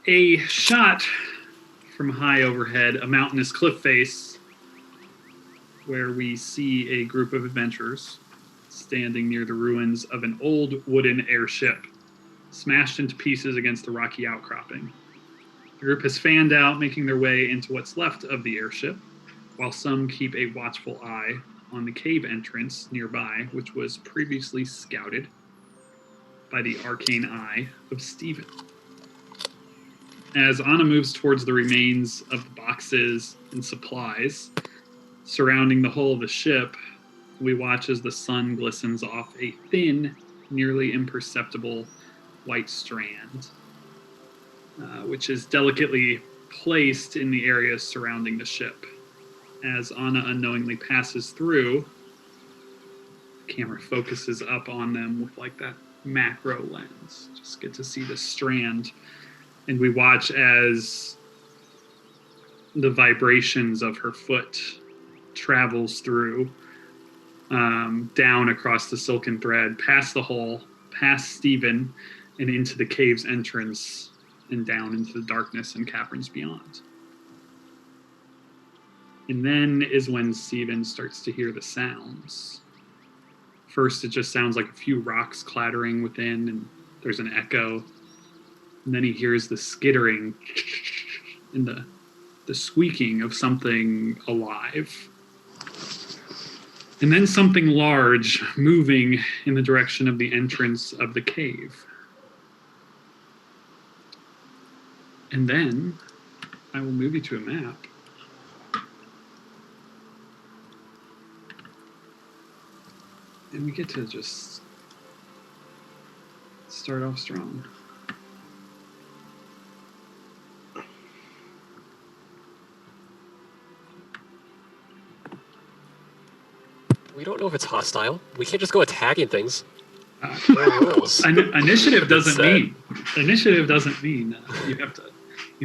A shot from high overhead, a mountainous cliff face, where we see a group of adventurers standing near the ruins of an old wooden airship, smashed into pieces against a rocky outcropping. The group has fanned out, making their way into what's left of the airship, while some keep a watchful eye on the cave entrance nearby, which was previously scouted by the arcane eye of Stephen. As Anna moves towards the remains of the boxes and supplies surrounding the hull of the ship, we watch as the sun glistens off a thin, nearly imperceptible white strand, which is delicately placed in the areas surrounding the ship. As Anna unknowingly passes through, the camera focuses up on them with like that macro lens. Just get to see the strand. And we watch as the vibrations of her foot travels through, down across the silken thread, past the hole, past Stephen, and into the cave's entrance, and down into the darkness and caverns beyond. And then is when Stephen starts to hear the sounds. First, it just sounds like a few rocks clattering within, and there's an echo. And then he hears the skittering and the squeaking of something alive. And then something large moving in the direction of the entrance of the cave. And then I will move you to a map. And we get to just start off strong. We don't know if it's hostile. We can't just go attacking things. Initiative doesn't mean you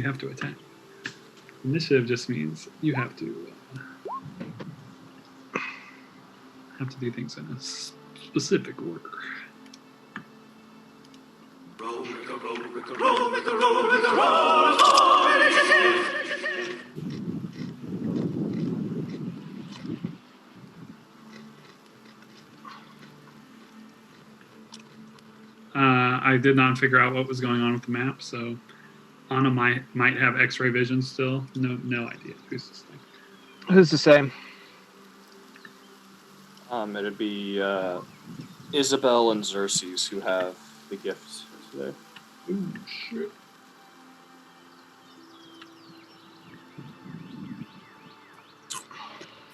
have to attack. Initiative just means you have to do things in a specific order. Roll, roll, roll, roll, roll, roll. I did not figure out what was going on with the map, so Anna might have X-ray vision still. No idea. Who's this thing? Who's the same? It'd be Isabel and Xerxes who have the gifts today. Ooh, shit.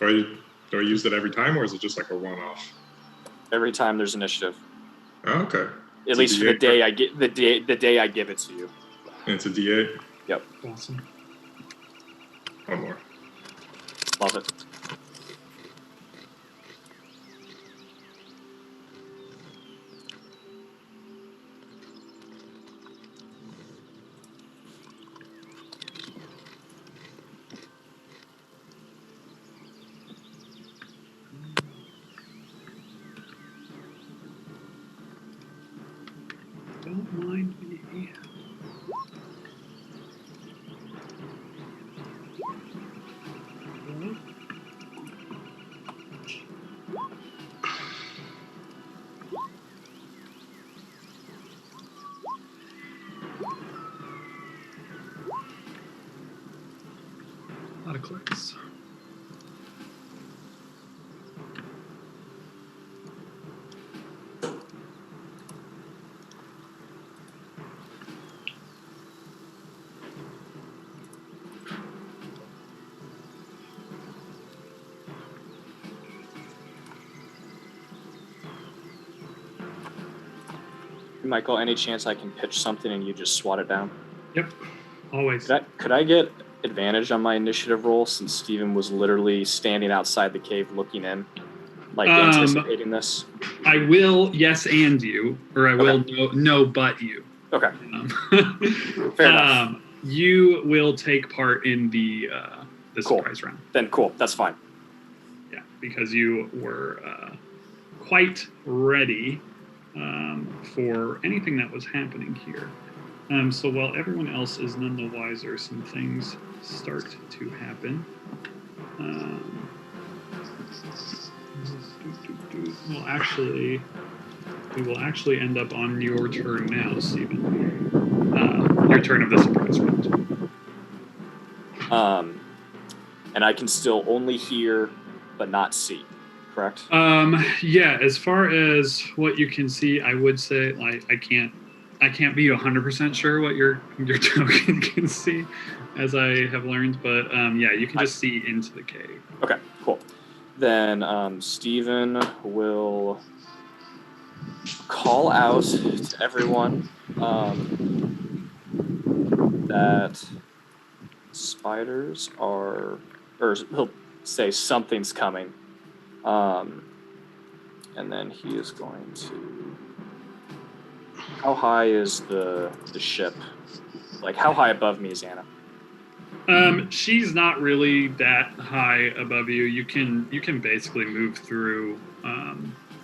Do I use it every time, or is it just like a one-off? Every time there's initiative. Oh, okay. At least for the day I get the day I give it to you. And it's a D8? Yep. Awesome. One more. Love it. Don't mind me. A lot of clicks. Michael, any chance I can pitch something and you just swat it down? Yep, always. Could I get advantage on my initiative roll since Steven was literally standing outside the cave looking in, like anticipating this? I will yes and you, or I will no but you. Okay. Fair enough. You will take part in the surprise round. Then cool, that's fine. Yeah, because you were quite ready for anything that was happening here. So while everyone else is none the wiser, some things start to happen. We will actually end up on your turn now, Stephen. Your turn of the surprise round. And I can still only hear, but not see. Correct? Yeah. As far as what you can see, I would say like I can't be 100% sure what your token can see, as I have learned. But yeah, you can just see into the cave. Okay, cool. Then Stephen will call out to everyone that spiders are, or he'll say something's coming. And then he is going to. How high is the ship? Like, how high above me is Anna? She's not really that high above you. You can basically move through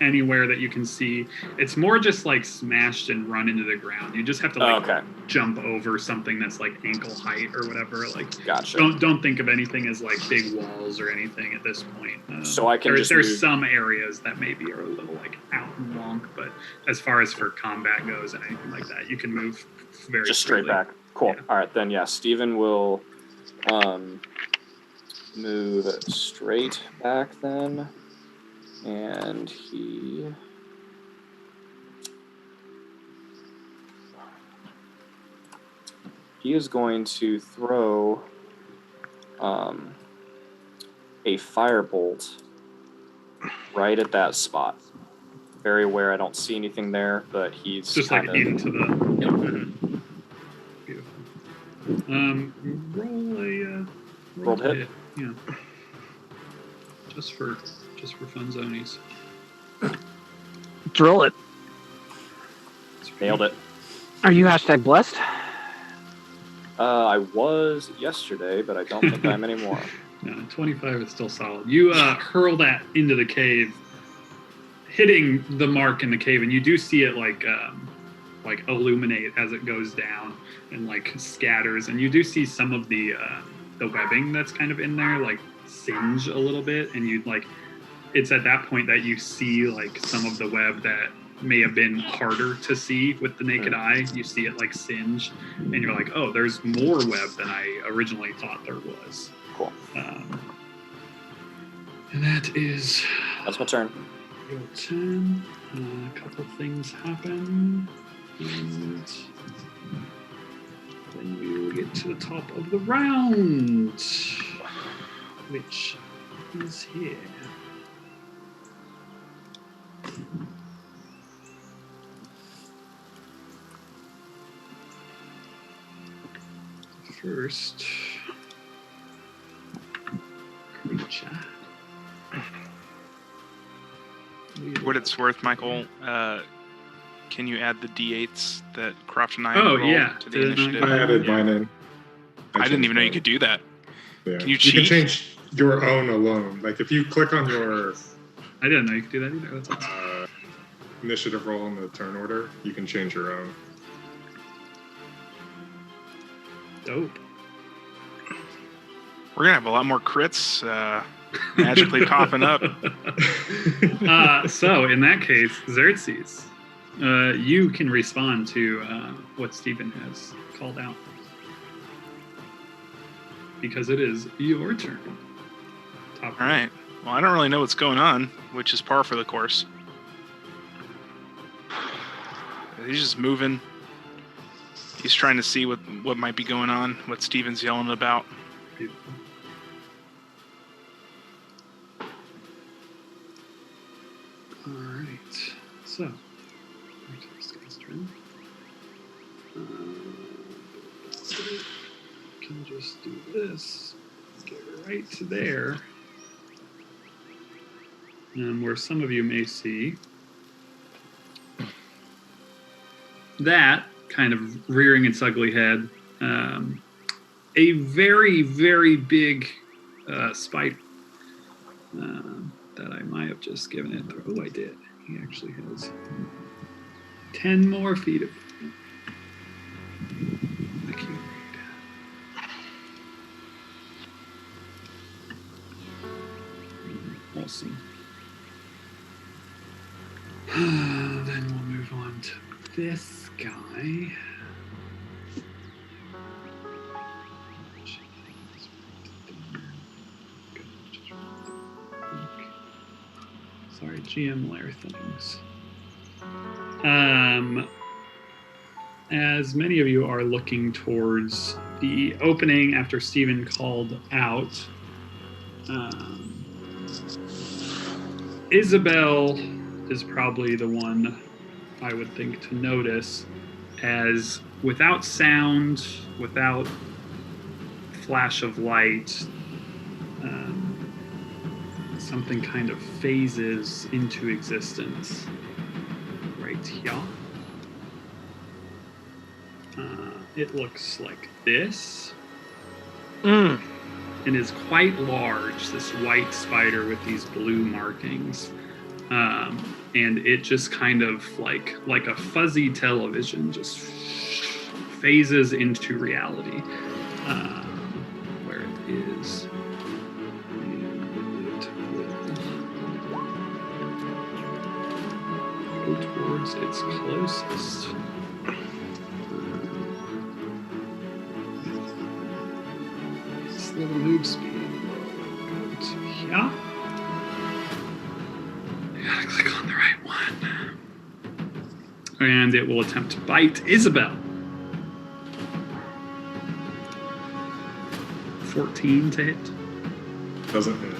anywhere that you can see. It's more just like smashed and run into the ground. You just have to like jump over something that's like ankle height or whatever. Like, gotcha. Don't think of anything as like big walls or anything at this point. So I can there's some areas that maybe are a little like out and wonk, but as far as for combat goes and anything like that, you can move very just straight freely. back. Cool. Yeah. All right, then Stephen will move straight back then, and he is going to throw a firebolt right at that spot. Very aware I don't see anything there, but he's just like into the. Mm-hmm. Beautiful. Roll Rolled hit. Yeah. Just for fun zonies. Let's roll it. Nailed it. Are you #blessed? I was yesterday, but I don't think I'm anymore. No, 25 is still solid. You hurl that into the cave, hitting the mark in the cave, and you do see it like illuminate as it goes down and like scatters, and you do see some of the webbing that's kind of in there like singe a little bit, and you like it's at that point that you see like some of the web that may have been harder to see with the naked eye. You see it like singe, and you're like, oh, there's more web than I originally thought there was. Cool. And that's my turn. Your turn. A couple things happen, and then we will get to the top of the round, which is here. First creature. What it's worth, Michael, can you add the D8s that Croft and I Oh, rolled yeah. to the initiative? I added mine in. I didn't even know you could do that. Yeah. Can you You can cheat? change your own alone. Like if you click on your I didn't know you could do that either. That's awesome. initiative roll in the turn order, you can change your own. Dope. We're gonna have a lot more crits magically popping up. So in that case, Xerxes, you can respond to what Stephen has called out, because it is your turn. All right. Well, I don't really know what's going on, which is par for the course. He's just moving. He's trying to see what might be going on, what Steven's yelling about. Beautiful. All right. So, back to this guy's turn. Can just do this. Get right to there. Where some of you may see that kind of rearing its ugly head, a very, very big spider that I might have just given it. Oh, I did. He actually has 10 more feet of Then we'll move on to this guy. Sorry, GM layer things. As many of you are looking towards the opening after Stephen called out, Isabel is probably the one I would think to notice, as without sound, without flash of light, something kind of phases into existence right here. It looks like this. And is quite large, this white spider with these blue markings. And it just kind of like a fuzzy television just phases into reality. Where it is. And it will go towards its closest. Little move speed. Go to here. I gotta click on the right one. And it will attempt to bite Isabel. 14 to hit. Doesn't hit.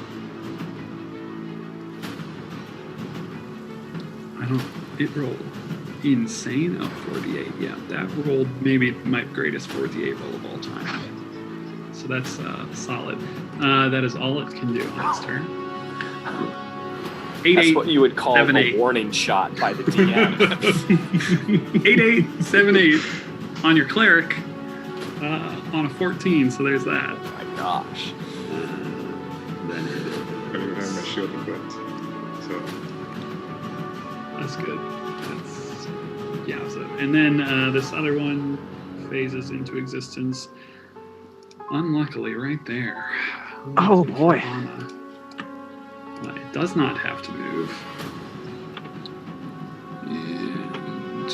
It rolled insane. Oh, 48. Yeah, that rolled maybe my greatest 48 roll of all time. So that's solid. That is all it can do on its turn. 8, That's 8, what you would call 7, a 8. warning shot by the DM. 8, 8, 7, 8 on your cleric on a 14. So there's that. Oh my gosh. Then I don't even have my shield equipped. So that's good. Yeah. So and then this other one phases into existence. Unluckily, right there. Oh, boy. It does not have to move. And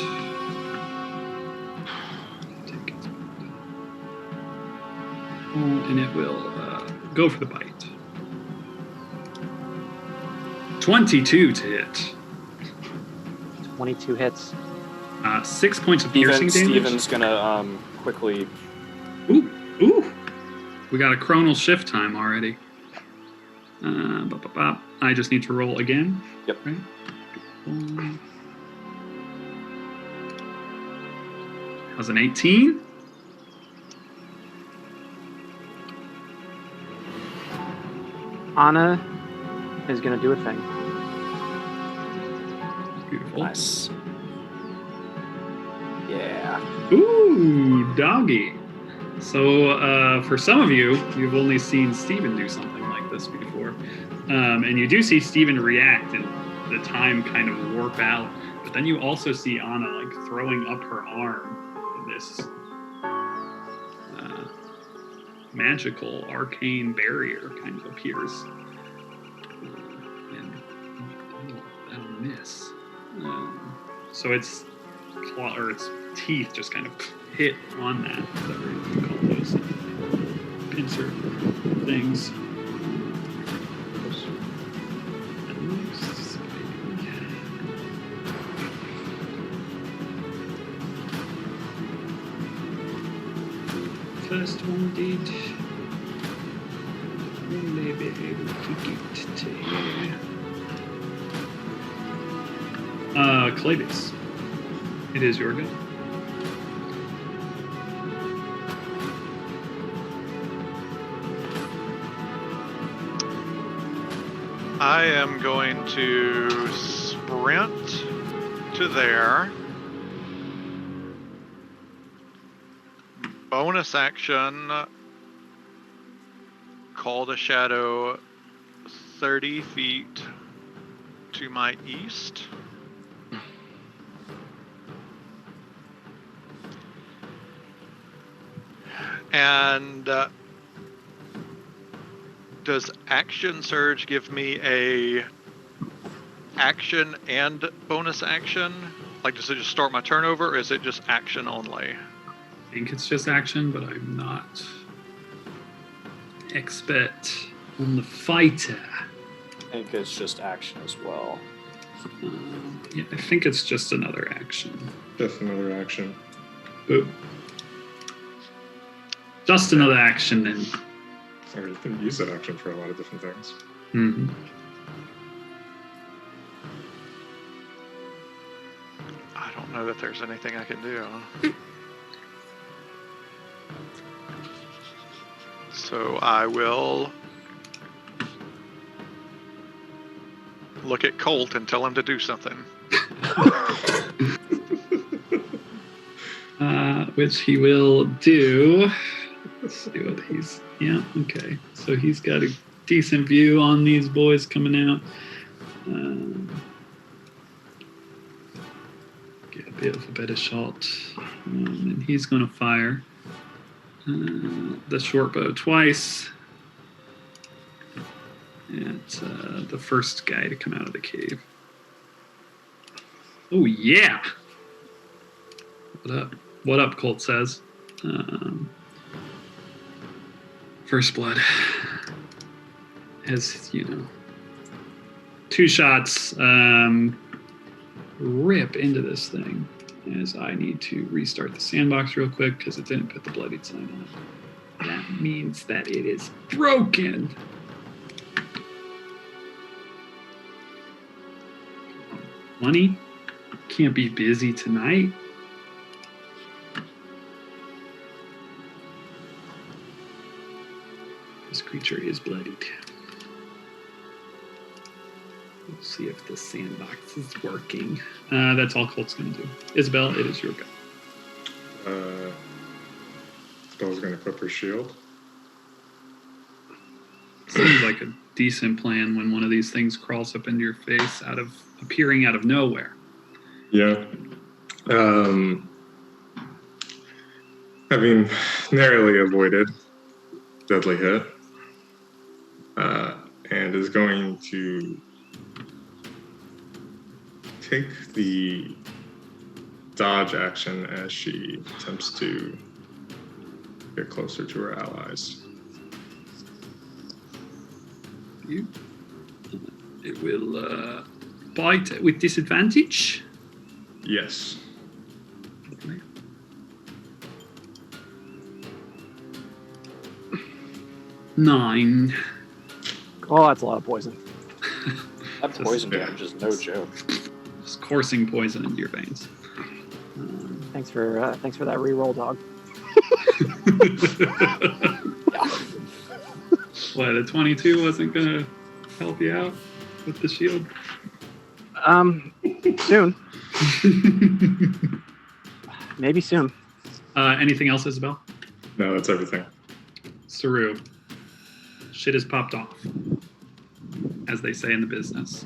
take it. And it will go for the bite. 22 to hit. 22 hits. 6 points of piercing damage. Steven's gonna quickly. Ooh. We got a chronal shift time already. I just need to roll again. Yep. Right? How's an 18? Anna is going to do a thing. Beautiful. Nice. Yeah. Ooh, doggy. So for some of you, you've only seen Steven do something like this before. And you do see Steven react and the time kind of warp out. But then you also see Anna like throwing up her arm and this magical arcane barrier kind of appears. And that'll miss. So its claw or its teeth just kind of hit on that, whatever you call those pincer things. First one did only be able to get to Clavis. It is your go. I am going to sprint to there. Bonus action. Call the shadow 30 feet to my east. And does action surge give me a action and bonus action? Like, does it just start my turnover, or is it just action only? I think it's just action, but I'm not expert on the fighter. I think it's just action as well. Yeah, I think it's just another action. Just another action. Boop. Just another action then. Or you can use that action for a lot of different things. Mm-hmm. I don't know that there's anything I can do. So I will look at Colt and tell him to do something. Which he will do. Let's see what he's. Yeah, okay. So he's got a decent view on these boys coming out. Get a bit of a better shot. And he's going to fire the short bow twice at the first guy to come out of the cave. Oh, yeah! What up? What up, Colt says. First blood. As, you know, 2 shots rip into this thing as I need to restart the sandbox real quick because it didn't put the bloodied sign on it. That means that it is broken. Money? Can't be busy tonight. This creature is bloodied. We'll see if the sandbox is working. That's all Colt's going to do. Isabel, it is your go. Isabel's going to equip her shield. Seems like a decent plan when one of these things crawls up into your face, appearing out of nowhere. Yeah. Having narrowly avoided deadly hit, and is going to take the dodge action as she attempts to get closer to her allies. It will bite with disadvantage. Yes. Okay. Nine. Oh, that's a lot of poison. That poison damage is no joke. Just coursing poison into your veins. Thanks for that reroll, dog. What, a 22 wasn't gonna help you out with the shield? Soon. Maybe soon. Anything else, Isabel? No, that's everything. Saru. Shit has popped off, as they say in the business.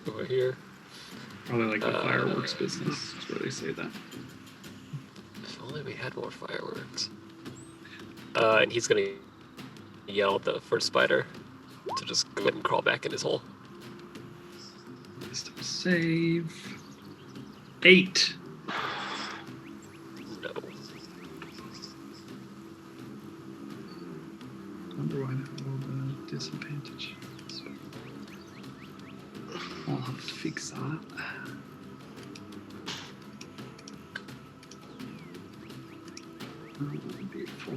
Over here. Probably like the fireworks business is where they say that. If only we had more fireworks. And he's gonna yell at the first spider to just go ahead and crawl back in his hole. Wisdom save. 8. No. Wonder why that rolled a disadvantage. So I'll have to fix that. Oh, beautiful.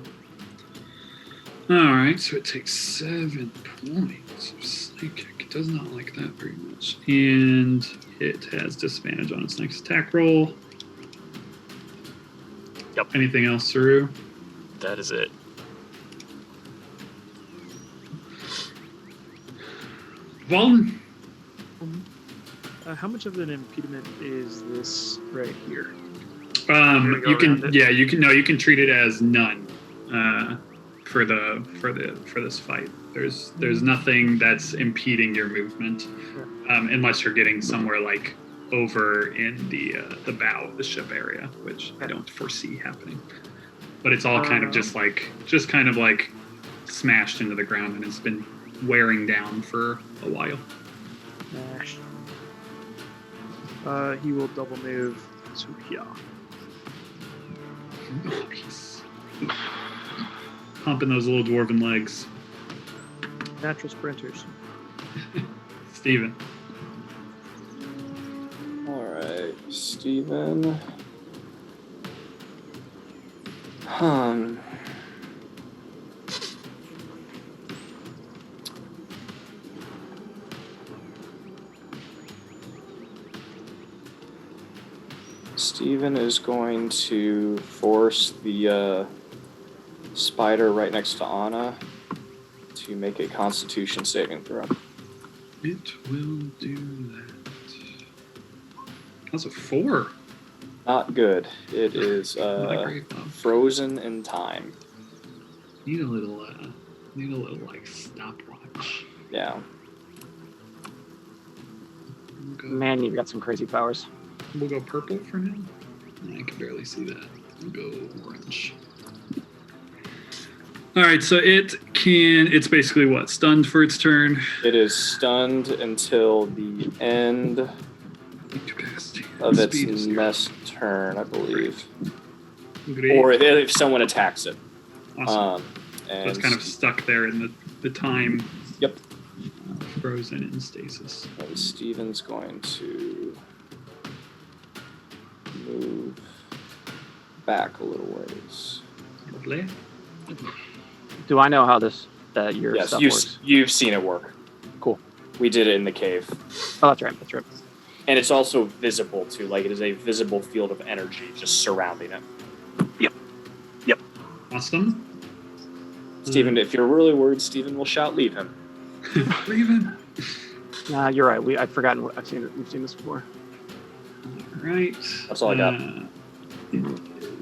Alright, so it takes 7 points of psychic. It does not like that very much. And it has disadvantage on its next attack roll. Yep. Anything else, Saru? That is it. Vaughn? How much of an impediment is this right here? You can, around it? yeah, you can. No, you can treat it as none for this fight. There's nothing that's impeding your movement, unless you're getting somewhere like over in the bow of the ship area, which I don't foresee happening. But it's all kind of just kind of like smashed into the ground and has been wearing down for a while. Dash. He will double move to here. Nice. Pumping those little dwarven legs. Natural sprinters. Steven. All right, Steven. Steven is going to force the spider right next to Anna to make a Constitution saving throw. It will do that. That's a 4. Not good. It is Not great, Bob. frozen in time. Need a little like stopwatch. Yeah. We'll go, Man, you've got some crazy powers. we'll go purple for now. I can barely see that. We'll go orange. All right, so it's basically what? Stunned for its turn. It is stunned until the end Capacity. of its Speed is next turn, I believe. Great. Or if someone attacks it. Awesome. So And it's kind of stuck there in the time. Yep. Frozen in stasis. And Steven's going to move back a little ways. Lovely. Do I know how your Yes, stuff works? you've seen it work. Cool. We did it in the cave. Oh, that's right. That's right. And it's also visible too, like it is a visible field of energy just surrounding it. Awesome. Steven, if you're really worried, Steven will shout, leave him. Leave him. You're right. I've forgotten. We've seen this before. All right. That's all I got. It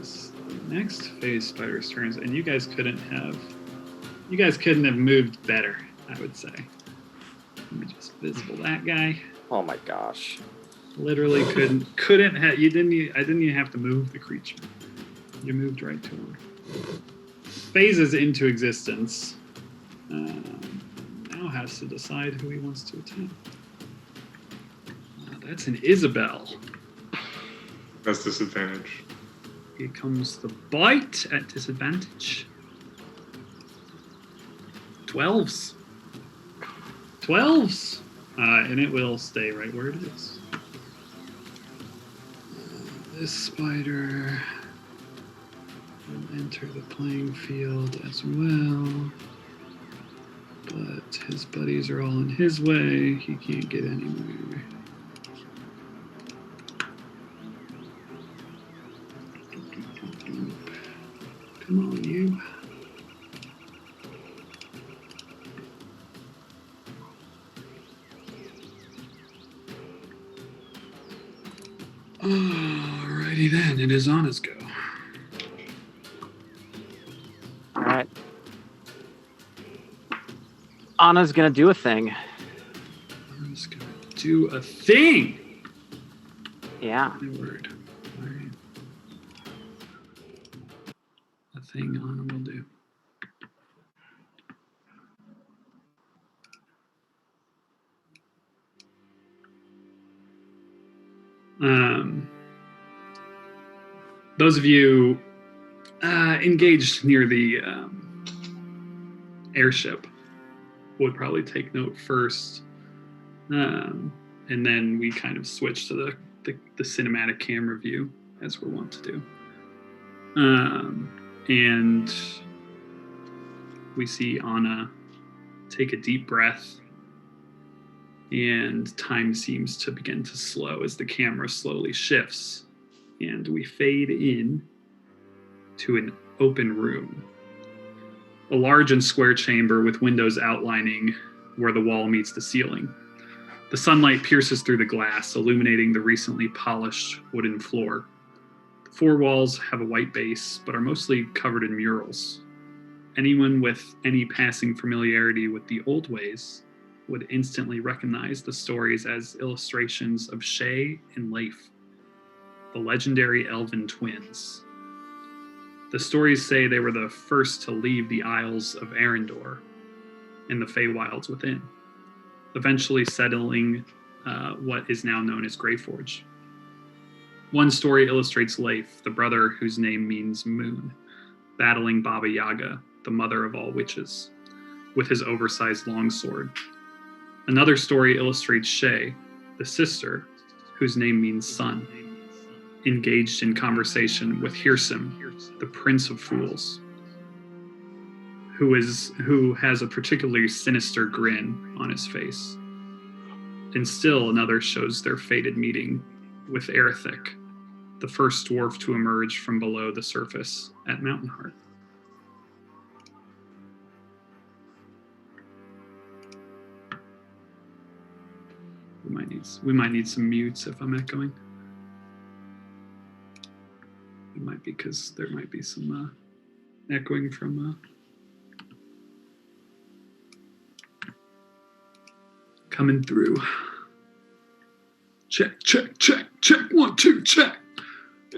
is the next phase spider's turns, and you guys couldn't have moved better, I would say. Let me just visible that guy. Oh my gosh. Literally couldn't have. I didn't even have to move the creature. You moved right to him. Phases into existence. Now has to decide who he wants to attack. That's an Isabel. That's disadvantage. Here comes the bite at disadvantage. 12s. 12s. And it will stay right where it is. This spider will enter the playing field as well. But his buddies are all in his way. He can't get anywhere. Come on, you. Alrighty then, it is Anna's go. All right. Anna's gonna do a thing. Anna's gonna do a thing! Yeah. My word. Alright. A thing Anna will do. Those of you engaged near the airship would probably take note first, and then we kind of switch to the cinematic camera view as we're wont to do, and we see Anna take a deep breath, and time seems to begin to slow as the camera slowly shifts, and we fade in to an open room. A large and square chamber with windows outlining where the wall meets the ceiling. The sunlight pierces through the glass, illuminating the recently polished wooden floor. The four walls have a white base, but are mostly covered in murals. Anyone with any passing familiarity with the old ways would instantly recognize the stories as illustrations of Shay and Leif, the legendary elven twins. The stories say they were the first to leave the Isles of Arendor, and the Feywilds within, eventually settling what is now known as Greyforge. One story illustrates Leif, the brother whose name means moon, battling Baba Yaga, the mother of all witches, with his oversized longsword. Another story illustrates Shay, the sister, whose name means sun, engaged in conversation with Hirsim, the prince of fools, who has a particularly sinister grin on his face. And still another shows their fated meeting with Erethik, the first dwarf to emerge from below the surface at Mountain Heart. We might need some mutes if I'm echoing. It might be because there might be some echoing from coming through. Check, check, check, check. 1, 2, check.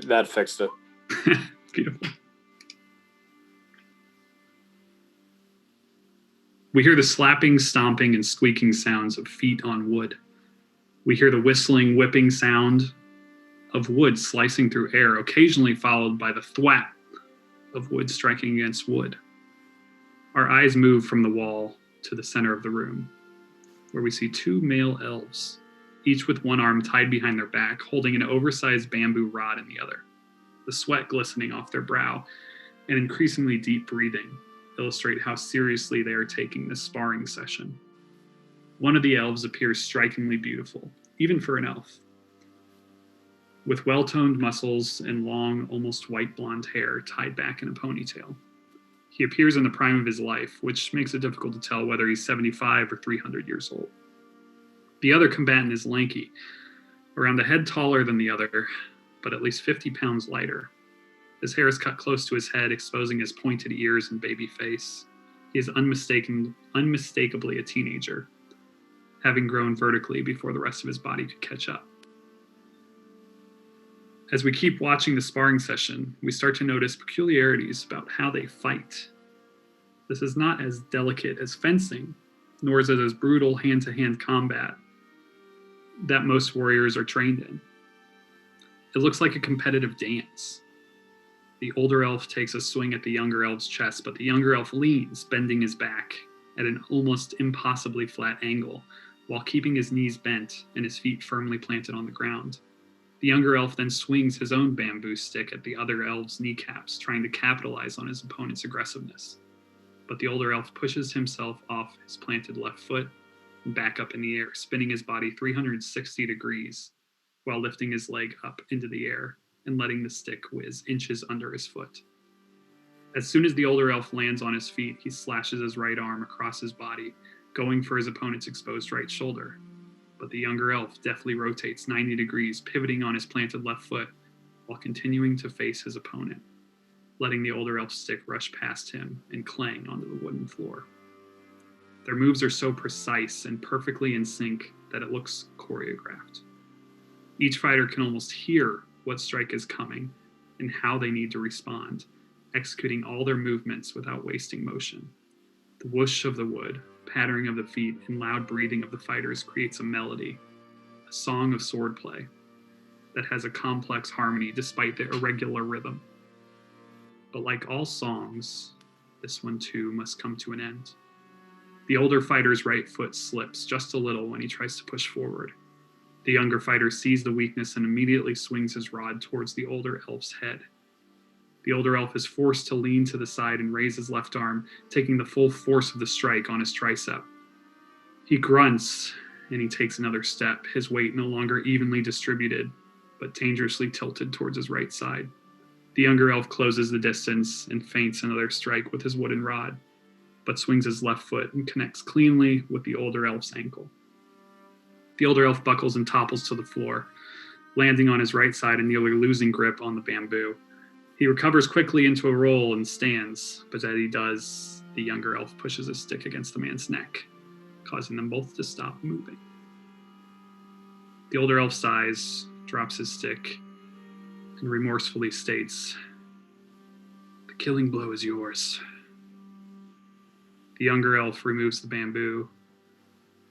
That fixed it. Beautiful. We hear the slapping, stomping, and squeaking sounds of feet on wood. We hear the whistling, whipping sound of wood slicing through air, occasionally followed by the thwap of wood striking against wood. Our eyes move from the wall to the center of the room, where we see 2 male elves, each with one arm tied behind their back, holding an oversized bamboo rod in the other. The sweat glistening off their brow and increasingly deep breathing illustrate how seriously they are taking this sparring session. One of the elves appears strikingly beautiful, even for an elf. With well-toned muscles and long, almost white blonde hair tied back in a ponytail. He appears in the prime of his life, which makes it difficult to tell whether he's 75 or 300 years old. The other combatant is lanky, around a head taller than the other, but at least 50 pounds lighter. His hair is cut close to his head, exposing his pointed ears and baby face. He is unmistakably a teenager, having grown vertically before the rest of his body could catch up. As we keep watching the sparring session, we start to notice peculiarities about how they fight. This is not as delicate as fencing, nor is it as brutal hand-to-hand combat that most warriors are trained in. It looks like a competitive dance. The older elf takes a swing at the younger elf's chest, but the younger elf leans, bending his back at an almost impossibly flat angle, while keeping his knees bent and his feet firmly planted on the ground. The younger elf then swings his own bamboo stick at the other elf's kneecaps, trying to capitalize on his opponent's aggressiveness. But the older elf pushes himself off his planted left foot and back up in the air, spinning his body 360 degrees while lifting his leg up into the air and letting the stick whiz inches under his foot. As soon as the older elf lands on his feet, he slashes his right arm across his body, going for his opponent's exposed right shoulder. But the younger elf deftly rotates 90 degrees, pivoting on his planted left foot while continuing to face his opponent, letting the older elf's stick rush past him and clang onto the wooden floor. Their moves are so precise and perfectly in sync that it looks choreographed. Each fighter can almost hear what strike is coming and how they need to respond, executing all their movements without wasting motion. The whoosh of the wood, pattering of the feet, and loud breathing of the fighters creates a melody, a song of swordplay that has a complex harmony despite the irregular rhythm. But like all songs, this one too must come to an end. The older fighter's right foot slips just a little when he tries to push forward. The younger fighter sees the weakness and immediately swings his rod towards the older elf's head. The older elf is forced to lean to the side and raise his left arm, taking the full force of the strike on his tricep. He grunts and he takes another step, his weight no longer evenly distributed, but dangerously tilted towards his right side. The younger elf closes the distance and feints another strike with his wooden rod, but swings his left foot and connects cleanly with the older elf's ankle. The older elf buckles and topples to the floor, landing on his right side and nearly losing grip on the bamboo. He recovers quickly into a roll and stands, but as he does, the younger elf pushes a stick against the man's neck, causing them both to stop moving. The older elf sighs, drops his stick, and remorsefully states, "The killing blow is yours." The younger elf removes the bamboo.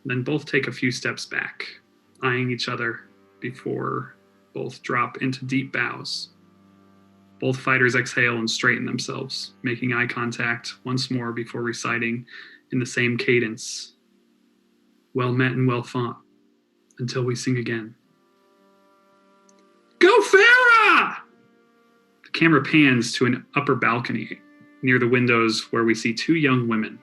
Then both take a few steps back, eyeing each other before both drop into deep bows. Both fighters exhale and straighten themselves, making eye contact once more before reciting in the same cadence. Well met and well fought, until we sing again. Go Farah! The camera pans to an upper balcony near the windows where we see two young women,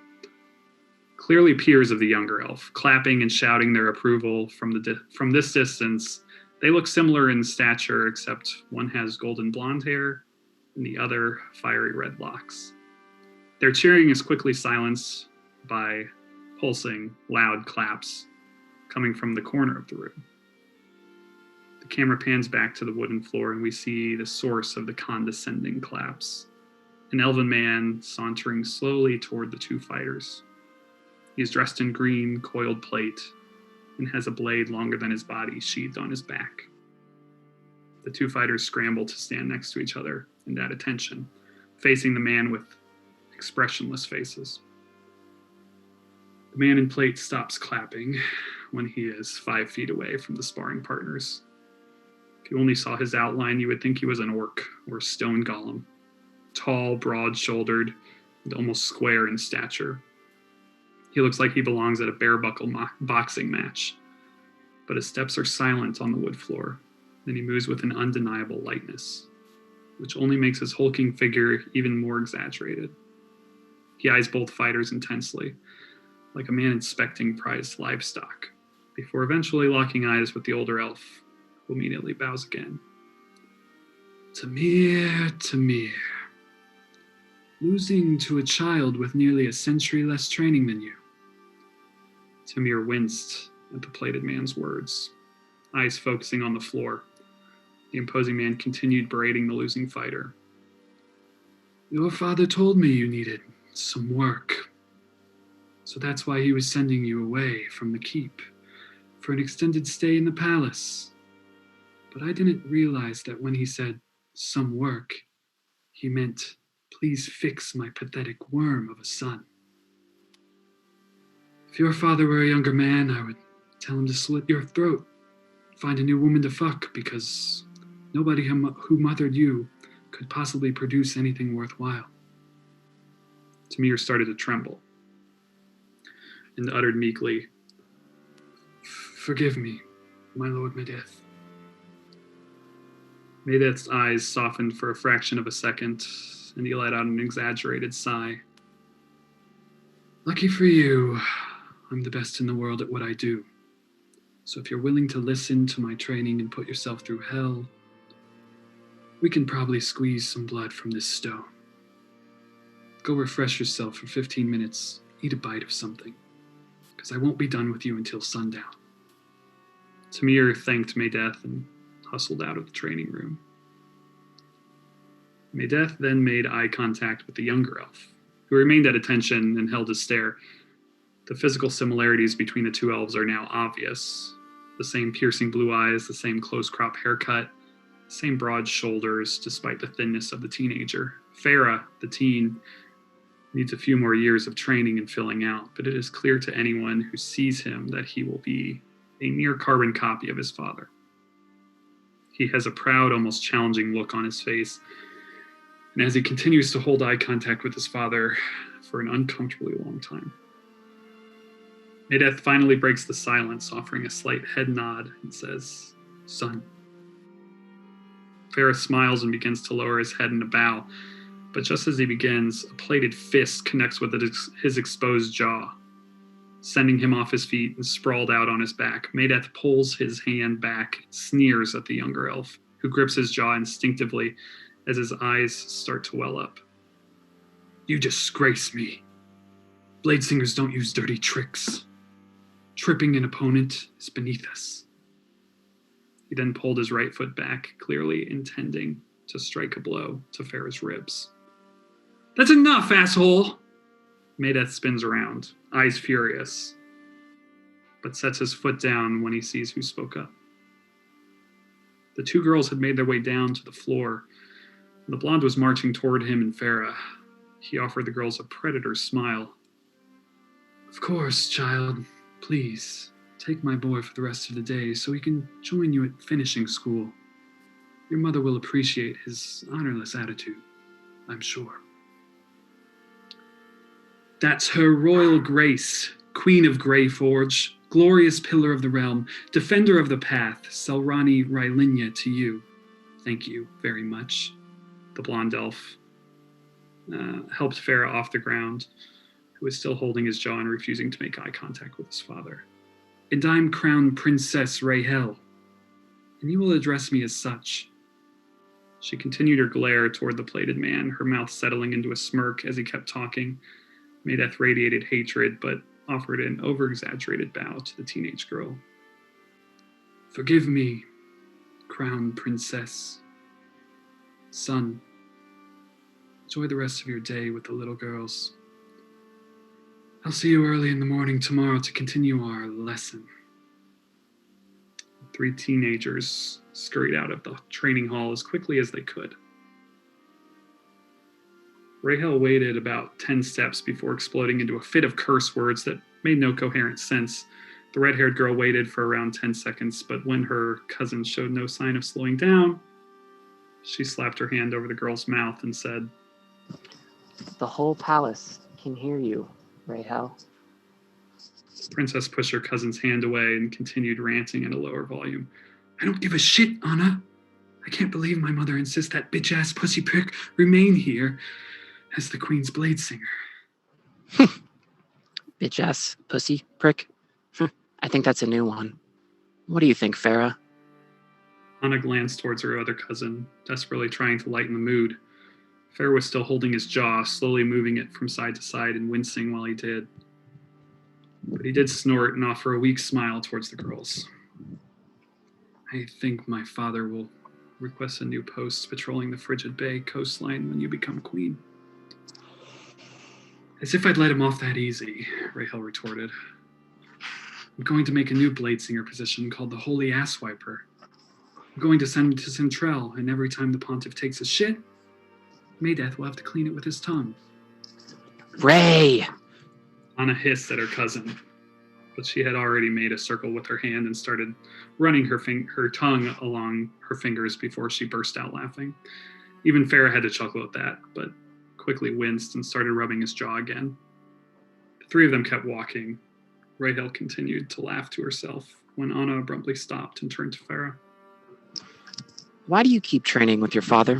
clearly peers of the younger elf, clapping and shouting their approval from this distance. They look similar in stature, except one has golden blonde hair and the other fiery red locks. Their cheering is quickly silenced by pulsing, loud claps coming from the corner of the room. The camera pans back to the wooden floor and we see the source of the condescending claps. An elven man sauntering slowly toward the two fighters. He is dressed in green, coiled plate and has a blade longer than his body sheathed on his back. The two fighters scramble to stand next to each other and at attention, facing the man with expressionless faces. The man in plate stops clapping when he is 5 feet away from the sparring partners. If you only saw his outline, you would think he was an orc or stone golem. Tall, broad-shouldered, and almost square in stature. He looks like he belongs at a bare-buckle boxing match, but his steps are silent on the wood floor, and he moves with an undeniable lightness, which only makes his hulking figure even more exaggerated. He eyes both fighters intensely, like a man inspecting prized livestock, before eventually locking eyes with the older elf, who immediately bows again. Tamir, Tamir. Losing to a child with nearly a century less training than you. Tamir winced at the plated man's words, eyes focusing on the floor. The imposing man continued berating the losing fighter. Your father told me you needed some work. So that's why he was sending you away from the keep for an extended stay in the palace. But I didn't realize that when he said some work, he meant please fix my pathetic worm of a son. If your father were a younger man, I would tell him to slit your throat, find a new woman to fuck, because nobody who mothered you could possibly produce anything worthwhile. Tamir started to tremble and uttered meekly, Forgive me, my lord Medeth. Medeth's eyes softened for a fraction of a second, and he let out an exaggerated sigh. Lucky for you, I'm the best in the world at what I do. So if you're willing to listen to my training and put yourself through hell, we can probably squeeze some blood from this stone. Go refresh yourself for 15 minutes, eat a bite of something, because I won't be done with you until sundown. Tamir thanked Medeth and hustled out of the training room. Medeth then made eye contact with the younger elf, who remained at attention and held his stare. The physical similarities between the two elves are now obvious. The same piercing blue eyes, the same close-crop haircut, the same broad shoulders, despite the thinness of the teenager. Farah, the teen, needs a few more years of training and filling out, but it is clear to anyone who sees him that he will be a near carbon copy of his father. He has a proud, almost challenging look on his face, and as he continues to hold eye contact with his father for an uncomfortably long time. Medeth finally breaks the silence, offering a slight head nod and says, Son. Farah smiles and begins to lower his head in a bow, but just as he begins, a plated fist connects with his exposed jaw, sending him off his feet and sprawled out on his back. Medeth pulls his hand back, sneers at the younger elf, who grips his jaw instinctively as his eyes start to well up. You disgrace me. Blade singers don't use dirty tricks. Tripping an opponent is beneath us. He then pulled his right foot back, clearly intending to strike a blow to Farah's ribs. That's enough, asshole! Medeth spins around, eyes furious, but sets his foot down when he sees who spoke up. The two girls had made their way down to the floor. The blonde was marching toward him and Farah. He offered the girls a predator's smile, Of course, child. Please, take my boy for the rest of the day so he can join you at finishing school. Your mother will appreciate his honorless attitude, I'm sure. That's Her Royal Grace, Queen of Greyforge, glorious pillar of the realm, defender of the path, Selrani Rylinya to you. Thank you very much. The blonde elf helped Farah off the ground, who was still holding his jaw and refusing to make eye contact with his father. And I'm Crown Princess Rahel, and you will address me as such. She continued her glare toward the plated man, her mouth settling into a smirk as he kept talking. Maydeth radiated hatred, but offered an over-exaggerated bow to the teenage girl. Forgive me, Crown Princess. Son, enjoy the rest of your day with the little girls. I'll see you early in the morning tomorrow to continue our lesson. The 3 teenagers scurried out of the training hall as quickly as they could. Rahel waited about 10 steps before exploding into a fit of curse words that made no coherent sense. The red-haired girl waited for around 10 seconds, but when her cousin showed no sign of slowing down, she slapped her hand over the girl's mouth and said, The whole palace can hear you, Rahel. The princess pushed her cousin's hand away and continued ranting at a lower volume. I don't give a shit, Anna. I can't believe my mother insists that bitch-ass pussy prick remain here as the Queen's blade singer. Bitch-ass pussy prick. I think that's a new one. What do you think, Farah? Anna glanced towards her other cousin, desperately trying to lighten the mood. Farah was still holding his jaw, slowly moving it from side to side and wincing while he did. But he did snort and offer a weak smile towards the girls. I think my father will request a new post patrolling the Frigid Bay coastline when you become queen. As if I'd let him off that easy, Rahel retorted. I'm going to make a new bladesinger position called the Holy Asswiper. I'm going to send him to Centrel, and every time the pontiff takes a shit, Maydeth will have to clean it with his tongue. Ray! Anna hissed at her cousin, but she had already made a circle with her hand and started running her tongue along her fingers before she burst out laughing. Even Farah had to chuckle at that, but quickly winced and started rubbing his jaw again. The 3 of them kept walking. Rahel continued to laugh to herself when Anna abruptly stopped and turned to Farah. Why do you keep training with your father?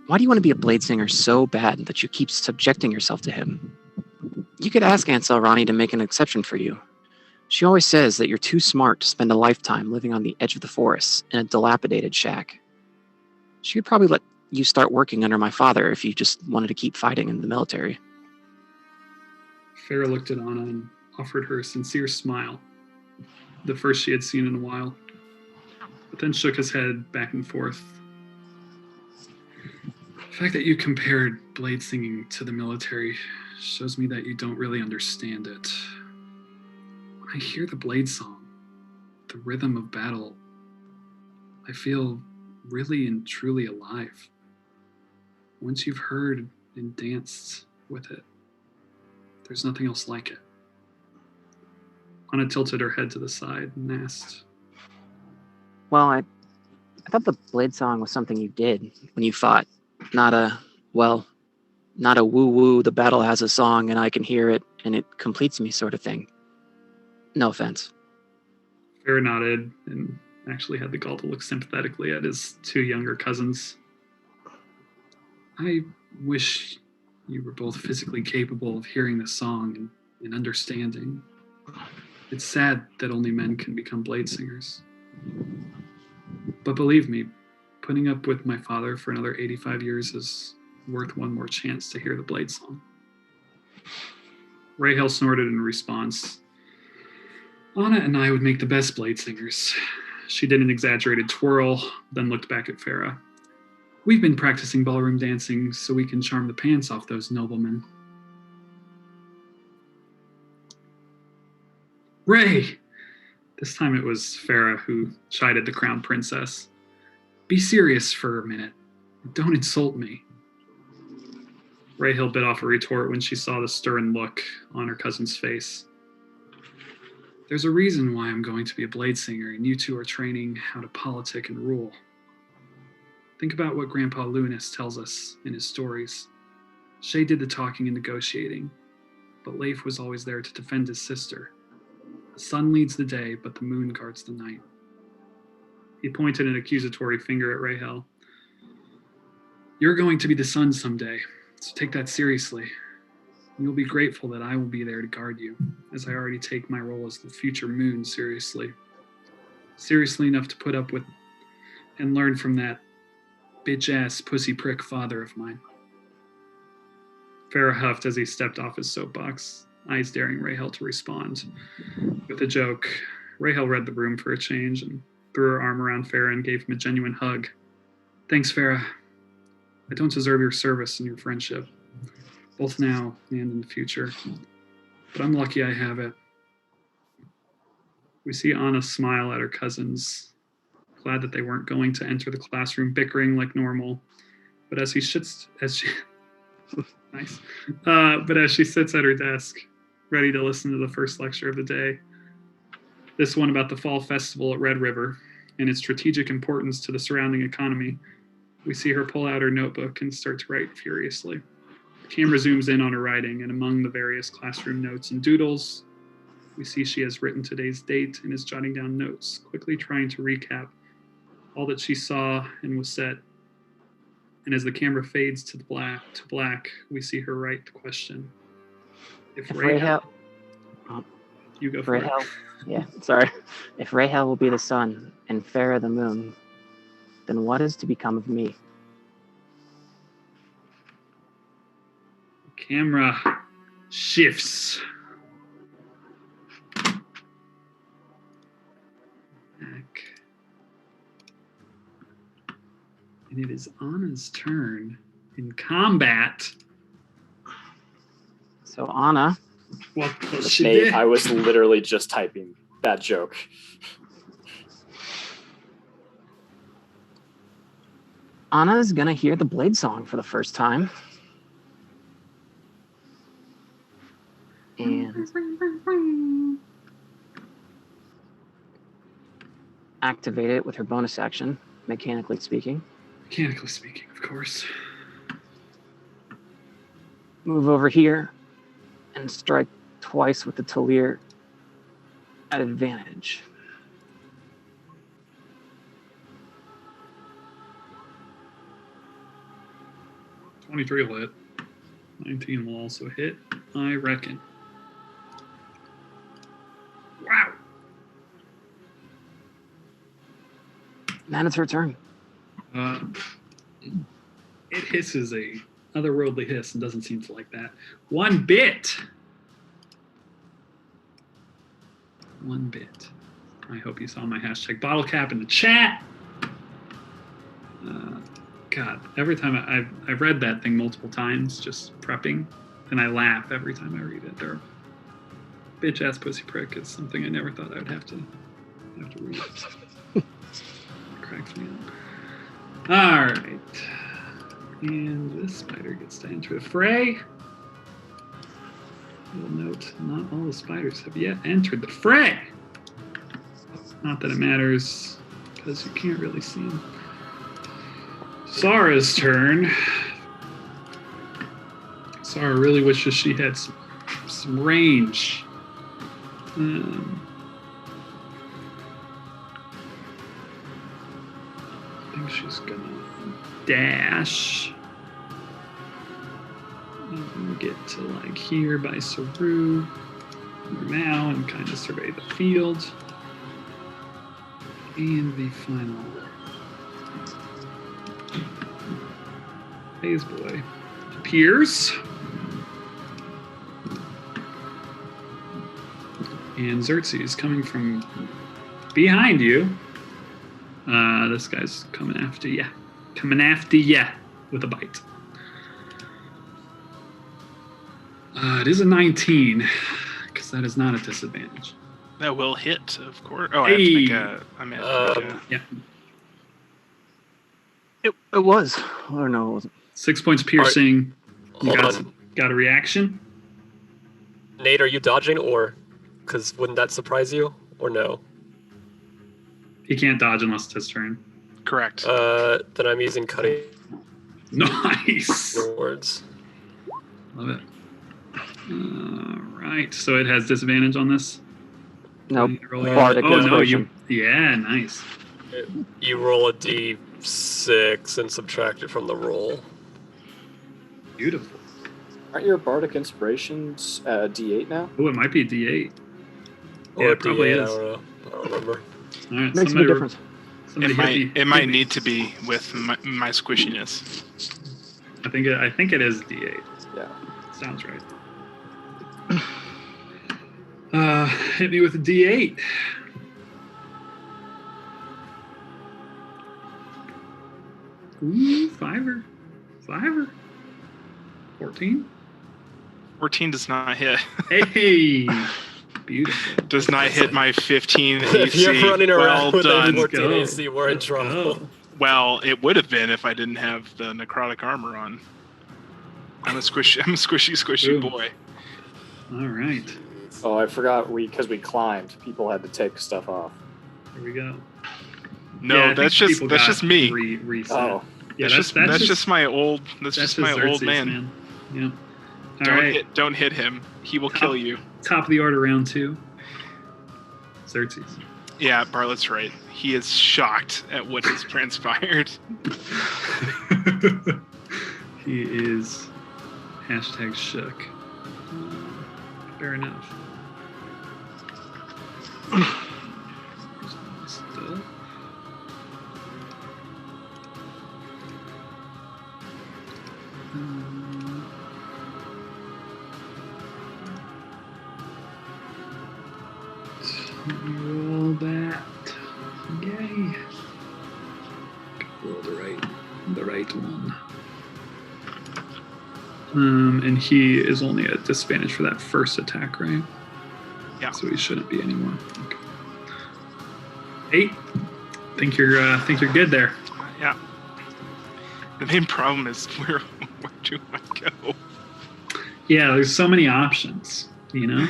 Why do you want to be a blade singer so bad that you keep subjecting yourself to him? You could ask Aunt Selrani to make an exception for you. She always says that you're too smart to spend a lifetime living on the edge of the forest in a dilapidated shack. She would probably let you start working under my father if you just wanted to keep fighting in the military. Farah looked at Anna and offered her a sincere smile, the first she had seen in a while, but then shook his head back and forth. The fact that you compared blade singing to the military shows me that you don't really understand it. When I hear the blade song, the rhythm of battle, I feel really and truly alive. Once you've heard and danced with it, there's nothing else like it. Anna tilted her head to the side and asked, Well, I thought the blade song was something you did when you fought. Not a woo-woo, the battle has a song and I can hear it and it completes me sort of thing. No offense. Farah nodded and actually had the gall to look sympathetically at his 2 younger cousins. I wish you were both physically capable of hearing the song and understanding. It's sad that only men can become blade singers. But believe me, putting up with my father for another 85 years is worth one more chance to hear the blade song. Rahel snorted in response. Anna and I would make the best blade singers. She did an exaggerated twirl, then looked back at Farah. We've been practicing ballroom dancing so we can charm the pants off those noblemen. Ray! This time it was Farah who chided the crown princess. Be serious for a minute. Don't insult me. Rahel bit off a retort when she saw the stern look on her cousin's face. There's a reason why I'm going to be a blade singer, and you two are training how to politic and rule. Think about what Grandpa Lunas tells us in his stories. Shay did the talking and negotiating, but Leif was always there to defend his sister. The sun leads the day, but the moon guards the night. He pointed an accusatory finger at Rahel. You're going to be the sun someday, so take that seriously. You'll be grateful that I will be there to guard you, as I already take my role as the future moon seriously. Seriously enough to put up with and learn from that bitch-ass pussy prick father of mine. Farah huffed as he stepped off his soapbox, eyes daring Rahel to respond. With a joke, Rahel read the room for a change and threw her arm around Farah and gave him a genuine hug. Thanks, Farah. I don't deserve your service and your friendship, both now and in the future, but I'm lucky I have it. We see Anna smile at her cousins, glad that they weren't going to enter the classroom bickering like normal. But as she sits at her desk, ready to listen to the first lecture of the day, this one about the fall festival at Red River and its strategic importance to the surrounding economy, we see her pull out her notebook and start to write furiously. The camera zooms in on her writing, and among the various classroom notes and doodles, we see she has written today's date and is jotting down notes, quickly trying to recap all that she saw and was said. And as the camera fades to black, we see her write the question. If Rahel, you go for Rahel, it. yeah, sorry. If Rahel will be the sun and Farah the moon, then what is to become of me? Camera shifts. Back. And it is Anna's turn in combat. So Anna, What she Nate, did. I was literally just typing that joke. Anna is gonna hear the blade song for the first time. And activate it with her bonus action, mechanically speaking. Mechanically speaking, of course. Move over here and strike twice with the Talir at advantage. $23 will hit. 19 will also hit, I reckon. Wow. Then it's her turn. It hisses a otherworldly hiss and doesn't seem to like that. One bit. I hope you saw my hashtag bottle cap in the chat. God, every time I've read that thing multiple times, just prepping, and I laugh every time I read it. Their bitch ass pussy prick is something I never thought I would have to read. It cracks me up. All right, and this spider gets to enter the fray. Little note: not all the spiders have yet entered the fray. Not that it matters, because you can't really see them. Sarah's turn. Sarah really wishes she had some range. I think she's gonna dash and get to like here by Saru now and kind of survey the field. And the final phase boy appears. And Xerxes is coming from behind you. This guy's coming after you. With a bite. It is a 19, because that is not a disadvantage. That will hit, of course. Oh, I have to make a. I meant to make a. Yeah. It was. Or no, it wasn't. 6 points piercing. Hold on. Got a reaction? Nate, are you dodging or... Because wouldn't that surprise you? Or no? He can't dodge unless it's his turn. Correct. Then I'm using cutting Nice. words. Love it. All right. So it has disadvantage on this? Nope. Roll it. Bardic Oh, no. inspiration. Yeah, nice. You roll a d6 and subtract it from the roll. Beautiful. Aren't your bardic inspirations D8 now? Oh, it might be D8. Or Yeah, a it probably D8, is. I don't know. I don't remember. All right. Makes a big difference. Somebody It might need to be with my squishiness. I think it is D8. Yeah. Sounds right. Hit me with a D8. Ooh, fiver. 14. 14 does not hit. Hey, beautiful. Does not hit my 15 If AC. you're running around Well with a done. 14 Go. AC, we're in Let's trouble. go. Well, it would have been if I didn't have the necrotic armor on. I'm a squishy Ooh. boy. All right. Oh, I forgot because we climbed. People had to take stuff off. Here we go. No, Yeah, I that's think just people that's got just me. Reset. Oh, Yeah, that's just my old Xerxes, man. Yeah. All right. Don't hit him. He will kill you. Top of the order, round 2. Xerxes. Yeah, Bartlett's right. He is shocked at what has transpired. He is #shook. Fair enough. Still. Let me roll that. Yay. Roll the right one. And he is only at disadvantage for that first attack, right? Yeah. So he shouldn't be anymore. Okay. 8. Think you're good there. Yeah. The main problem is where do I go? Yeah, there's so many options, you know?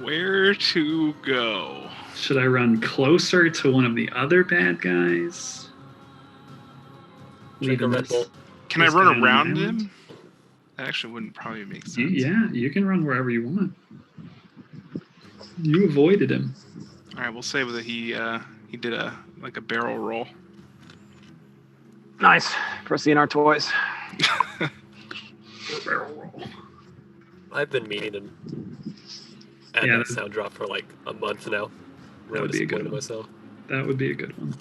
Where to go? Should I run closer to one of the other bad guys? Drink a Leaving Red this- Bull. Can I this run guy on the around island? him? That actually wouldn't probably make sense. Yeah, you can run wherever you want. You avoided him. All right, we'll say that he did a barrel roll. Nice. Proceed our toys. Barrel roll. I've been meaning to add Yeah, that sound drop for like a month now. Really would be a good disappointed one. myself. That would be a good one.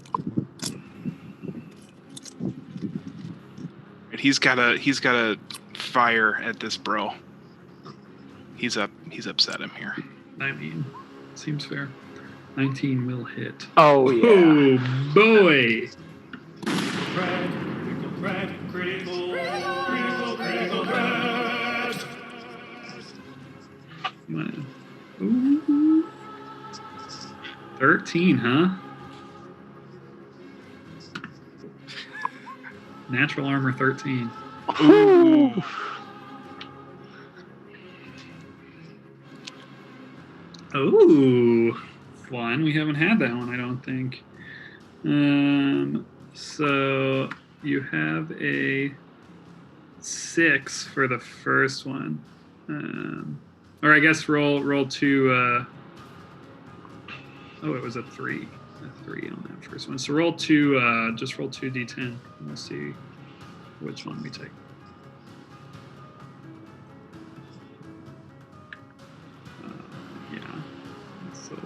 And he's got a fire at this bro. He's upset him here. I mean, seems fair. 19 will hit. Oh, yeah. Oh, boy. You wanna... Ooh. 13, huh? Natural armor 13. Ooh. Ooh, fun. We haven't had that one, I don't think. So you have a 6 for the first one, or I guess roll 2. Oh, it was a 3 on that first one. So roll 2. Just roll 2d10, and we'll see which one we take. Yeah. So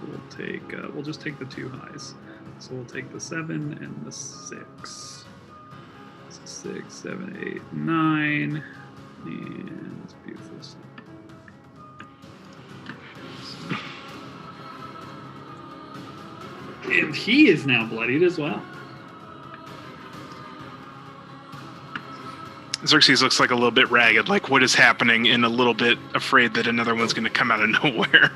we'll just take the 2 highs. So we'll take the 7 and the 6. So 6, 7, 8, 9. And it's beautiful stuff. And he is now bloodied as well. Xerxes looks like a little bit ragged, like what is happening, and a little bit afraid that another one's going to come out of nowhere.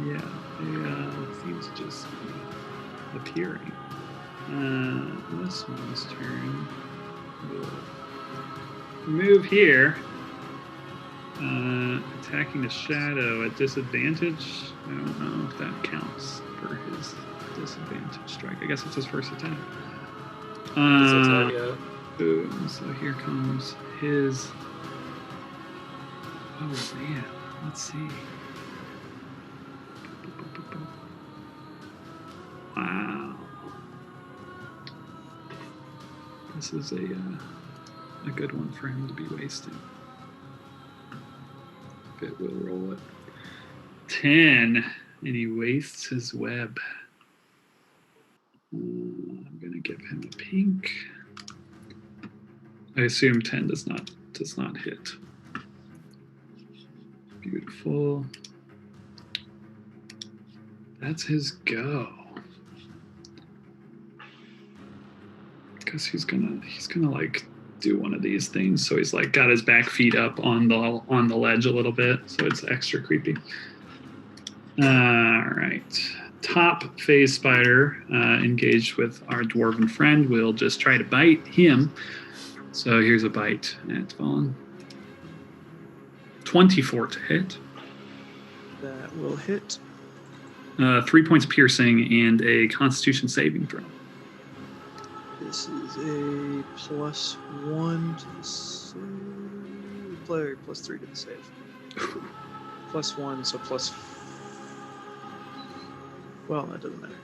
Yeah, it seems to just be appearing. This one's turn. We'll move here Attacking the shadow at disadvantage. I don't know if that counts for his disadvantage strike. I guess it's his first attack. Yeah. Boom. So here comes his. Oh man. Let's see. Wow. This is a good one for him to be wasting. It will roll it. 10, and he wastes his web. I'm gonna give him a pink. I assume 10 does not hit. Beautiful. That's his go. Because he's gonna like do one of these things. So he's like got his back feet up on the ledge a little bit, so it's extra creepy. All right. Top phase spider engaged with our dwarven friend will just try to bite him. So here's a bite. It's fallen. 24 to hit. That will hit. 3 points piercing and a Constitution saving throw. This is a +1 to the save. +3 to the save. +1, so plus. Well, that doesn't matter.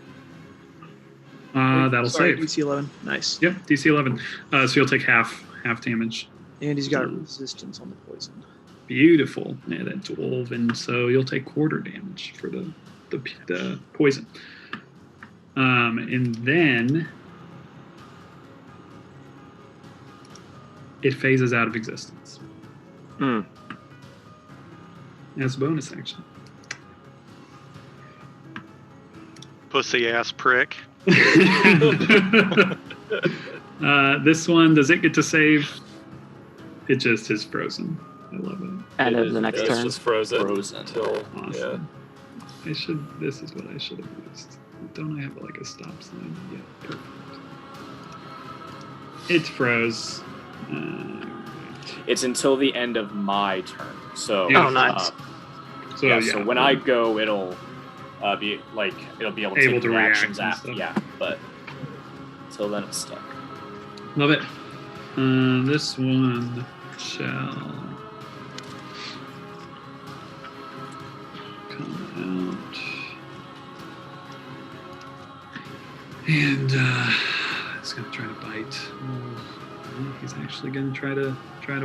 That'll Sorry, save. DC 11. Nice. Yep, DC 11. So you'll take half damage. And he's got resistance on the poison. Beautiful. Yeah, that's dwarven. So you'll take quarter damage for the poison. And then it phases out of existence. As a bonus action. Pussy ass prick. This one, does it get to save? It just is frozen. I love it. End of the next It's turn. just frozen. Frozen. Until, Awesome. This is what I should have used. Don't I have like a stop sign? Yeah, perfect. It froze. It's until the end of my turn. So. Yeah. Oh, nice. So when I go, it'll be like it'll be able to take to reactions react after. and Yeah, but until then it's stuck. Love it. This one shall come out. And it's gonna try to bite. He's actually gonna try to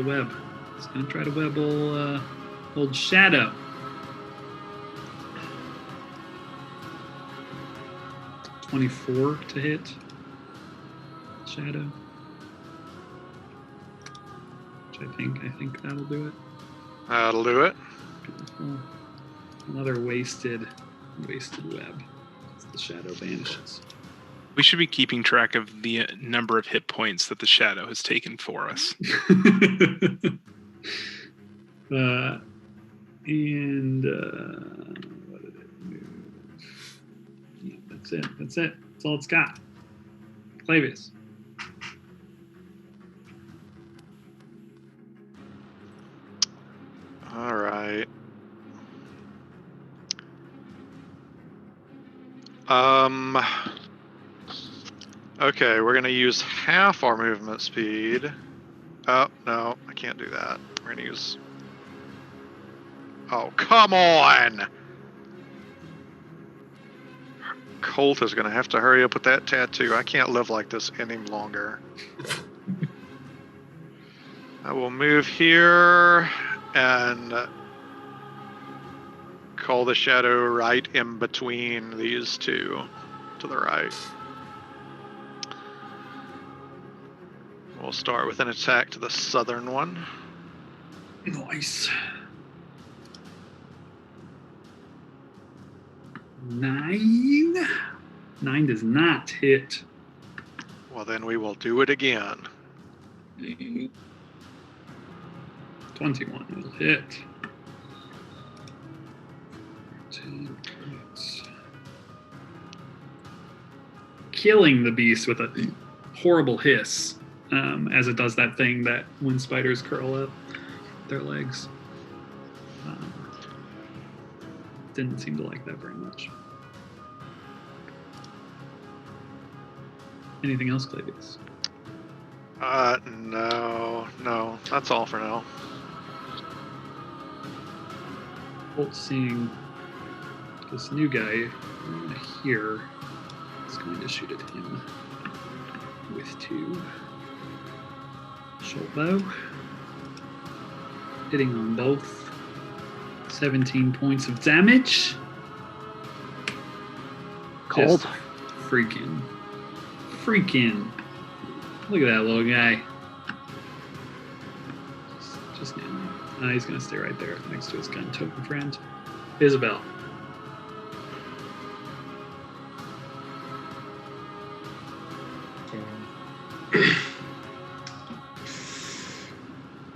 web. He's gonna try to web old Shadow. .24 to hit Shadow. Which I think that'll do it. That'll do it. Beautiful. Another wasted web. As the Shadow vanishes. We should be keeping track of the number of hit points that the shadow has taken for us. What did it move? Yeah, that's it. That's all it's got. Clavius. All right. Okay, we're gonna use half our movement speed. Oh no, I can't do that. We're gonna use. Oh, come on! Colt is gonna have to hurry up with that tattoo. I can't live like this any longer. I will move here and call the shadow right in between these two to the right. We'll start with an attack to the southern one. Nice. 9. 9 does not hit. Well, then we will do it again. 21 will hit. 10 points. Killing the beast with a horrible hiss as it does that thing that when spiders curl up their legs. Didn't seem to like that very much. Anything else, Clavius? No. That's all for now. Bolt seeing this new guy here is going to shoot at him with 2 short bow, hitting on both. 17 points of damage. Cold. Just freaking. Look at that little guy. Just nailing him. He's going to stay right there next to his gun token friend, Isabel.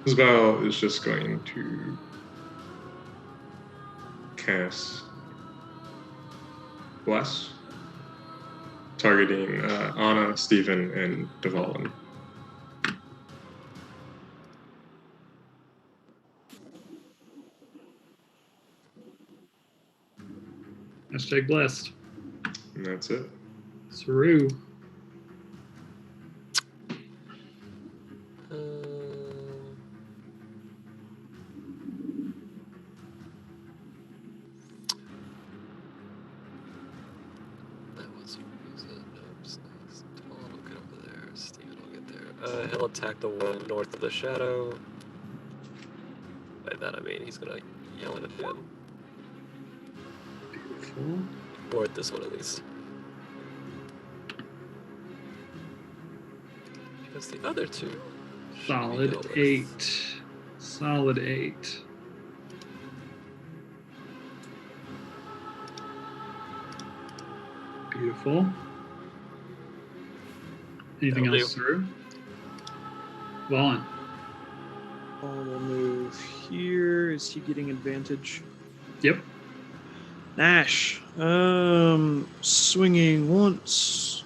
Isabel is just going to cast Bless, targeting Anna, Stephen, and Devon. Hashtag blessed. And that's it. Saru. He'll attack the one north of the shadow. By that I mean he's gonna yell at it again. Beautiful. Or at this one at least. Because the other two. Solid 8. Solid 8. Beautiful. Anything That'll else, Saru? Vaughn. Vaughn will move here. Is he getting advantage? Yep. Nash. Swinging once.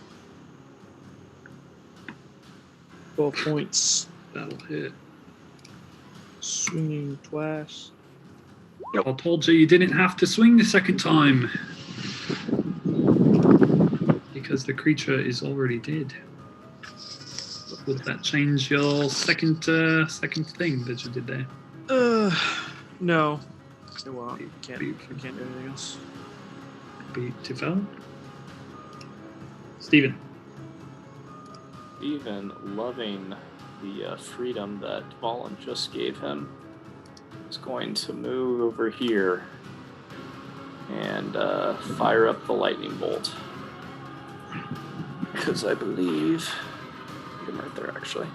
12 points. That'll hit. Swinging twice. I told you didn't have to swing the second time. Because the creature is already dead. Would that change your second thing that you did there? No. It won't. We can't do anything else. Beautiful. Steven. Steven, loving the freedom that Valen just gave him, is going to move over here and fire up the lightning bolt. Because I believe... I'm right there, actually.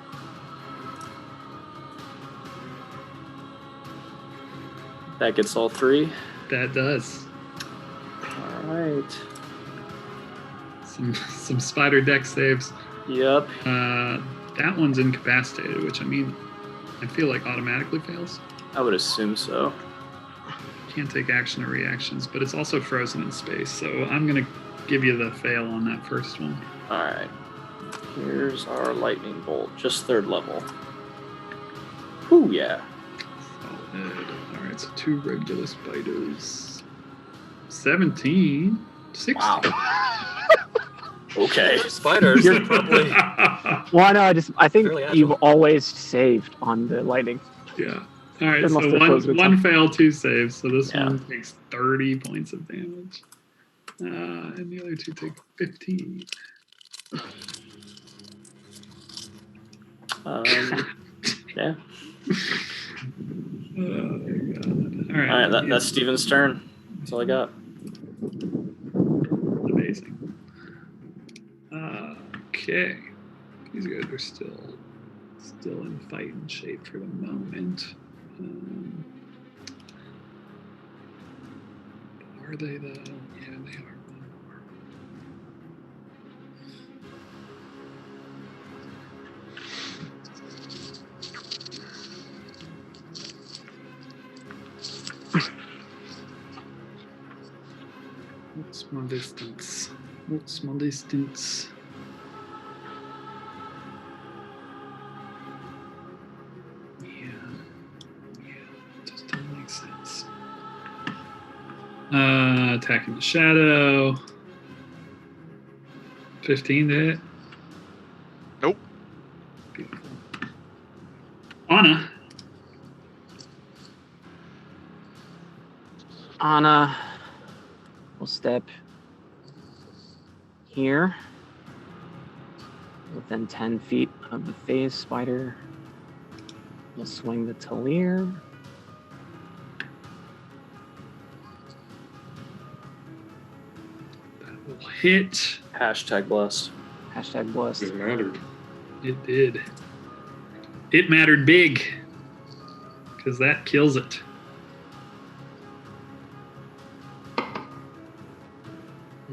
That gets all 3. That does. All right. Some spider deck saves. Yep. That one's incapacitated, which I feel like automatically fails. I would assume so. Can't take action or reactions, but it's also frozen in space, so I'm gonna give you the fail on that first one. All right. Here's our lightning bolt, just 3rd level. Ooh, yeah. Solid. All right, so 2 regular spiders. 17. 16. Wow. Okay. Spiders are probably. Well, no, I think Fairly agile. you've always saved on the lightning. Yeah. All right, Unless so they're close with one some- fail, 2 saves. So this Yeah. one takes 30 points of damage. And the other 2 take 15. Yeah. Oh, God. All right. All right, that's Steven's turn. That's all I got. Amazing. Okay. These guys are still in fighting shape for the moment. Are they though? Yeah, they are. What's my distance? What's my distance? Yeah, just doesn't make sense. Attacking the shadow. 15 to hit. Nope. Beautiful. Anna. Anna will step here, within 10 feet of the phase spider. We'll swing the Talir. That will hit. Hashtag blessed. Hashtag blessed. It mattered. It did. It mattered big. Because that kills it.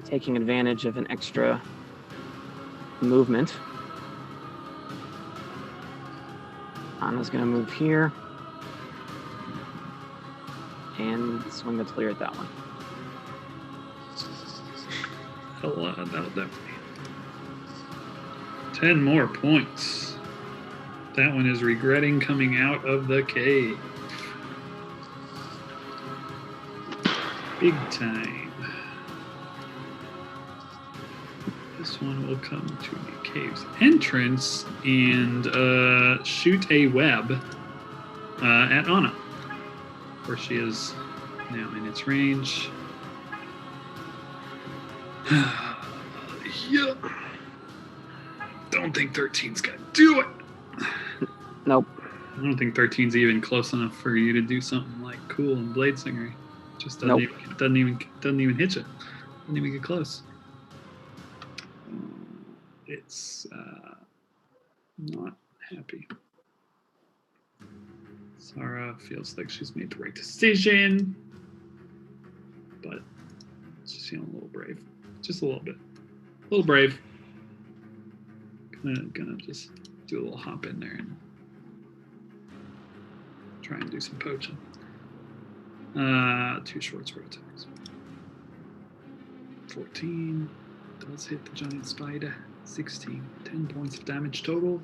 Taking advantage of an extra movement. Anna's going to move here and swing the Talir at that one. That'll definitely. 10 more points. That one is regretting coming out of the cave. Big time. This one will come to the cave's entrance and shoot a web at Anna, where she is now in its range. Yeah. Don't think 13's gonna do it. Nope. I don't think 13's even close enough for you to do something like cool and blade singer. Just doesn't even hit you. Doesn't even get close. It's not happy. Sarah feels like she's made the right decision, but she's feeling a little brave. Just a little bit. A little brave. Gonna just do a little hop in there and try and do some poaching. 2 short sword attacks. 14 does hit the giant spider. 16. 10 points of damage total.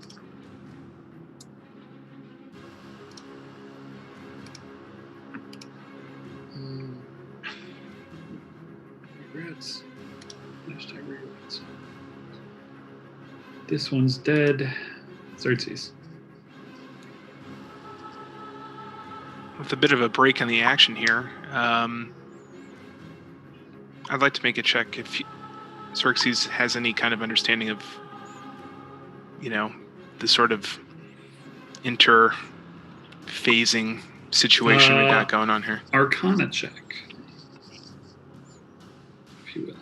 Regrets. Hashtag regrets. This one's dead. Xerxes. With a bit of a break in the action here, I'd like to make a check if Xerxes has any kind of understanding of, the sort of inter-phasing situation we got going on here. Arcana check, if you will.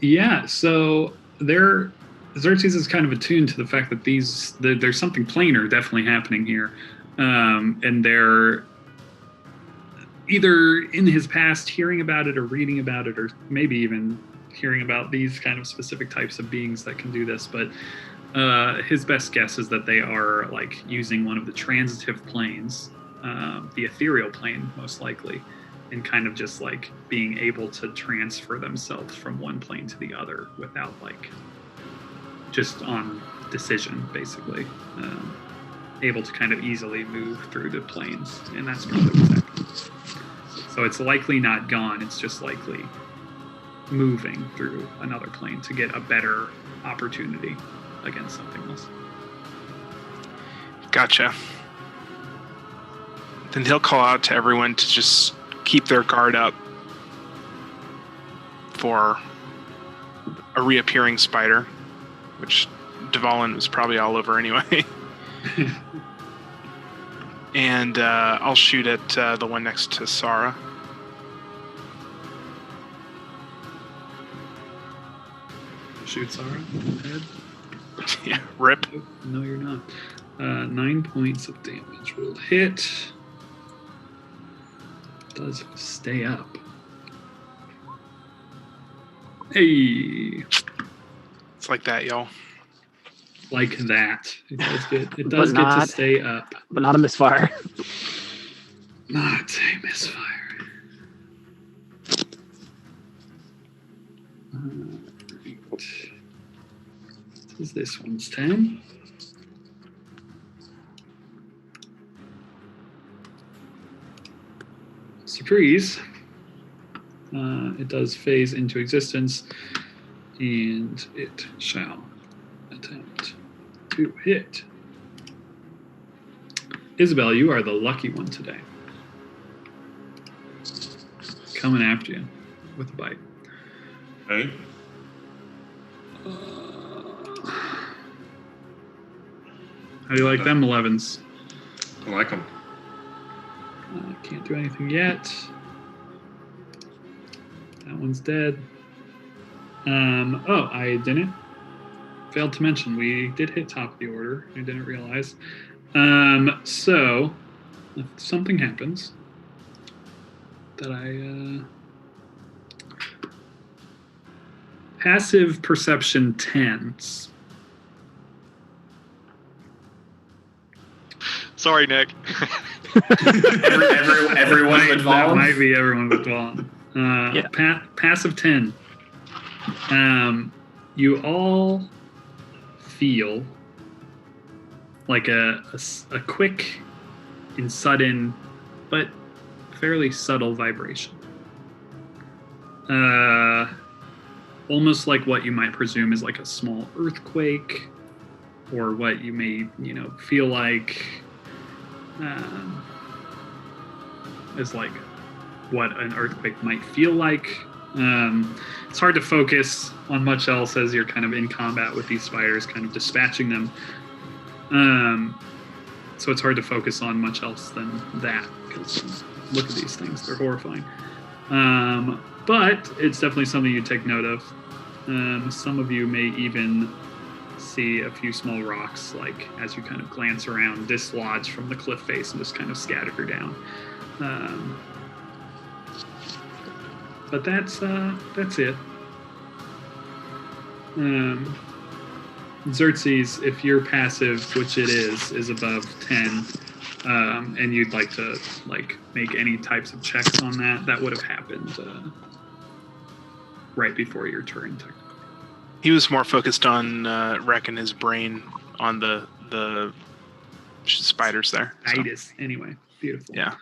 Yeah, so Xerxes is kind of attuned to the fact that there's something planar definitely happening here. And they're either in his past hearing about it or reading about it, or maybe even hearing about these kind of specific types of beings that can do this. But his best guess is that they are like using one of the transitive planes, the ethereal plane most likely, and kind of just like being able to transfer themselves from one plane to the other without like just on decision, basically. Able to kind of easily move through the planes, and that's probably what's happening. So it's likely not gone, it's just likely moving through another plane to get a better opportunity against something else. Gotcha. Then he'll call out to everyone to just keep their guard up for a reappearing spider, which Dvalin was probably all over anyway. And I'll shoot at the one next to Sarah. Shoot Sarah in the head? Yeah, rip. Oh, no, you're not. 9 points of damage will hit. Does stay up. Hey! It's like that, y'all. Like that. It does get to stay up. But not a misfire. Not a misfire. Right. This one's 10. freeze. It does phase into existence, and it shall attempt to hit. Isabel, you are the lucky one today. Coming after you with a bite. Okay. How do you like them 11s? I like them. Can't do anything yet. That one's dead. Oh, I didn't. Failed to mention, we did hit top of the order. I didn't realize. So, if something happens that I... Passive perception 10s. Sorry, Nick. Everyone with That Vaughn? might be everyone with Vaughn. Passive 10. You all feel like a quick and sudden, but fairly subtle vibration. Almost like what you might presume is like a small earthquake, or what you may, feel like is like what an earthquake might feel like. It's hard to focus on much else as you're kind of in combat with these spiders, kind of dispatching them. So it's hard to focus on much else than that, because look at these things, they're horrifying. But it's definitely something you take note of. Some of you may even see a few small rocks, like as you kind of glance around, dislodge from the cliff face and just kind of scatter down. But that's it. Xerxes, if your passive, which it is above 10, and you'd like to make any types of checks on that would have happened right before your turn, technically. He was more focused on wrecking his brain on the spiders there. So. Anyway, beautiful. Yeah.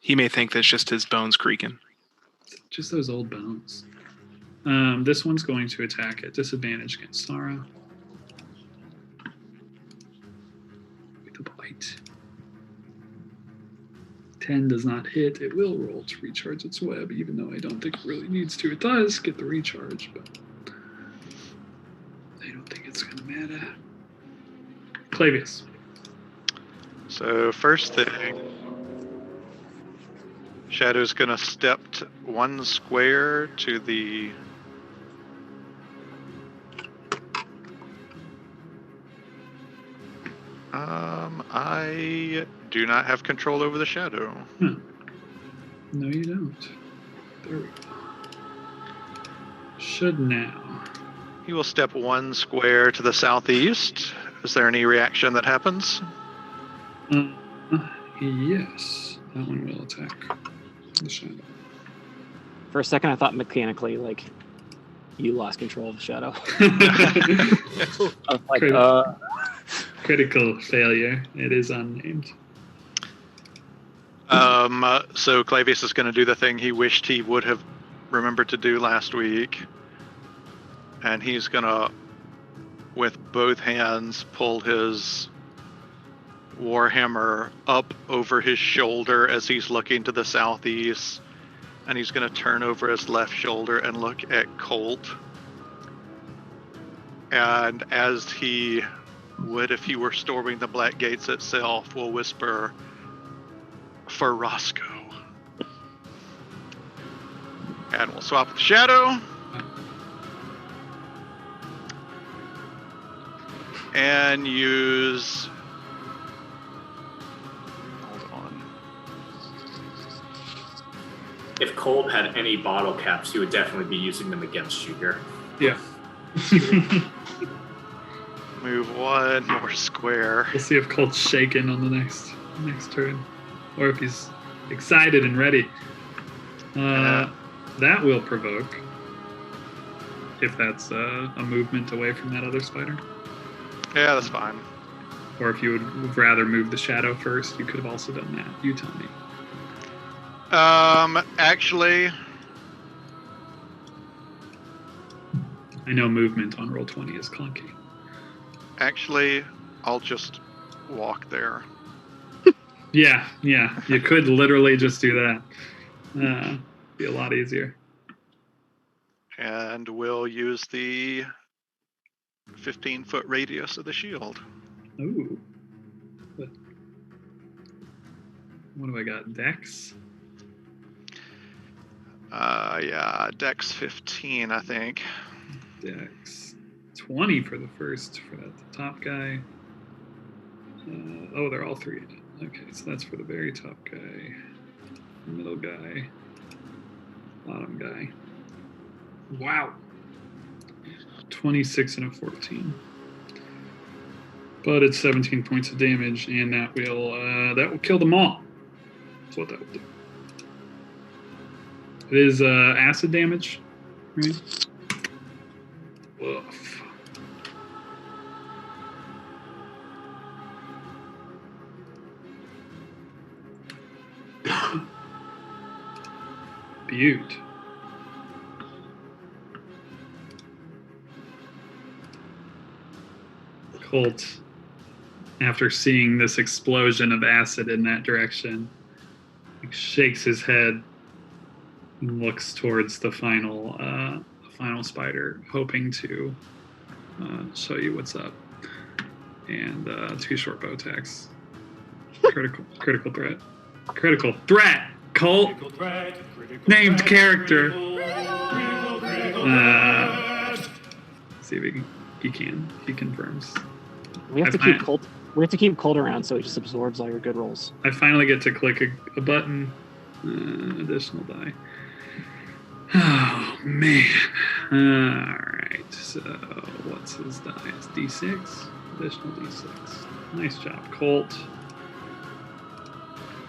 He may think that's just his bones creaking. Just those old bones. This one's going to attack at disadvantage against Sarah. With a bite. 10 does not hit. It will roll to recharge its web, even though I don't think it really needs to. It does get the recharge, but I don't think it's going to matter. Clavius. So first thing, Shadow's gonna step one square to the I do not have control over the shadow. No, you don't. There we go. Should now. He will step one square to the southeast. Is there any reaction that happens? Yes, that one will attack the shadow. For a second, I thought mechanically, you lost control of the shadow. I was like, Critical failure. It is unnamed. So Clavius is going to do the thing he wished he would have remembered to do last week. And he's going to, with both hands, pull his warhammer up over his shoulder as he's looking to the southeast. And he's going to turn over his left shoulder and look at Colt. And as he would if he were storming the Black Gates itself, will whisper, "For Roscoe." And we'll swap with the shadow. And use... Hold on. If Colt had any bottle caps, he would definitely be using them against you here. Yeah. Move one more square. We'll see if Colt's shaken on the next turn, or if he's excited and ready. That will provoke. If that's a movement away from that other spider. Yeah, that's fine. Or if you would rather move the shadow first, you could have also done that. You tell me. Actually, I know movement on roll 20 is clunky. I'll just walk there. Yeah, you could literally just do that. Be a lot easier. And we'll use the 15-foot radius of the shield. Ooh. What do I got? Dex? Yeah, Dex 15, I think. Dex 20 for the first, for that top guy. Oh, they're all 3. Okay, so that's for the very top guy, middle guy, bottom guy. Wow. 26 and a 14. But it's 17 points of damage, and that will kill them all. That's what that will do. It is acid damage, right? Woof. Beaut. Colt, after seeing this explosion of acid in that direction, shakes his head and looks towards the final spider, hoping to show you what's up. And 2 short bow attacks. Critical threat. Critical threat, Colt! Named character! See if he confirms. We have to keep Colt. We have to keep Colt around so he just absorbs all your good rolls. I finally get to click a button. Additional die. Oh man! All right. So what's his die? It's D6. Additional D6. Nice job, Colt.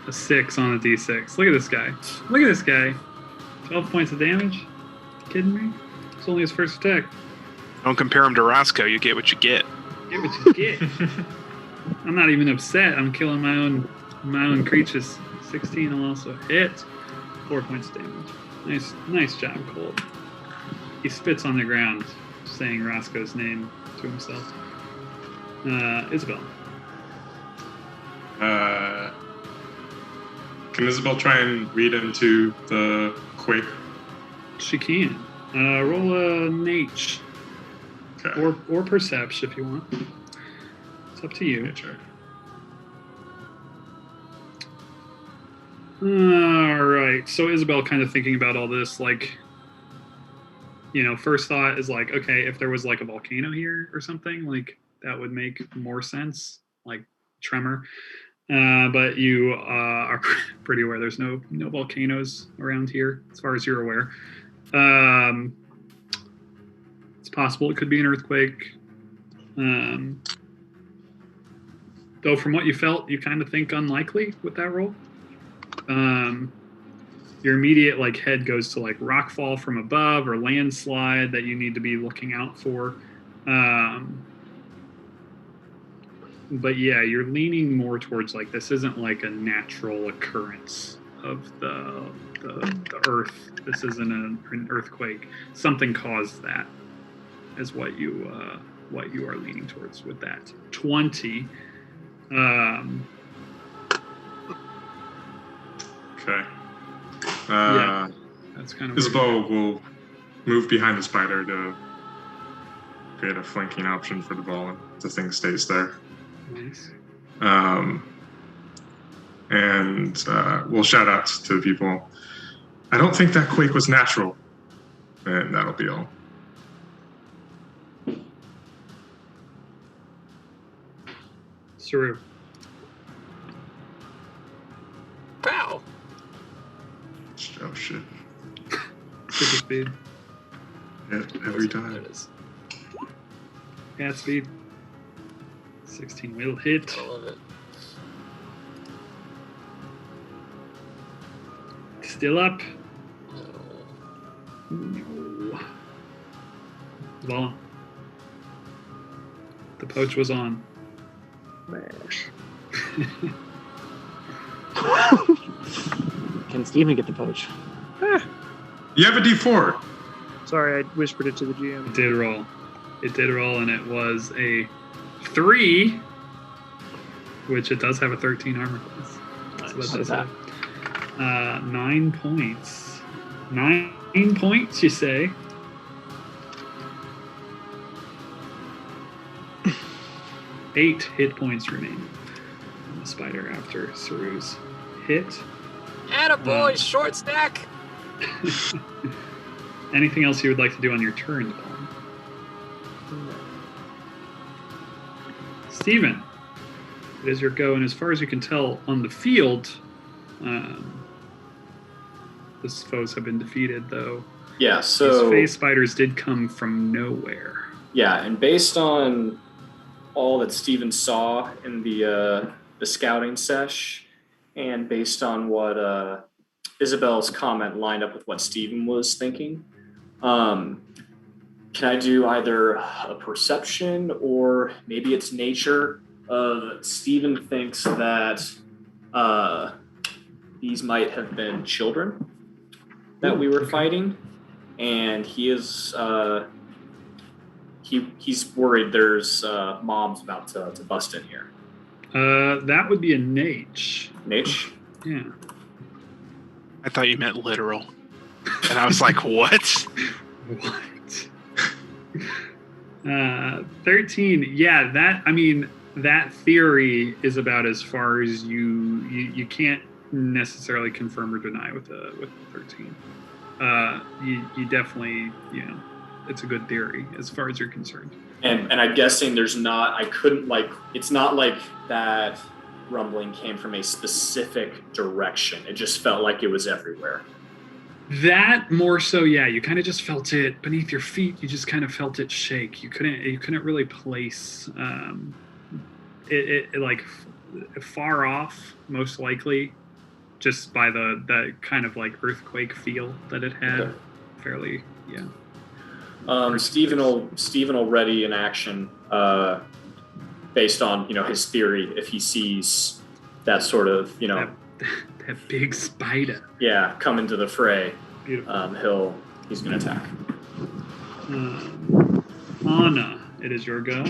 A 6 on a D6. Look at this guy. Look at this guy. 12 points of damage. You kidding me? It's only his first attack. Don't compare him to Roscoe. You get what you get. Get what you get. I'm not even upset. I'm killing my own creatures. 16 will also hit. 4 points of damage. Nice job, Colt. He spits on the ground, saying Roscoe's name to himself. Isabel. Can Isabel try and read into the quake? She can. Roll a Nature. Okay. Or Perception if you want. It's up to you. Nature. All right. So Isabel kind of thinking about all this, like, first thought is like, okay, if there was like a volcano here or something, like that would make more sense, like tremor. But you are pretty aware there's no volcanoes around here, as far as you're aware. It's possible it could be an earthquake. Though from what you felt, you kind of think unlikely with that roll. Your immediate head goes to rockfall from above or landslide that you need to be looking out for. But yeah, you're leaning more towards this isn't a natural occurrence of the earth. This isn't an earthquake. Something caused that, is what you are leaning towards with that 20. Okay. Yeah, that's kind of Isabel will move behind the spider to create a flanking option for the ball if the thing stays there. Nice. And we'll shout out to the people. I don't think that quake was natural. And that'll be all. Saru. Pow! Oh shit. Super speed. Yeah, every There time. it is. Cat speed. 16 will hit. I love it. Still up. No. No. Well, the poach was on. Okay, Can Steven get the poach? You have a D4. Sorry, I whispered it to the GM. It did roll. It did roll, and it was a 3, which it does have a 13 armor class. So What is that? 9 points. 9 points, you say? Eight hit points remain on the spider after Saru's hit. Attaboy, short stack! Anything else you would like to do on your turn, Paul? Steven, it is your go, and as far as you can tell on the field, the foes have been defeated, though. Yeah, so These phase spiders did come from nowhere. yeah, and based on all that Steven saw in the scouting sesh, and based on what Isabel's comment lined up with what Steven was thinking, can I do either a perception or maybe it's nature of Steven thinks that these might have been children that we were fighting, and he is he's worried there's mobs about to bust in here. That would be a Nate. Nate? Yeah. I thought you meant literal. And I was like, what? What? 13. Yeah, that theory is about as far as you can't necessarily confirm or deny with a 13. You definitely, it's a good theory as far as you're concerned. And I'm guessing it's not like that rumbling came from a specific direction. It just felt like it was everywhere. That more so, yeah. You kind of just felt it beneath your feet. You just kind of felt it shake. You couldn't really place it like far off, most likely, just by the kind of like earthquake feel that it had. Okay. Fairly, yeah. Steven will ready in action based on his theory. If he sees that sort of that big spider, come into the fray, beautiful. He's gonna attack. Anna, it is your go.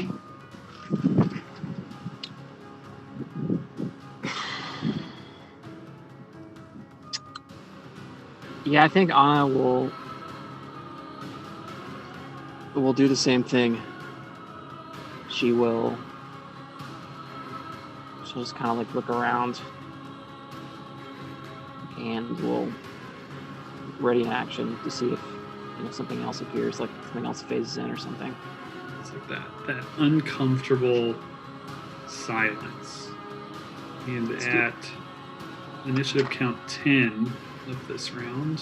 Yeah, I think Anna will do the same thing. She'll just kind of like look around and will ready in action to see if something else appears, like something else phases in or something. It's like that uncomfortable silence. And at initiative count 10 of this round,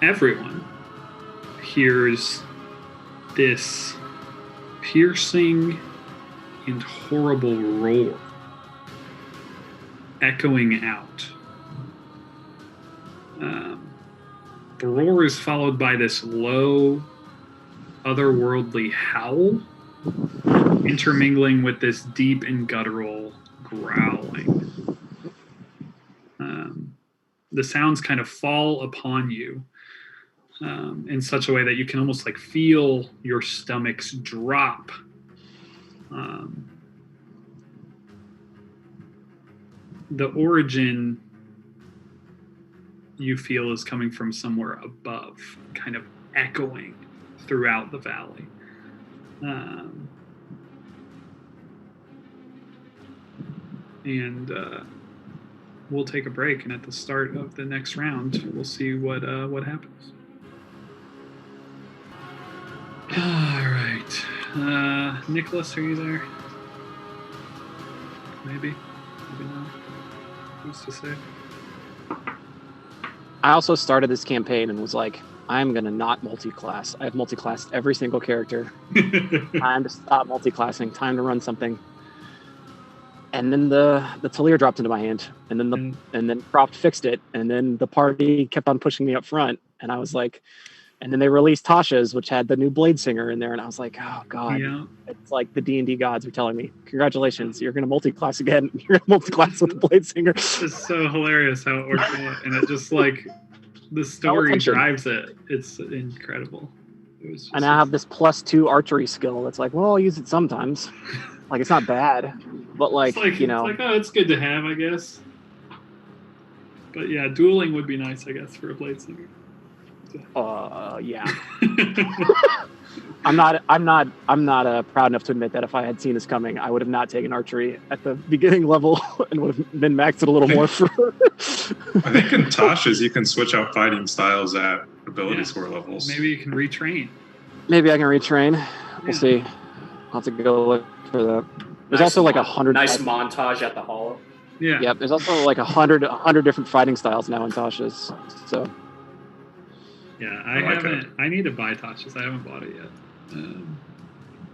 everyone hears this piercing and horrible roar echoing out. The roar is followed by this low, otherworldly howl, intermingling with this deep and guttural growling. The sounds kind of fall upon you in such a way that you can almost like feel your stomachs drop. The origin you feel is coming from somewhere above, kind of echoing throughout the valley. And we'll take a break, and at the start of the next round, we'll see what happens. All right, Nicholas, are you there? Maybe not. Who's to say? I also started this campaign and was like, I'm gonna not multi-class. I have multi-classed every single character. Time to stop multi-classing. Time to run something. And then the Talir dropped into my hand, and then Croft fixed it, and then the party kept on pushing me up front, and I was like, And then they released Tasha's, which had the new Blade Singer in there, and I was like, oh god, Yeah. it's like the D&D gods are telling me, congratulations, you're going to multi-class again. You're going to multi-class with the Blade Singer. It's so hilarious how it worked out, and it just like the story attention. drives it. It's incredible. It was just, And I have this +2 archery skill. That's like, well, I'll use it sometimes. Like, it's not bad, but like, it's like, oh, it's good to have, I guess. But yeah, dueling would be nice, I guess, for a blade singer. Yeah. I'm not proud enough to admit that if I had seen this coming, I would have not taken archery at the beginning level and would have been maxed it a little more for. I think in Tasha's you can switch out fighting styles at ability score levels. Maybe you can retrain. Maybe I can retrain. We'll see. I'll have to go look for that. There's also like 100. Nice montage at the hollow. Yeah. Yep. There's also like 100 different fighting styles now in Tasha's. So. Yeah, I need to buy Tasha's. I haven't bought it yet.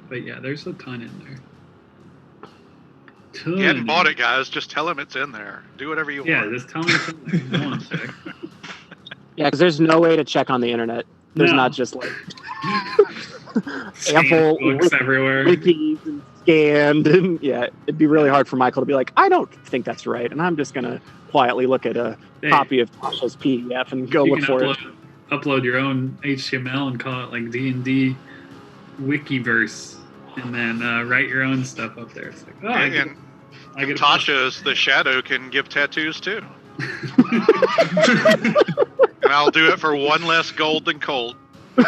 But yeah, there's a ton in there. You hadn't bought it, guys. Just tell him it's in there. Do whatever you want. Yeah, just tell him it's in there. No one's sick. Yeah, because there's no way to check on the internet. There's not just like ample books everywhere. wikis and scanned, and yeah, it'd be really hard for Michael to be like, I don't think that's right, and I'm just gonna quietly look at a copy of Tasha's PDF and go look for it. Upload your own HTML and call it like D&D Wikiverse, and then write your own stuff up there. It's like, oh, I get Tasha's the Shadow can give tattoos too. And I'll do it for one less gold than Colt. Not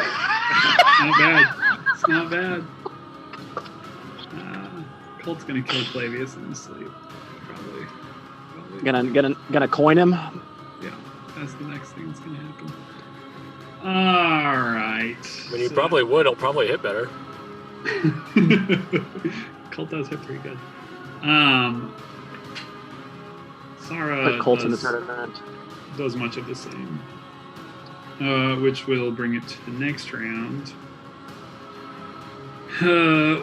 bad. It's not bad. Colt's gonna kill Clavius in his sleep. Probably. Gonna coin him. Yeah, that's the next thing that's gonna happen. All right. I mean, he probably would. He'll probably hit better. Colt does hit pretty good. Sarah Put Colt in the tournament. Does much of the same, which will bring it to the next round,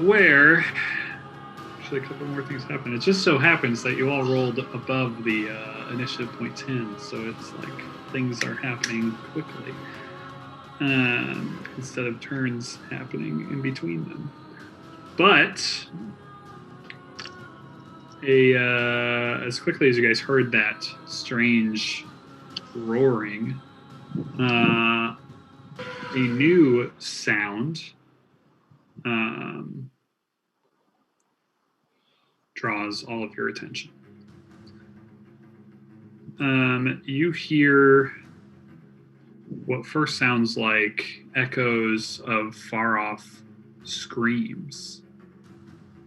where actually a couple more things happen. It just so happens that you all rolled above the initiative point 10, so it's like things are happening quickly. Instead of turns happening in between them. But as quickly as you guys heard that strange roaring, a new sound draws all of your attention. You hear what first sounds like echoes of far-off screams.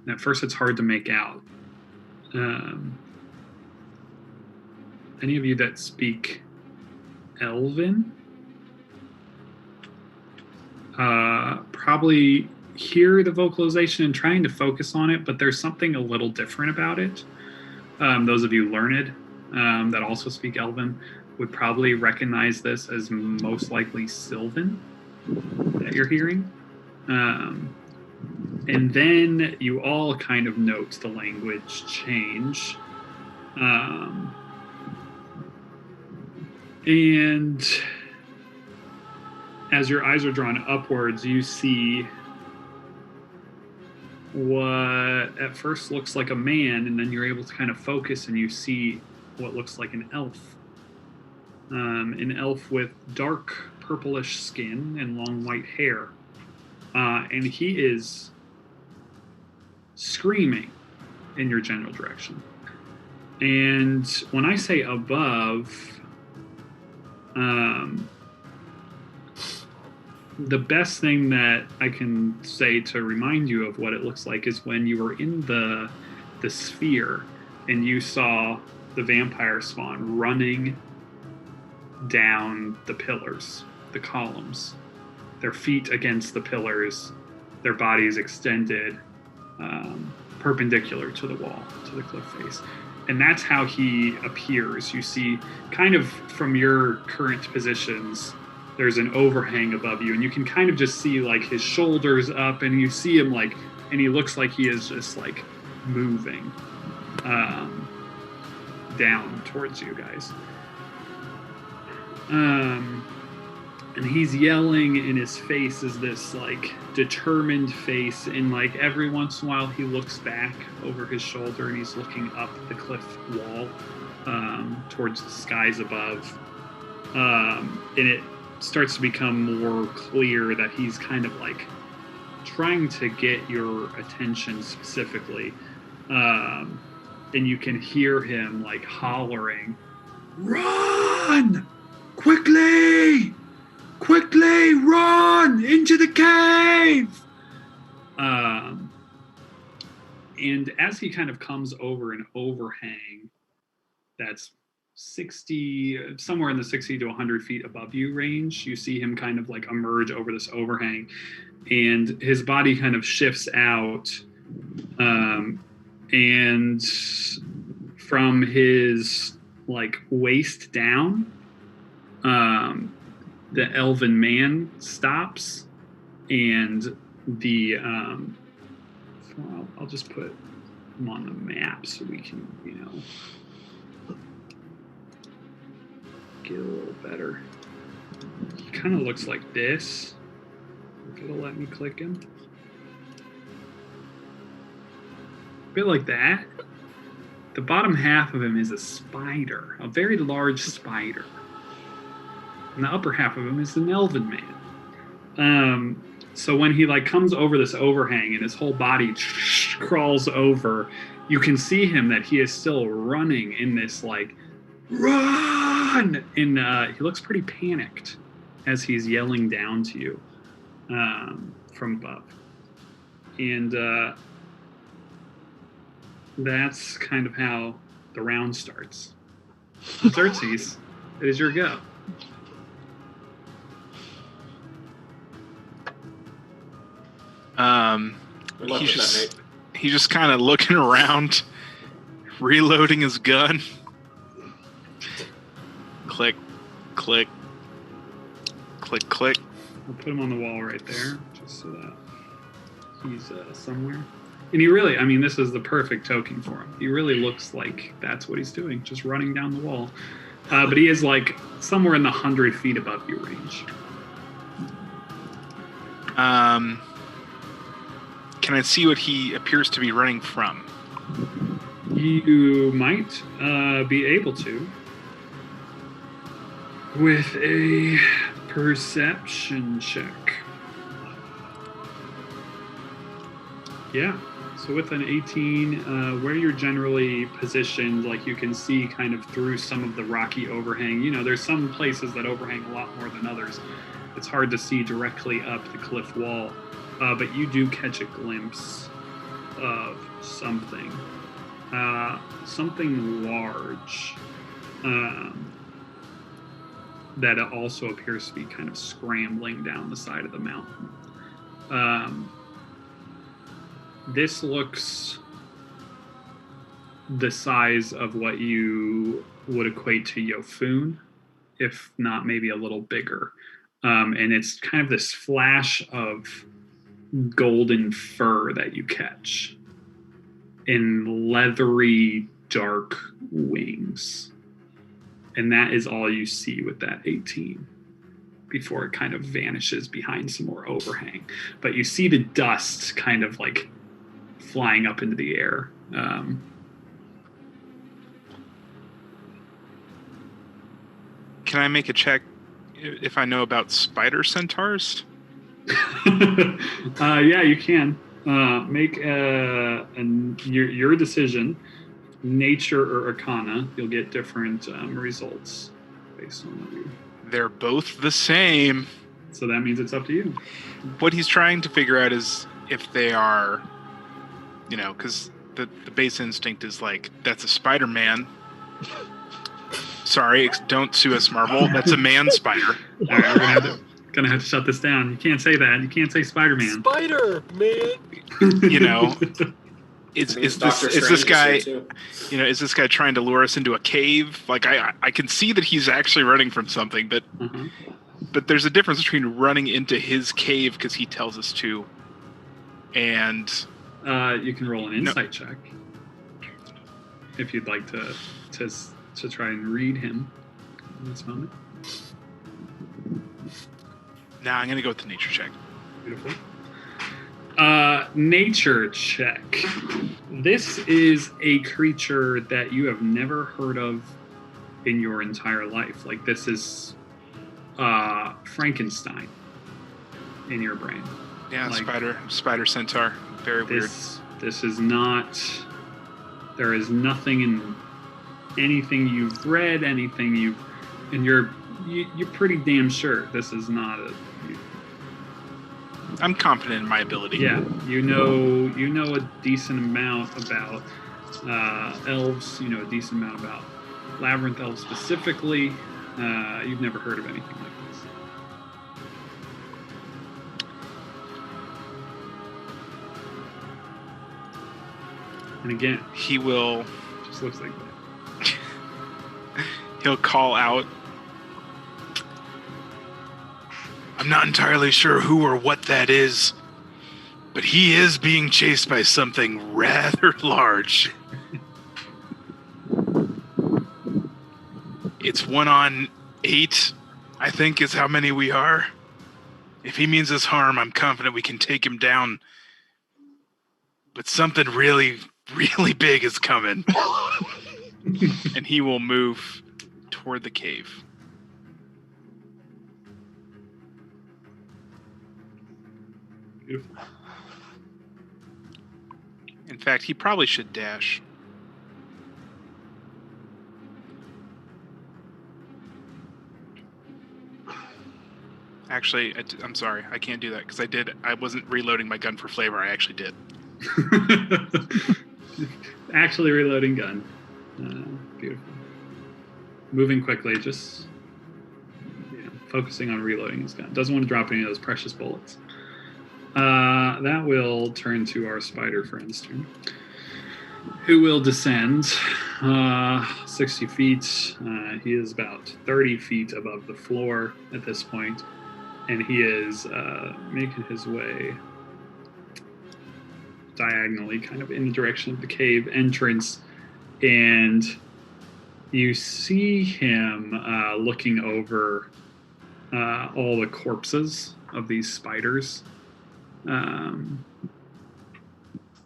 And at first, it's hard to make out. Any of you that speak Elven probably hear the vocalization and trying to focus on it, but there's something a little different about it. Those of you learned that also speak Elven would probably recognize this as most likely Sylvan that you're hearing. And then you all kind of note the language change. And as your eyes are drawn upwards, you see what at first looks like a man, and then you're able to kind of focus and you see what looks like an elf. An elf with dark purplish skin and long white hair. And he is screaming in your general direction. And when I say above, the best thing that I can say to remind you of what it looks like is when you were in the sphere and you saw the vampire spawn running down the pillars, the columns, their feet against the pillars, their bodies extended perpendicular to the wall, to the cliff face. And that's how he appears. You see, kind of from your current positions, there's an overhang above you, and you can kind of just see like his shoulders up, and you see him like, and he looks like he is just like moving down towards you guys. And he's yelling, and his face is this like determined face, and like every once in a while he looks back over his shoulder and he's looking up the cliff wall towards the skies above. And it starts to become more clear that he's kind of like trying to get your attention specifically. And you can hear him like hollering, "Run! Quickly! Quickly run into the cave!" And as he kind of comes over an overhang that's 60, somewhere in the 60 to 100 feet above you range, you see him kind of like emerge over this overhang, and his body kind of shifts out. And from his like waist down, the elven man stops, and the I'll just put him on the map so we can, get a little better. He kind of looks like this. If it'll let me click him. A bit like that. The bottom half of him is a spider, a very large spider. And the upper half of him is an elven man. So when he like comes over this overhang and his whole body crawls over, you can see him that he is still running in this like, "Run!" And he looks pretty panicked as he's yelling down to you from above. And that's kind of how the round starts. Xerxes, it is your go. He's just kind of looking around, reloading his gun. Click, click, click, click. I'll put him on the wall right there, just so that he's somewhere. And he really, I mean, this is the perfect token for him. He really looks like that's what he's doing, just running down the wall. But he is like somewhere in the 100 feet above you range. Can I see what he appears to be running from? You might be able to with a perception check. Yeah. So with an 18, where you're generally positioned, like you can see kind of through some of the rocky overhang. There's some places that overhang a lot more than others. It's hard to see directly up the cliff wall, but you do catch a glimpse of something. Something large that also appears to be kind of scrambling down the side of the mountain. This looks the size of what you would equate to Yofun, if not maybe a little bigger. And it's kind of this flash of golden fur that you catch in leathery, dark wings. And that is all you see with that 18 before it kind of vanishes behind some more overhang. But you see the dust kind of like flying up into the air. Can I make a check if I know about spider centaurs? Yeah, you can. Make your decision, nature or arcana. You'll get different results based on what you... They're both the same. So that means it's up to you. What he's trying to figure out is if they are, because the base instinct is like, that's a Spider-Man. Sorry, don't sue us, Marvel. That's a man spider. All right, we're gonna have to shut this down. You can't say that. You can't say Spider-Man. Spider-Man. Is this guy? Is this guy trying to lure us into a cave? Like I can see that he's actually running from something, but but there's a difference between running into his cave because he tells us to, and you can roll an insight check if you'd like to try and read him in this moment. Nah, I'm gonna go with the nature check. Beautiful. Nature check. This is a creature that you have never heard of in your entire life. Like, this is Frankenstein in your brain. Yeah, like, spider centaur. Very weird. This is not. There is nothing in anything you've read, anything you've, and you're pretty damn sure this is not a. I'm confident in my ability. Yeah, you know a decent amount about elves. You know a decent amount about labyrinth elves specifically. You've never heard of anything like this. And again, He will. just looks like that. He'll call out. I'm not entirely sure who or what that is, but he is being chased by something rather large. It's 1 on 8, I think, is how many we are. If he means us harm, I'm confident we can take him down. But something really, really big is coming. And he will move toward the cave. Beautiful. In fact, he probably should dash. Actually, I'm sorry. I can't do that because I wasn't reloading my gun for flavor. I actually did. Actually reloading gun. Beautiful. Moving quickly, just focusing on reloading his gun. Doesn't want to drop any of those precious bullets. That will turn to our spider friend's turn, who will descend 60 feet. He is about 30 feet above the floor at this point, and he is making his way diagonally, kind of in the direction of the cave entrance, and you see him looking over all the corpses of these spiders.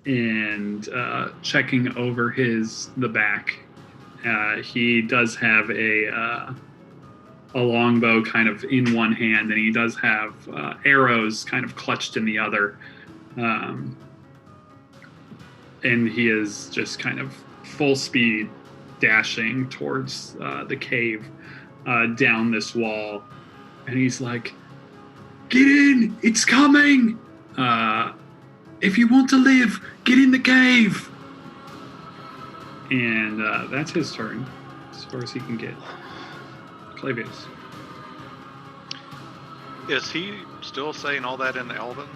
And checking over the back. He does have a longbow kind of in one hand, and he does have arrows kind of clutched in the other. And he is just kind of full speed dashing towards the cave down this wall. And he's like, "Get in! It's coming! If you want to live, get in the cave!" And that's his turn, as far as he can get. Clavius. Is he still saying all that in Elven?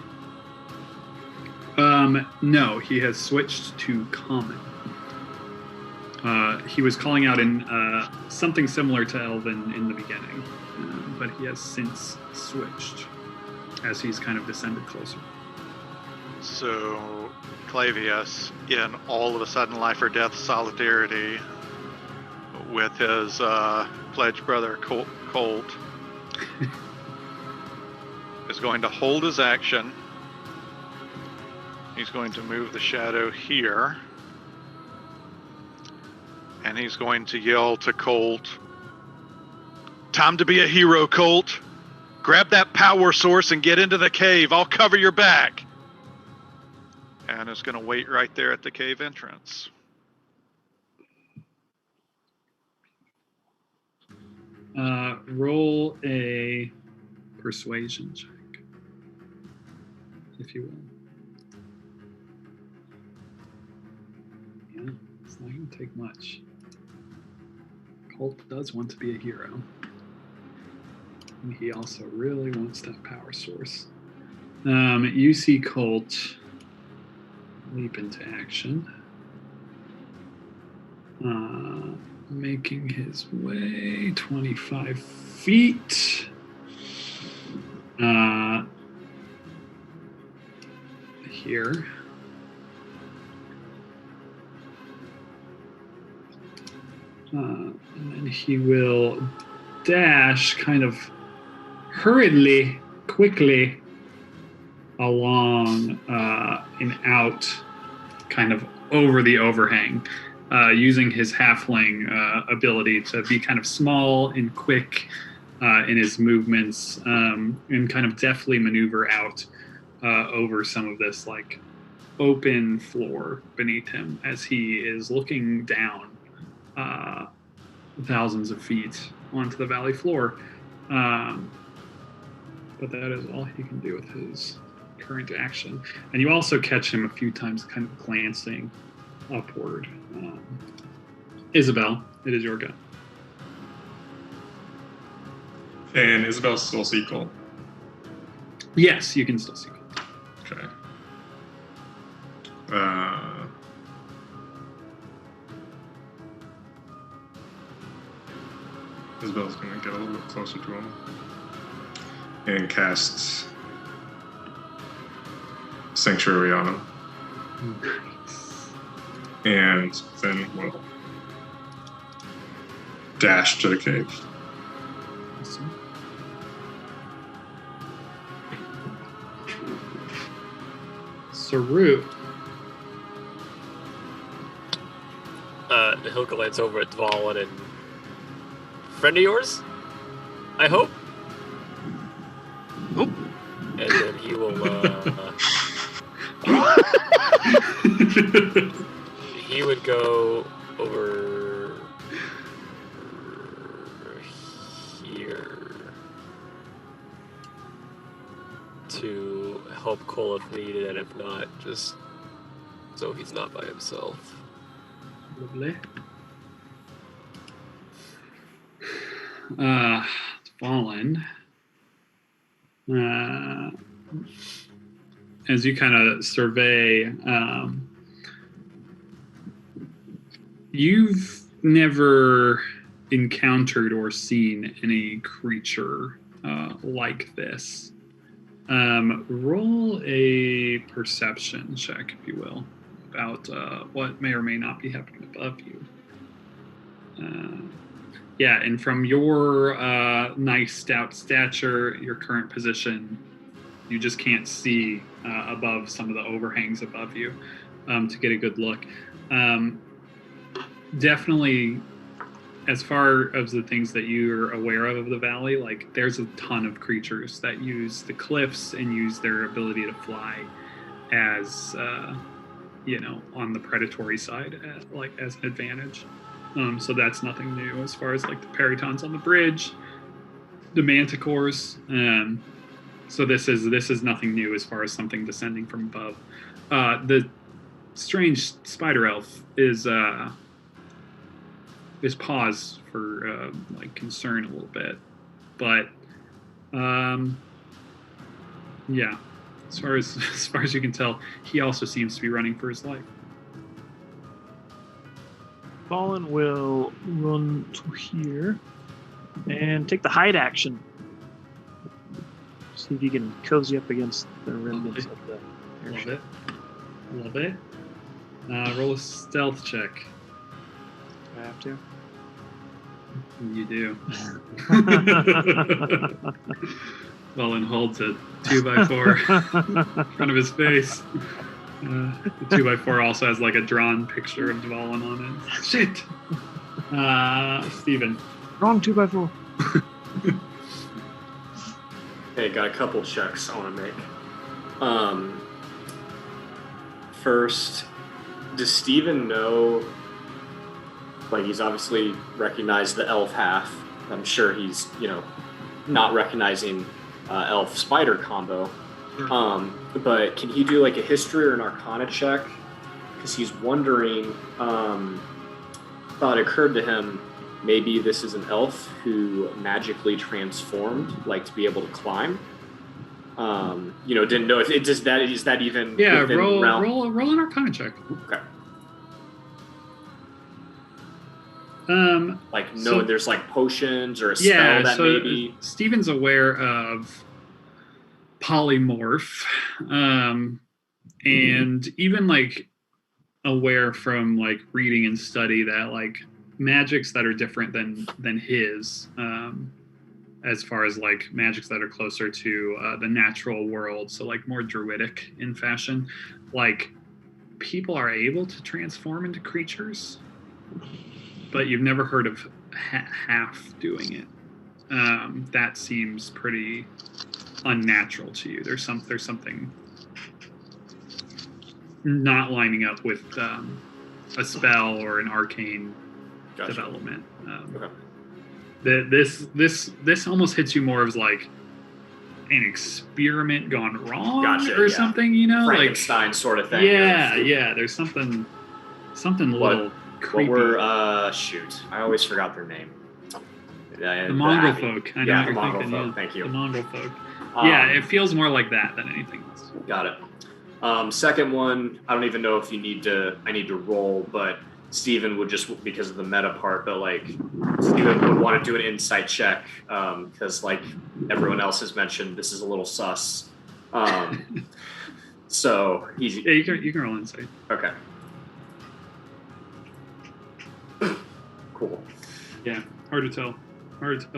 No, he has switched to common. He was calling out in something similar to Elven in the beginning, but he has since switched as he's kind of descended closer. So, Clavius, in all of a sudden life or death solidarity with his pledge brother Colt, is going to hold his action. He's going to move the shadow here. And he's going to yell to Colt, "Time to be a hero, Colt. Grab that power source and get into the cave. I'll cover your back." And is going to wait right there at the cave entrance. Roll a persuasion check, if you will. Yeah, it's not going to take much. Colt does want to be a hero. And he also really wants that power source. You see Colt leap into action. Making his way 25 feet. Here. And then he will dash kind of hurriedly quickly along and out, kind of over the overhang, using his halfling ability to be kind of small and quick in his movements, and kind of deftly maneuver out over some of this like open floor beneath him as he is looking down thousands of feet onto the valley floor. But that is all he can do with his current action. And you also catch him a few times kind of glancing upward. Isabel, it is your go. And Isabel's still Sequel. Yes, you can still see. Okay. Isabel's gonna get a little bit closer to him and cast Sanctuary on him. Nice. And then we'll dash to the cave. Awesome. Saru. He'll glance over at Dvalin and... Friend of yours? I hope? Nope. And then he will, he would go over here to help Cole if needed, and if not, just so he's not by himself. Lovely. Fallen. As you kind of survey, you've never encountered or seen any creature like this. Roll a perception check, if you will, about what may or may not be happening above you. Yeah, and from your nice stout stature, your current position, you just can't see above some of the overhangs above you to get a good look. Definitely, as far as the things that you're aware of the valley, like there's a ton of creatures that use the cliffs and use their ability to fly as, on the predatory side, as an advantage. So that's nothing new as far as like the peritons on the bridge, the manticores. So this is nothing new as far as something descending from above. The strange spider elf is pause for concern a little bit, but yeah, as far as you can tell, he also seems to be running for his life. Fallen will run to here and take the hide action. See if you can cozy up against the remnants of the airship. Love it. Roll a stealth check. Do I have to? You do. Fallen holds a 2x4 in front of his face. The 2x4 also has like a drawn picture of Dvalin on it. Shit! Steven. Wrong 2x4. Hey, got a couple checks I want to make. First, does Steven know, he's obviously recognized the elf half. I'm sure he's, not recognizing elf spider combo. But can he do a history or an arcana check? Because he's wondering, thought occurred to him, maybe this is an elf who magically transformed, to be able to climb. Didn't know if it does that. Is that even within realm? Roll an arcana check. Okay. There's potions or a spell that maybe. Steven's aware of polymorph, and even aware from reading and study that magics that are different than his as far as like magics that are closer to the natural world, so like more druidic in fashion, like people are able to transform into creatures, but you've never heard of half doing it. That seems pretty unnatural to you. There's something not lining up with a spell or an arcane development. This almost hits you more as like an experiment gone wrong or something, you know, Frankenstein sort of thing. Yeah. There's something a little creepy. What were shoot? I always forgot their name. The Mongol folk. I know the Mongol folk. Yeah. Thank you. The Mongol folk. Yeah, it feels more like that than anything else. Got it. Second one, I don't even know if I need to roll, but Steven would just, because of the meta part, but like Steven would want to do an insight check because like everyone else has mentioned, this is a little sus. So easy. Yeah, you can roll insight. Okay. Cool. Yeah, hard to tell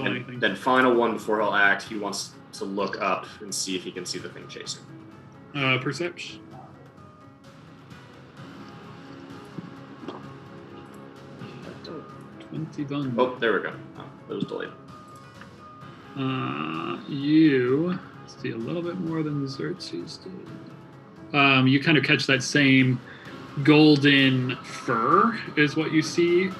anything. Then final one before he'll act, he wants to look up and see if he can see the thing chasing. Perception. Oh, there we go. Oh, it was delayed. You see a little bit more than Xerxes did. You kind of catch that same golden fur is what you see,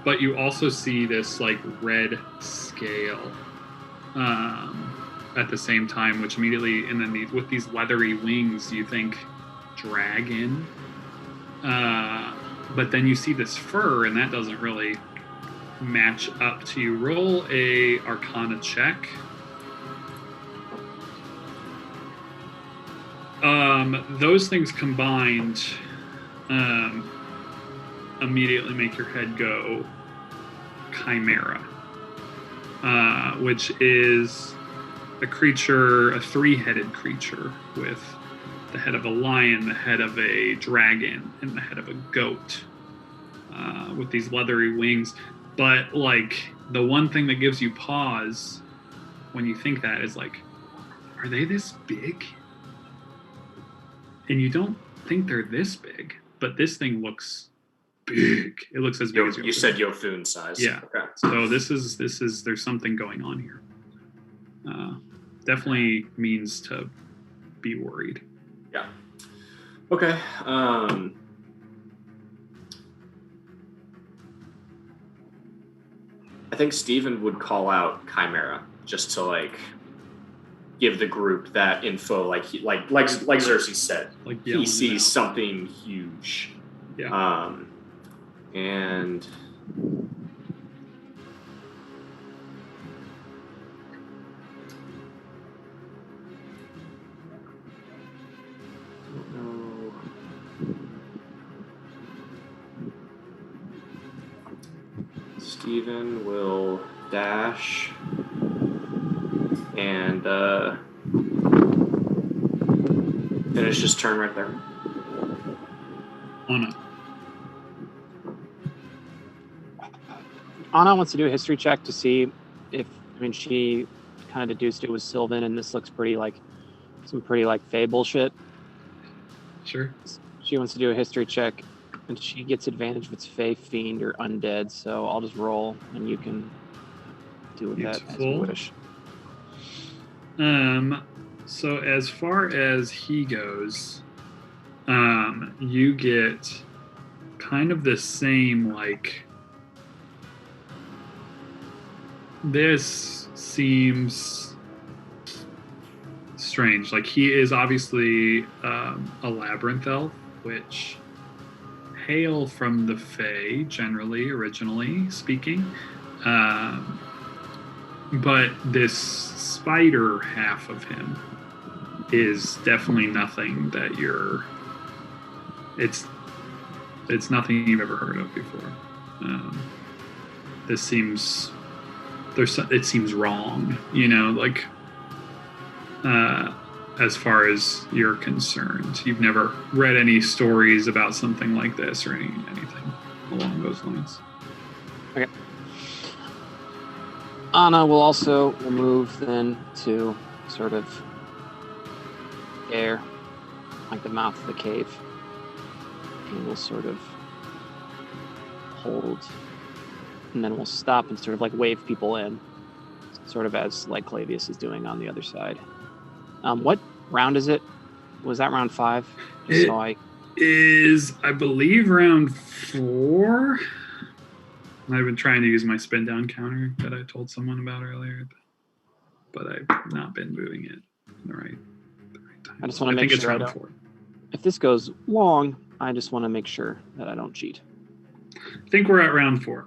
but you also see this like red scale at the same time, which immediately, and then with these leathery wings, you think dragon. But then you see this fur, and that doesn't really match up to you. Roll a Arcana check. Those things combined immediately make your head go Chimera, which is a creature, a three-headed creature with the head of a lion, the head of a dragon, and the head of a goat, with these leathery wings. But like the one thing that gives you pause when you think that is like, are they this big? And you don't think they're this big, but this thing looks big. It looks as big as you said Yofun size. Yeah. Okay. So this is there's something going on here. Definitely means to be worried. Yeah. Okay. I think Steven would call out Chimera just to like give the group that info, like Xerxes said, like he sees something huge. Yeah. And Steven will dash and finish his turn right there. Anna wants to do a history check to see if, she kind of deduced it was Sylvan, and this looks pretty like some pretty like Fey bullshit. Sure. She wants to do a history check, and she gets advantage if it's Fey, Fiend, or Undead, so I'll just roll, and you can do with that as you wish. So as far as he goes, you get kind of the same, like, this seems strange. Like, he is obviously a labyrinth elf, which hail from the Fae, generally, originally speaking. But this spider half of him is definitely nothing that it's nothing you've ever heard of before. It seems wrong, like, as far as you're concerned. You've never read any stories about something like this or anything along those lines. Okay. Anna will also move then to sort of there, like the mouth of the cave. And we'll sort of hold, and then we'll stop and sort of like wave people in, sort of as like Clavius is doing on the other side. What round is it? Was that round 5? Just so I is, I believe, round 4. I've been trying to use my spin down counter that I told someone about earlier, but I've not been moving it in the right time. I just want to make sure I don't. 4. If this goes long, I just want to make sure that I don't cheat. I think we're at round 4.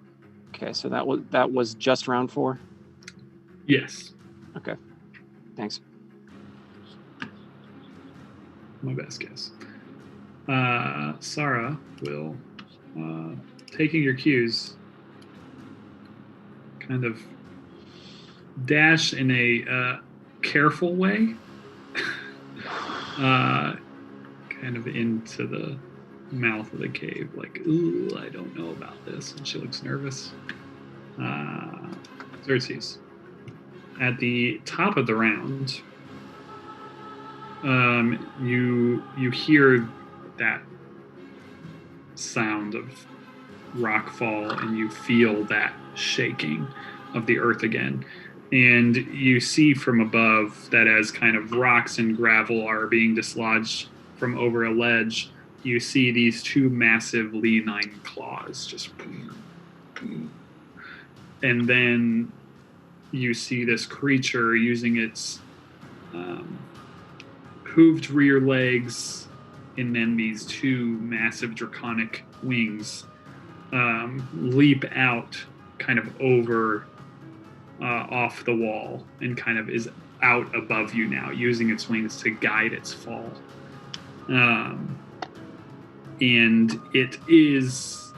Okay, so that was just round 4? Yes. Okay. Thanks. My best guess. Sarah will, taking your cues, kind of dash in a careful way, kind of into the mouth of the cave, like, ooh, I don't know about this. And she looks nervous. Xerxes. At the top of the round, you hear that sound of rock fall, and you feel that shaking of the earth again. And you see from above that as kind of rocks and gravel are being dislodged from over a ledge, you see these 2 massive leonine claws just, and then you see this creature using its hooved rear legs and then these 2 massive draconic wings leap out kind of over off the wall and kind of is out above you now, using its wings to guide its fall. And it is,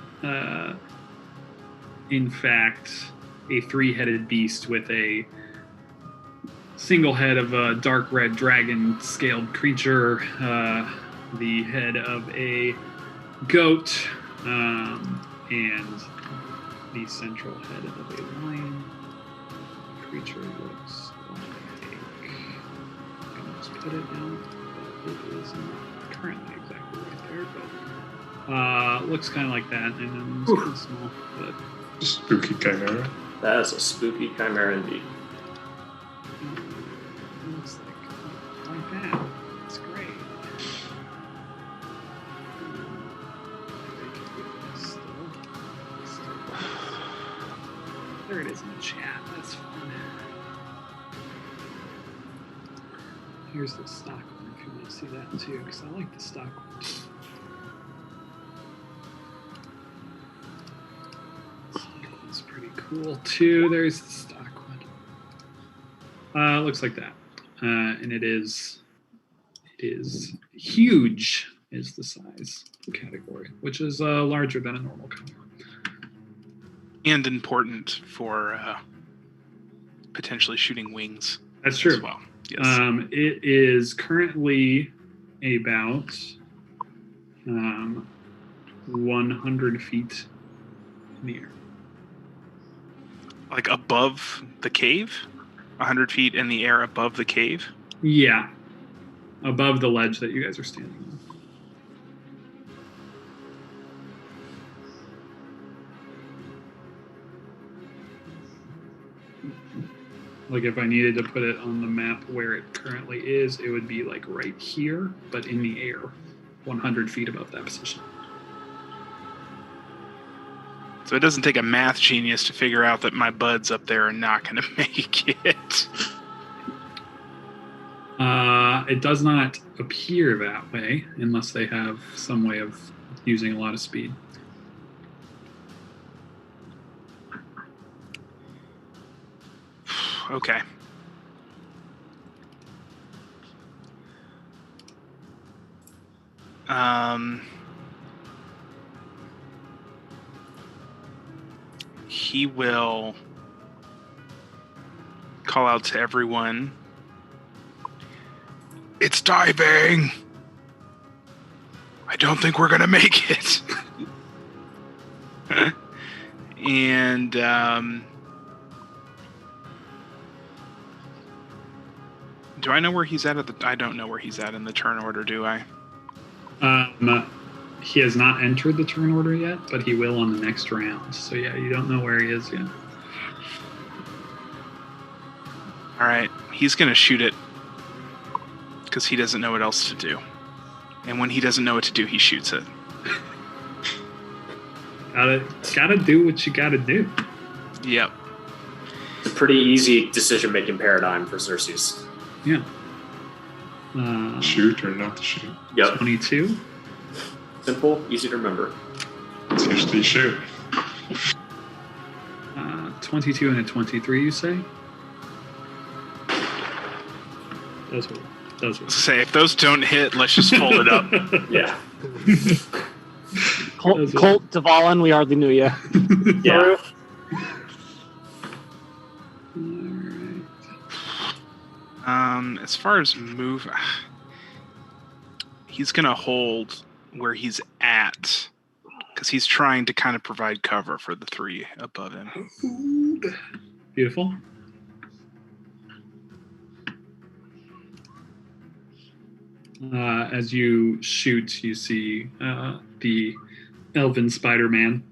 in fact, a 3-headed beast with a single head of a dark red dragon scaled creature, the head of a goat, and the central head of a lion. The creature looks like, I almost put it down, but it is not currently exactly right there, but looks kind of like that, and then it's kind of small, but Spooky chimera. That is a spooky chimera indeed. it looks like that. It's great. There it is in the chat. That's fun. Here's the stock one if you want to see that too, because I like the stock one too. Stock one's pretty cool too. There's the stock one. Looks like that, and it is huge. Is the size category, which is larger than a normal chimera. And important for potentially shooting wings. That's true. As well. Yes. It is currently about 100 feet in the air. Like above the cave? 100 feet in the air above the cave? Yeah. Above the ledge that you guys are standing on. Like if I needed to put it on the map where it currently is, it would be like right here, but in the air, 100 feet above that position. So it doesn't take a math genius to figure out that my buds up there are not going to make it. It does not appear that way unless they have some way of using a lot of speed. Okay. He will call out to everyone. It's diving! I don't think we're gonna make it. And Do I know where he's at? I don't know where he's at in the turn order, do I? He has not entered the turn order yet, but he will on the next round. So yeah, you don't know where he is yet. All right, he's gonna shoot it because he doesn't know what else to do. And when he doesn't know what to do, he shoots it. Gotta do what you gotta do. Yep. It's a pretty easy decision-making paradigm for Xerxes. Yeah. Shoot or not to shoot. Yep. 22. Simple, easy to remember. It's usually shoot. 22 and a 23, you say? Those will. Say, if those don't hit, let's just fold it up. Yeah. Colt Tavalin, we hardly knew you. Yeah. Alright. As far as move, he's gonna hold where he's at because he's trying to kind of provide cover for the three above him. Beautiful. As you shoot, you see the elven Spider-Man,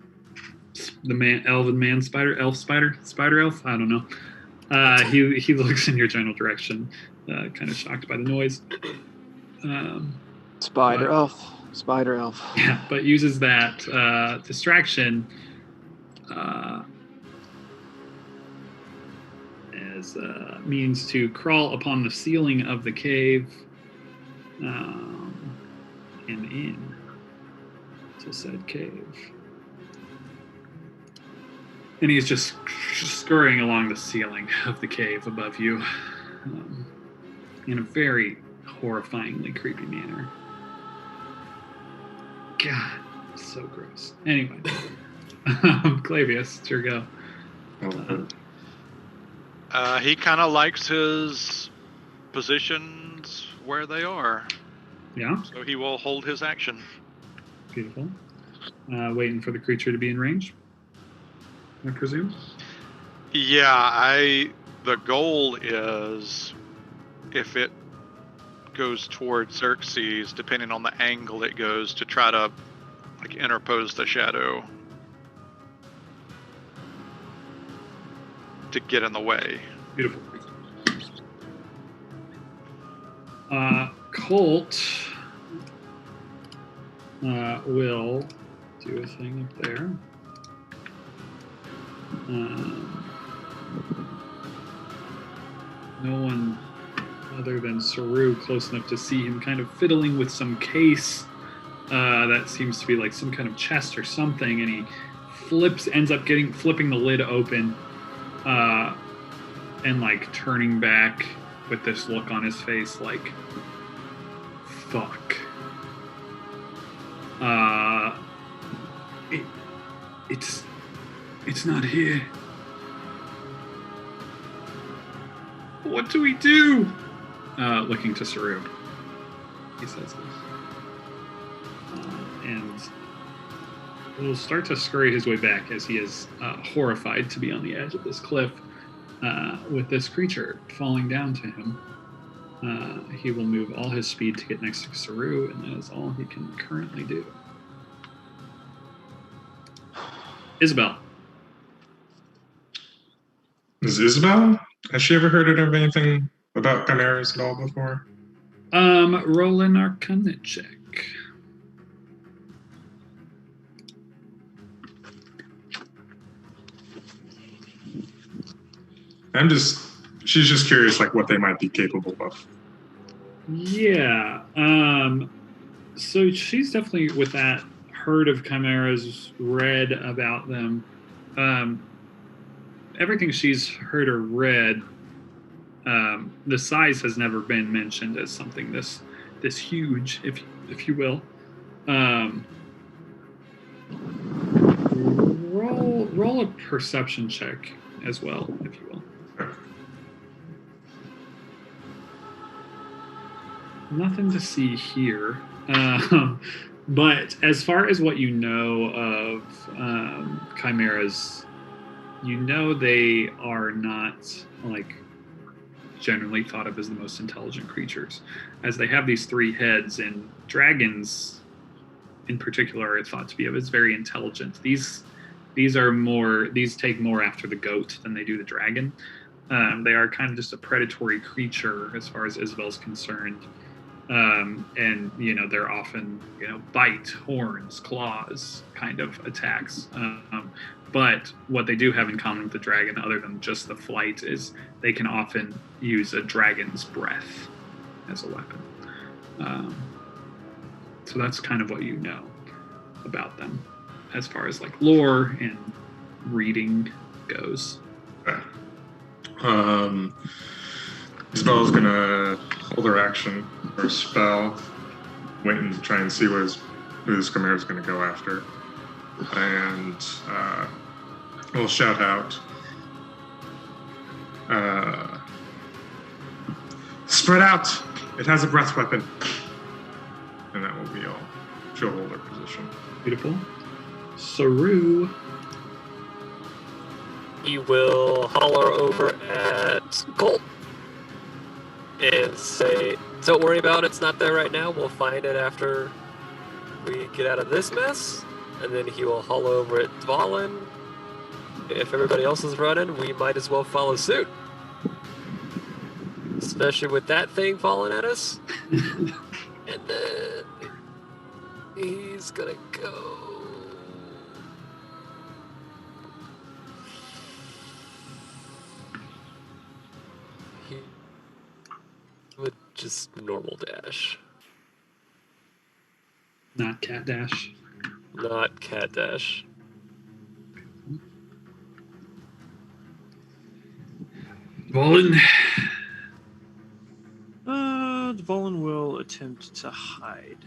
elven man spider, elf spider, spider elf. I don't know. He looks in your general direction, kind of shocked by the noise. Spider elf. Yeah, but uses that distraction as means to crawl upon the ceiling of the cave and in to said cave. And he's just scurrying along the ceiling of the cave above you in a very horrifyingly creepy manner. God, so gross. Anyway, Clavius, it's your go. He kind of likes his positions where they are. Yeah, So he will hold his action. beautiful. Waiting for the creature to be in range, I presume. Yeah, the goal is if it goes towards Xerxes, depending on the angle it goes, to try to like interpose the shadow to get in the way. Beautiful. Colt will do a thing up there. No one other than Saru close enough to see him kind of fiddling with some case that seems to be like some kind of chest or something, and he ends up flipping the lid open and like turning back with this look on his face like, fuck. It's not here. What do we do? Looking to Saru. He says this. And will start to scurry his way back as he is horrified to be on the edge of this cliff with this creature falling down to him. He will move all his speed to get next to Saru, and that is all he can currently do. Isabel. Is Isabel? Has she ever heard of anything about chimeras at all before? Roll an Arcana check. She's just curious, like, what they might be capable of. Yeah. So she's definitely, with that herd of chimeras, read about them. Everything she's heard or read, the size has never been mentioned as something this huge, if you will. Roll a perception check as well, if you will. Nothing to see here. But as far as what you know of chimeras, you know they are not like generally thought of as the most intelligent creatures, as they have these 3 heads, and dragons in particular are thought to be as very intelligent. These take more after the goat than they do the dragon. They are kind of just a predatory creature as far as Isabel's concerned. And they're often bite, horns, claws kind of attacks. But what they do have in common with the dragon, other than just the flight, is they can often use a dragon's breath as a weapon. So that's kind of what you know about them as far as like lore and reading goes. Okay. Isabel's gonna hold her action or spell, wait and try and see who this Chimera's gonna go after, and we'll shout out, "Spread out! It has a breath weapon," and that will be all. She'll hold her position. Beautiful. Saru. He will holler over at Colt and say, "Don't worry about it, it's not there right now. We'll find it after we get out of this mess." And then he will holler over at Dvalin. If everybody else is running, we might as well follow suit. Especially with that thing falling at us. And then he's gonna go. He would just normal dash. Not cat dash. Not cat dash. Dvalin. Dvalin will attempt to hide.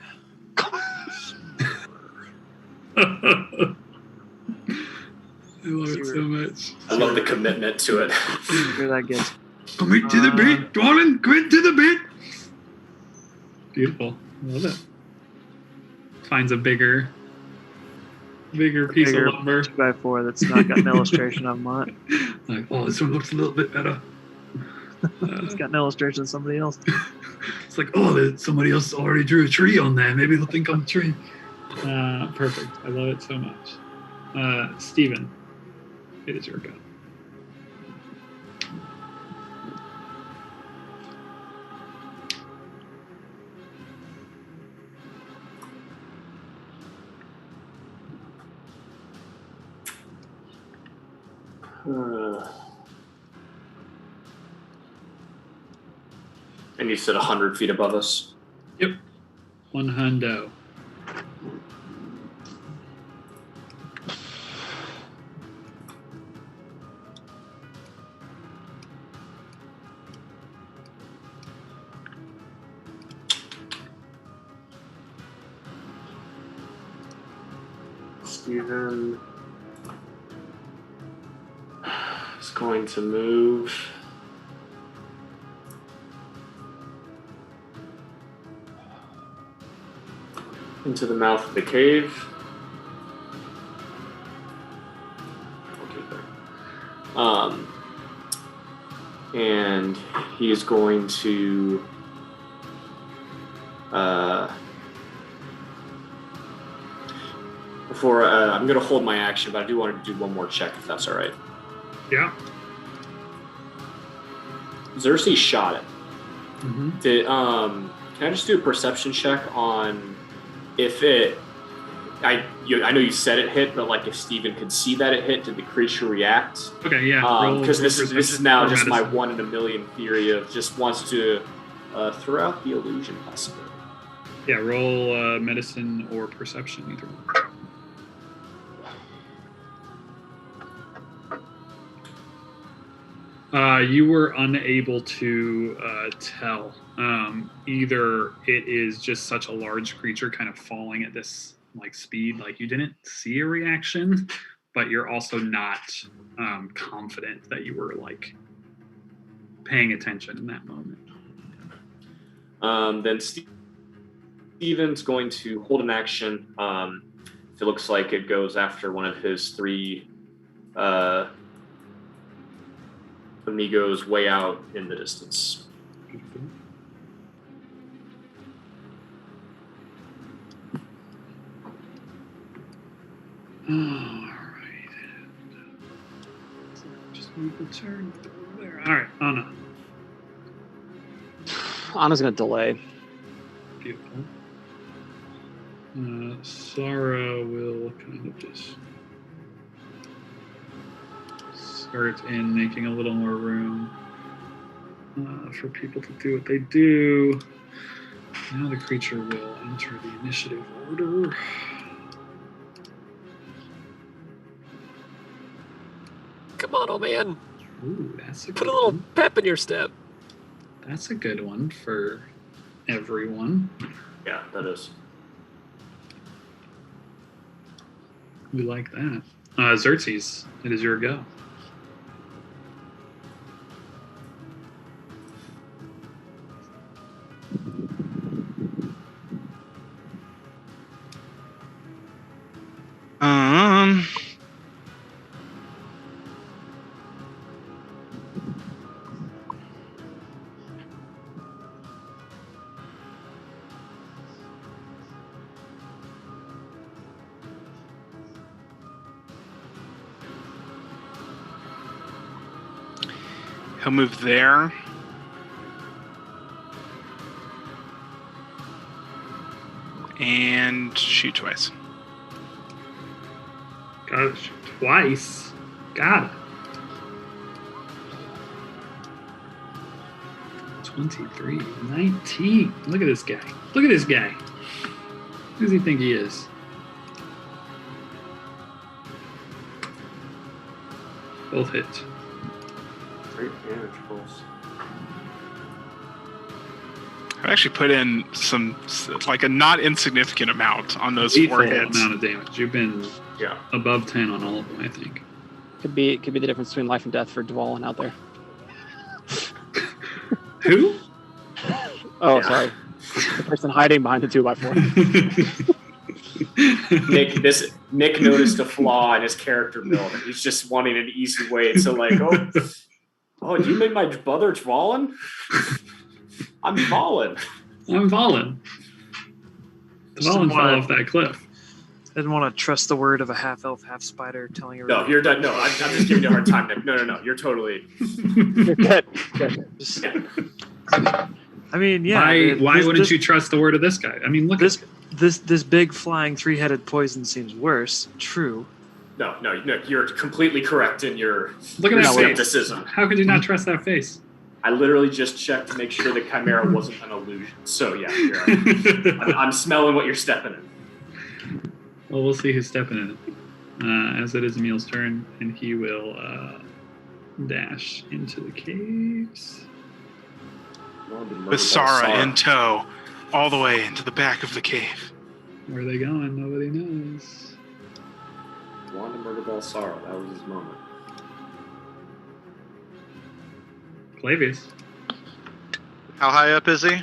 I love it so much. I love the commitment to it. Here that gets. Commit to the beat, Dvalin. Commit to the beat. Beautiful. I love it. Finds a bigger piece of lumber. 2x4 that's not got an illustration on it. Like, oh, this one looks a little bit better. It's got an illustration of somebody else. It's like, oh, somebody else already drew a tree on there. Maybe they'll think I'm a tree. Perfect. I love it so much. Steven, it is your go. And you said 100 feet above us? Yep. 100. Steven is going to move into the mouth of the cave. And he is going to I'm going to hold my action, but I do want to do one more check if that's all right. Yeah. Xerxes shot it. Mm-hmm. Can I just do a perception check on if it? I know you said it hit, but like if Steven could see that it hit, did the creature react? Okay, yeah. Because this is now just my medicine. 1 in a million theory of just wants to throw out the illusion possibility. Yeah, roll medicine or perception, either one. You were unable to tell. Either it is just such a large creature kind of falling at this like speed, like you didn't see a reaction, but you're also not confident that you were like paying attention in that moment. Then Steven's going to hold an action. If it looks like it goes after one of his 3 amigos way out in the distance. All right. Just move the turn over there. All right, Anna. Anna's gonna delay. Beautiful. Sarah will kind of just start in making a little more room for people to do what they do. Now the creature will enter the initiative order. Come on, old man. Ooh, that's a good Put a little one. pep in your step. That's a good one for everyone. Yeah, that is. We like that. Xerxes, it is your go. He'll move there. And shoot twice. Gosh, twice. Got it. 23, 19. Look at this guy. Look at this guy. Who does he think he is? Both hit. Great damage pulse. I've actually put in like a not insignificant amount on those Lethal 4 hits. amount of damage. You've been above 10 on all of them, I think. Could be the difference between life and death for Dwalin out there. Who? Oh, sorry. The person hiding behind the 2x4. Nick noticed a flaw in his character build, and he's just wanting an easy way to like, oh, you made my brother Dwalin? I'm Dwalin. I'm Dwalin. Dwalin fell off that cliff. I didn't want to trust the word of a half elf, half spider telling you. No, you're done. No, I'm just giving you a hard time, Nick. No. You're totally. You're good. Just, I mean, yeah. Why wouldn't you trust the word of this guy? I mean, look at this big flying 3-headed poison seems worse. True. No, you're completely correct in your look at that skepticism. Face. How could you not trust that face? I literally just checked to make sure the chimera wasn't an illusion. So yeah, you're right. I'm smelling what you're stepping in. Well, we'll see who's stepping in it. As it is Emil's turn, and he will dash into the caves. With Sarah in tow, all the way into the back of the cave. Where are they going? Nobody knows. Wanted to murder ball Sarah. That was his moment. Clavius. How high up is he?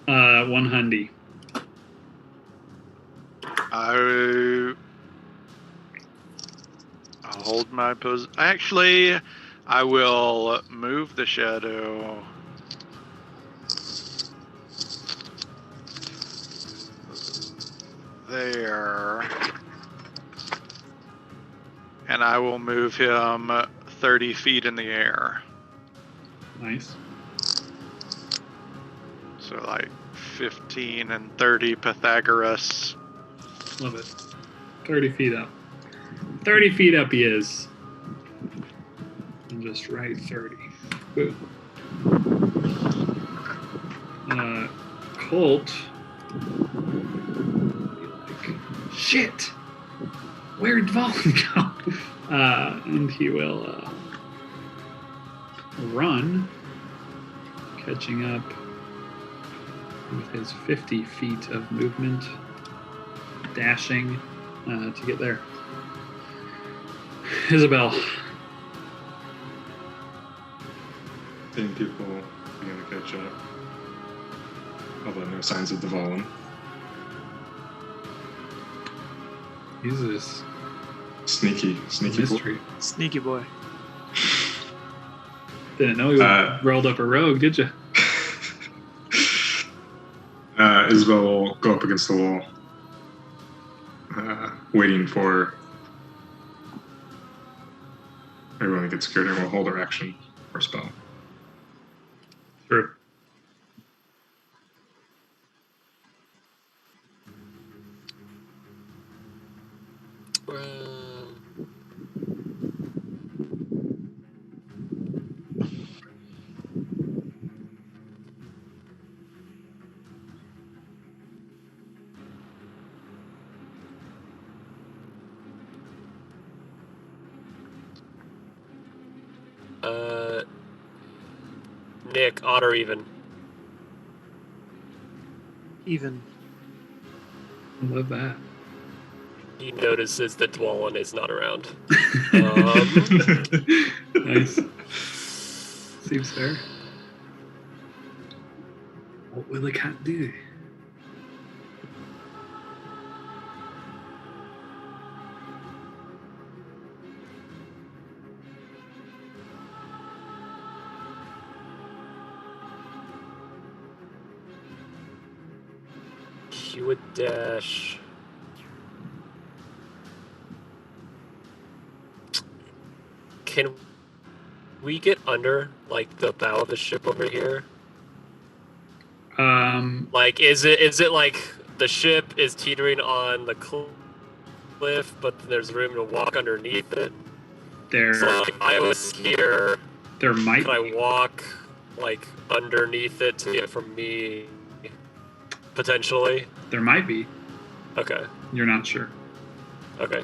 100. I'll hold my pose. Actually, I will move the shadow. There. And I will move him 30 feet in the air. Nice. So like 15 and 30 Pythagoras. Love it. 30 feet up. 30 feet up he is. And just right 30. Boom. Colt. Shit! Where'd Dwalin go? And he will run, catching up with his 50 feet of movement, dashing to get there. Isabel. 10 people begin to catch up. Although no signs of Dwalin. He's this Sneaky mystery. boy. Sneaky boy. Didn't know he rolled up a rogue, did you? Isabel will go up against the wall, waiting for everyone to get scared, and will hold her action or spell. True. Nick, odd or even? Even. I love that. He notices that Dwalin is not around. Nice. Seems fair. What will the cat do? He would dash. Can we get under, like, the bow of the ship over here? Like, is it like the ship is teetering on the cliff, but there's room to walk underneath it? So, like, I was here. There might. Can I walk, like, underneath it to get from me? Potentially. There might be. Okay. You're not sure. Okay.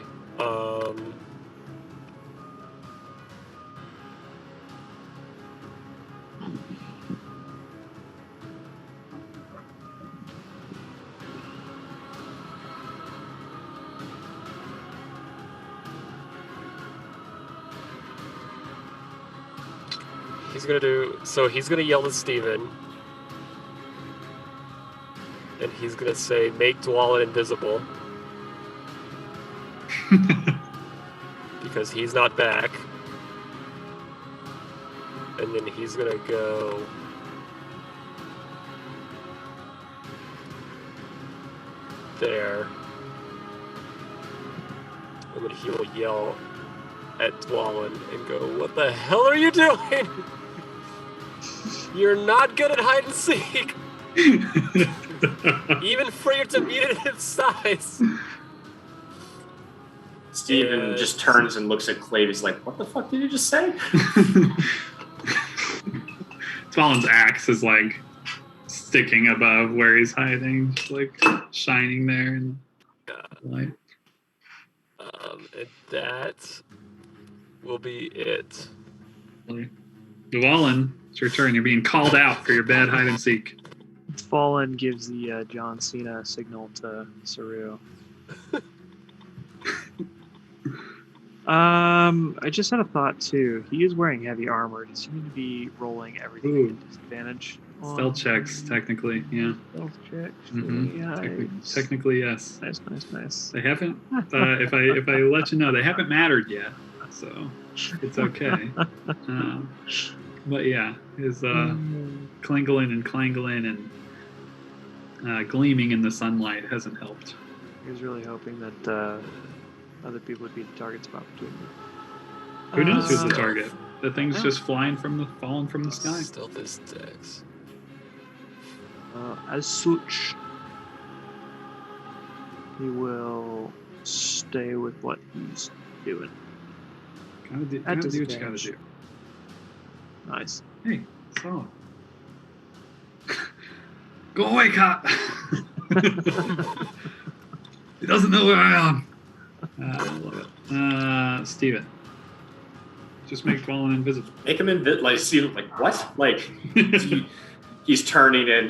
He's gonna yell at Steven. And he's gonna say, make Dwalin invisible. Because he's not back. And then he's gonna go... there. And then he will yell at Dwalin and go, what the hell are you doing? You're not good at hide and seek! Even for your diminutive size. Steven just turns and looks at Clave. He's like, what the fuck did you just say? Twalin's axe is like sticking above where he's hiding, like shining there in the light. And that will be it. Dwalin, it's your turn. You're being called out for your bad hide and seek. Fallen gives the John Cena signal to Saru. I just had a thought too. He is wearing heavy armor. Does he need to be rolling everything at disadvantage? Stealth checks, technically, yeah. Stealth checks. Mm-hmm. Technically, yes. Nice. They haven't. If I let you know, they haven't mattered yet, so it's okay. But yeah, his klingling and clangling and gleaming in the sunlight hasn't helped. He was really hoping that other people would be the targets of opportunity. Who knows who's the target? The thing's just falling from the sky. Stealth is dex. As such, he will stay with what he's doing. Gotta do what you gotta do. Nice. Hey, so go away, cop. He doesn't know where I am. I love it. Steven. Just make Dwalin invisible. Make him invisible. Like, Steven, like, what? Like, he's turning and,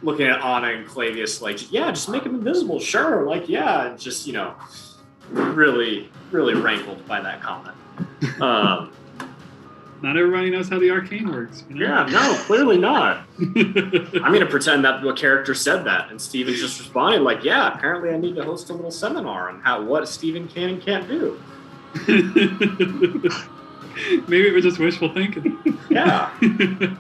looking at Anna and Clavius, like, yeah, just make him invisible. Sure. Like, yeah. And just, really, really rankled by that comment. Not everybody knows how the arcane works. Yeah, no, clearly not. I'm going to pretend that the character said that, and Steven's just responding like, yeah, apparently I need to host a little seminar on what Steven can and can't do. Maybe it was just wishful thinking. Yeah. I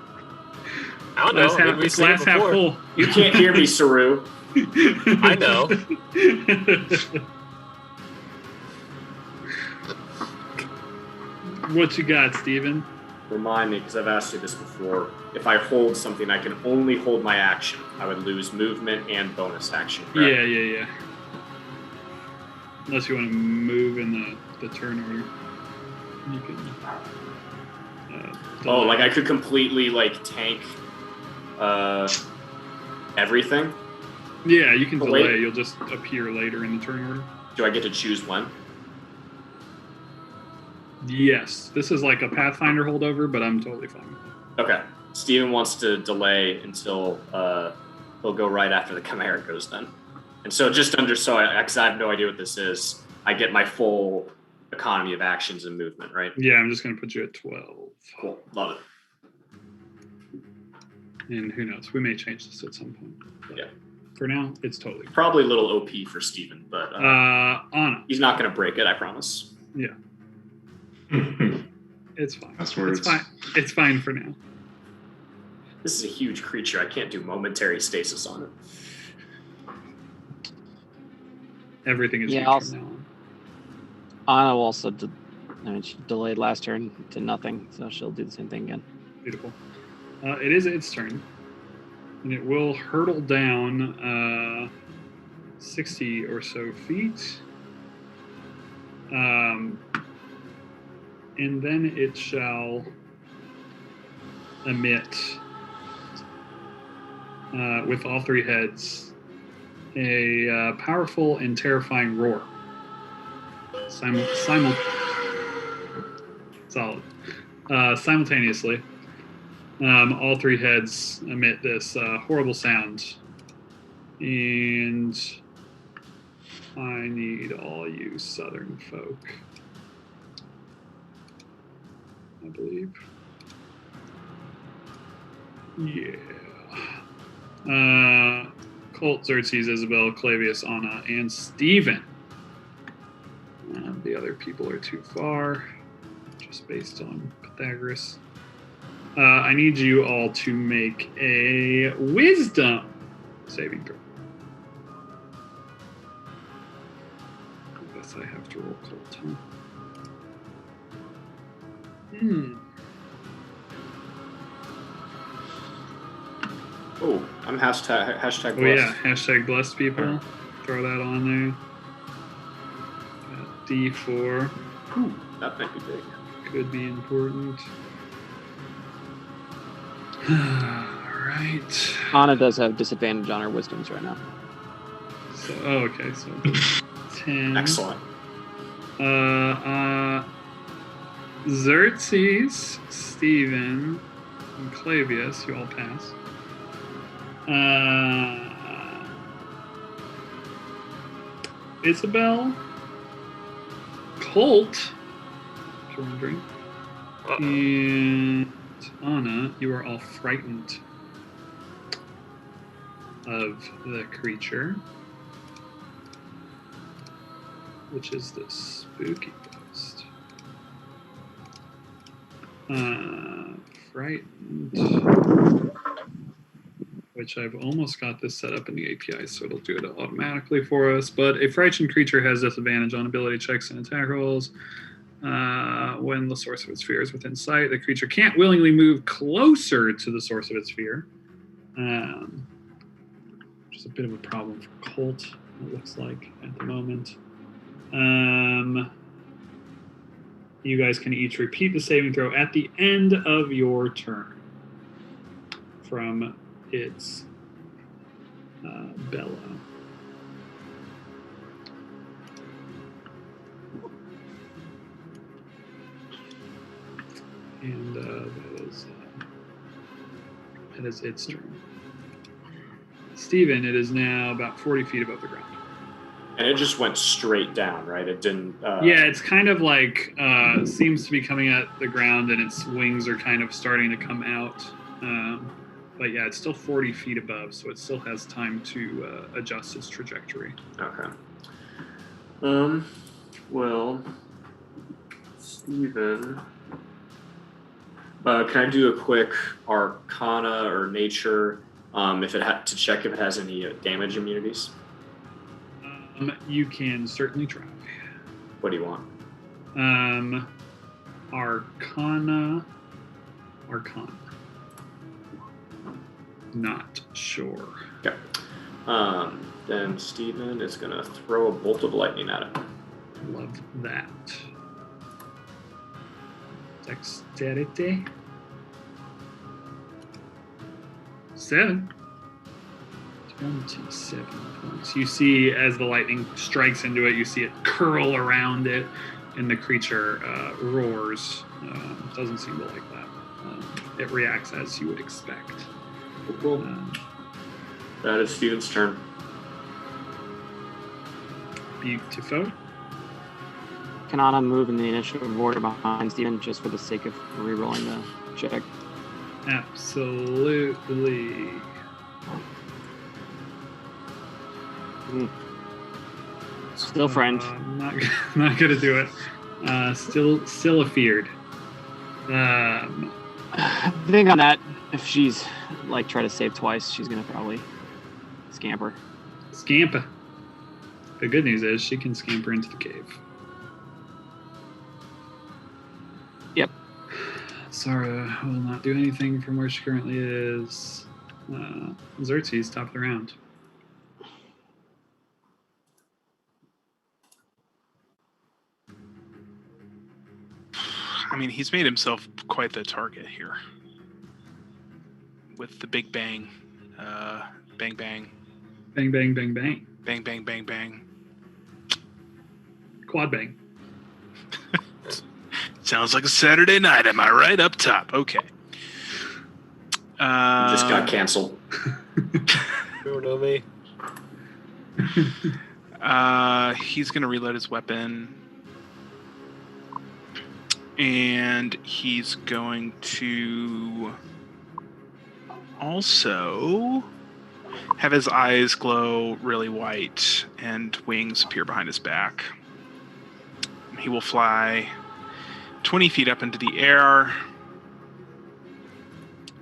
don't know. Glass Maybe half, we've seen it glass half before. full. You can't hear me, Saru. I know. What you got, Steven? Remind me, because I've asked you this before. If I hold something, I can only hold my action. I would lose movement and bonus action. Correct? Yeah. Unless you want to move in the turn order. You can. Like I could completely tank everything? Yeah, you can But delay. wait. You'll just appear later in the turn order. Do I get to choose when? Yes. This is like a Pathfinder holdover, but I'm totally fine with it. Okay. Steven wants to delay until he'll go right after the Chimera goes then. And so because I have no idea what this is, I get my full economy of actions and movement, right? Yeah, I'm just going to put you at 12. Cool. Love it. And who knows? We may change this at some point. But Yeah. For now, it's totally. Probably a little OP for Steven, but Anna. he's not going to break it, I promise. Yeah. It's fine. That's words. It's fine. It's fine for now. This is a huge creature. I can't do momentary stasis on it. Everything is Yeah, huge from now on. Anna also she delayed last turn to nothing, so she'll do the same thing again. Beautiful. It is its turn. And it will hurtle down 60 or so feet. And then it shall emit, with all three heads, a powerful and terrifying roar. Simultaneously, all three heads emit this horrible sound. And I need all you southern folk, I believe. Yeah. Colt, Xerxes, Isabel, Clavius, Anna, and Steven. The other people are too far, just based on Pythagoras. I need you all to make a wisdom saving throw. I guess I have to roll Colt, huh? Oh, I'm hashtag blessed. Oh yeah, hashtag blessed people. Throw that on there. D4. Ooh, that might be big. Could be important. Alright. Anna does have disadvantage on her wisdoms right now. So, okay, so 10. Excellent. Xerxes, Steven, and Clavius, you all pass. Isabel, Colt, if you're wondering, and Anna, you are all frightened of the creature, which is the spooky ghost. Frightened, which I've almost got this set up in the API, so it'll do it automatically for us. But a frightened creature has disadvantage on ability checks and attack rolls. When the source of its fear is within sight, the creature can't willingly move closer to the source of its fear. Which is a bit of a problem for Colt, it looks like, at the moment. You guys can each repeat the saving throw at the end of your turn from its bellow. And that is its turn. Steven, it is now about 40 feet above the ground. And it just went straight down, right? It didn't... Yeah, it's kind of like, seems to be coming at the ground and its wings are kind of starting to come out. But yeah, it's still 40 feet above, so it still has time to adjust its trajectory. Okay. Well, Steven Can I do a quick Arcana or Nature if it had to check if it has any damage immunities? You can certainly try. What do you want? Arcana. Not sure. Okay. Then Steven is going to throw a bolt of lightning at it. Love that. Dexterity. 7. 27 points. You see, as the lightning strikes into it, you see it curl around it, and the creature roars. Doesn't seem to like that. It reacts as you would expect. Cool. That is Steven's turn. Beautiful. Can Anna move in the initiative order behind Steven just for the sake of rerolling the check? Absolutely. Still friend. Not gonna do it. Still afeared. Think on that. If she's like try to save twice, she's gonna probably scamper. Scamper. The good news is she can scamper into the cave. Yep. Sara will not do anything from where she currently is. Xerxes, top of the round. I mean, he's made himself quite the target here. With the big bang. Bang, bang. Bang, bang, bang, bang. Bang, bang, bang, bang. Quad bang. Sounds like a Saturday night, am I right? Up top. Okay. Just got canceled. You don't know me. He's going to reload his weapon. And he's going to also have his eyes glow really white and wings appear behind his back. He will fly 20 feet up into the air.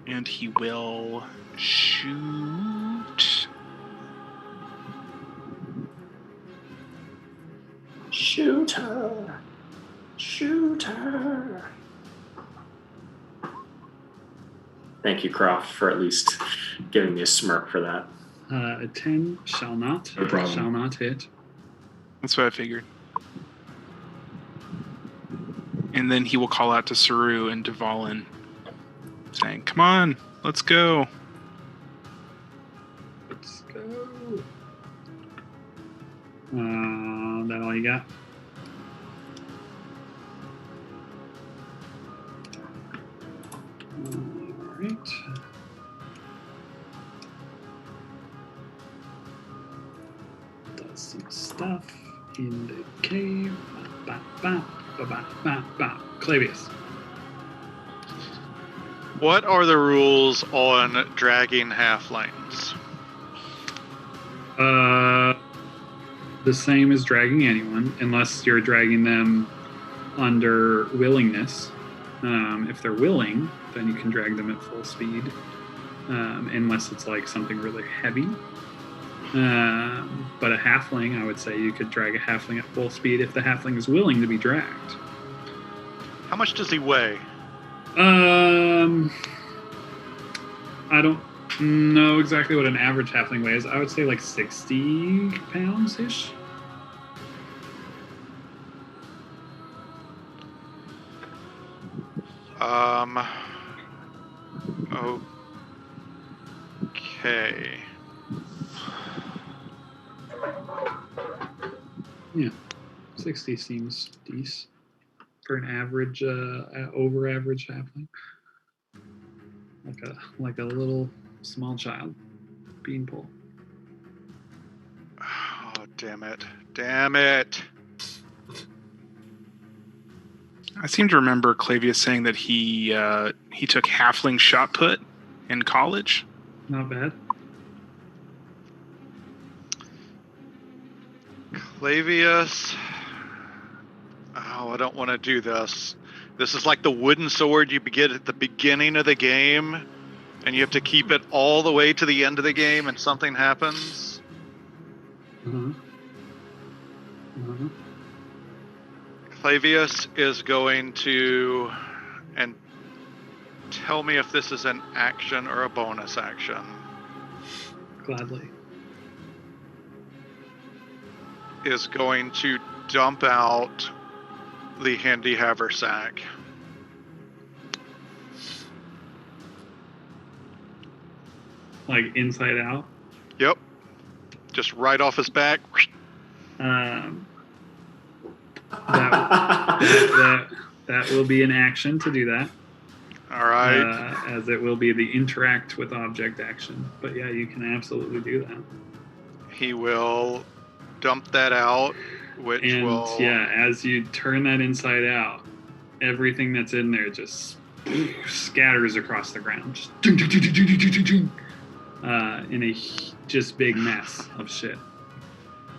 And he will shoot. Shoot her. Shoot her. Thank you, Croft, for at least giving me a smirk for that. A 10 shall not. No problem. Shall not hit. That's what I figured. And then he will call out to Saru and Dvalin, saying, "Come on, let's go." Let's go. That all you got? All right. Does some stuff in the cave. Ba, ba, ba, ba, ba, ba. Clavius. What are the rules on dragging halflings? The same as dragging anyone, unless you're dragging them under willingness. If they're willing, then you can drag them at full speed, unless it's like something really heavy. But a halfling, I would say you could drag a halfling at full speed if the halfling is willing to be dragged. How much does he weigh? I don't know exactly what an average halfling weighs. I would say like 60 pounds-ish. Okay. Yeah, 60 seems decent for an average, over average halfling. Like a little small child beanpole. Oh, damn it. Damn it. I seem to remember Clavius saying that he took halfling shot put in college. Not bad. Clavius. Oh, I don't want to do this. This is like the wooden sword you get at the beginning of the game, and you have to keep it all the way to the end of the game, and something happens. Clavius is going to, and tell me if this is an action or a bonus action. Gladly. Is going to dump out the handy haversack. Like inside out? Yep. Just right off his back. That will be an action to do that. All right. As it will be the interact with object action. But yeah, you can absolutely do that. He will dump that out, which And will... yeah, as you turn that inside out, everything that's in there just scatters across the ground. Just in a just big mess of shit.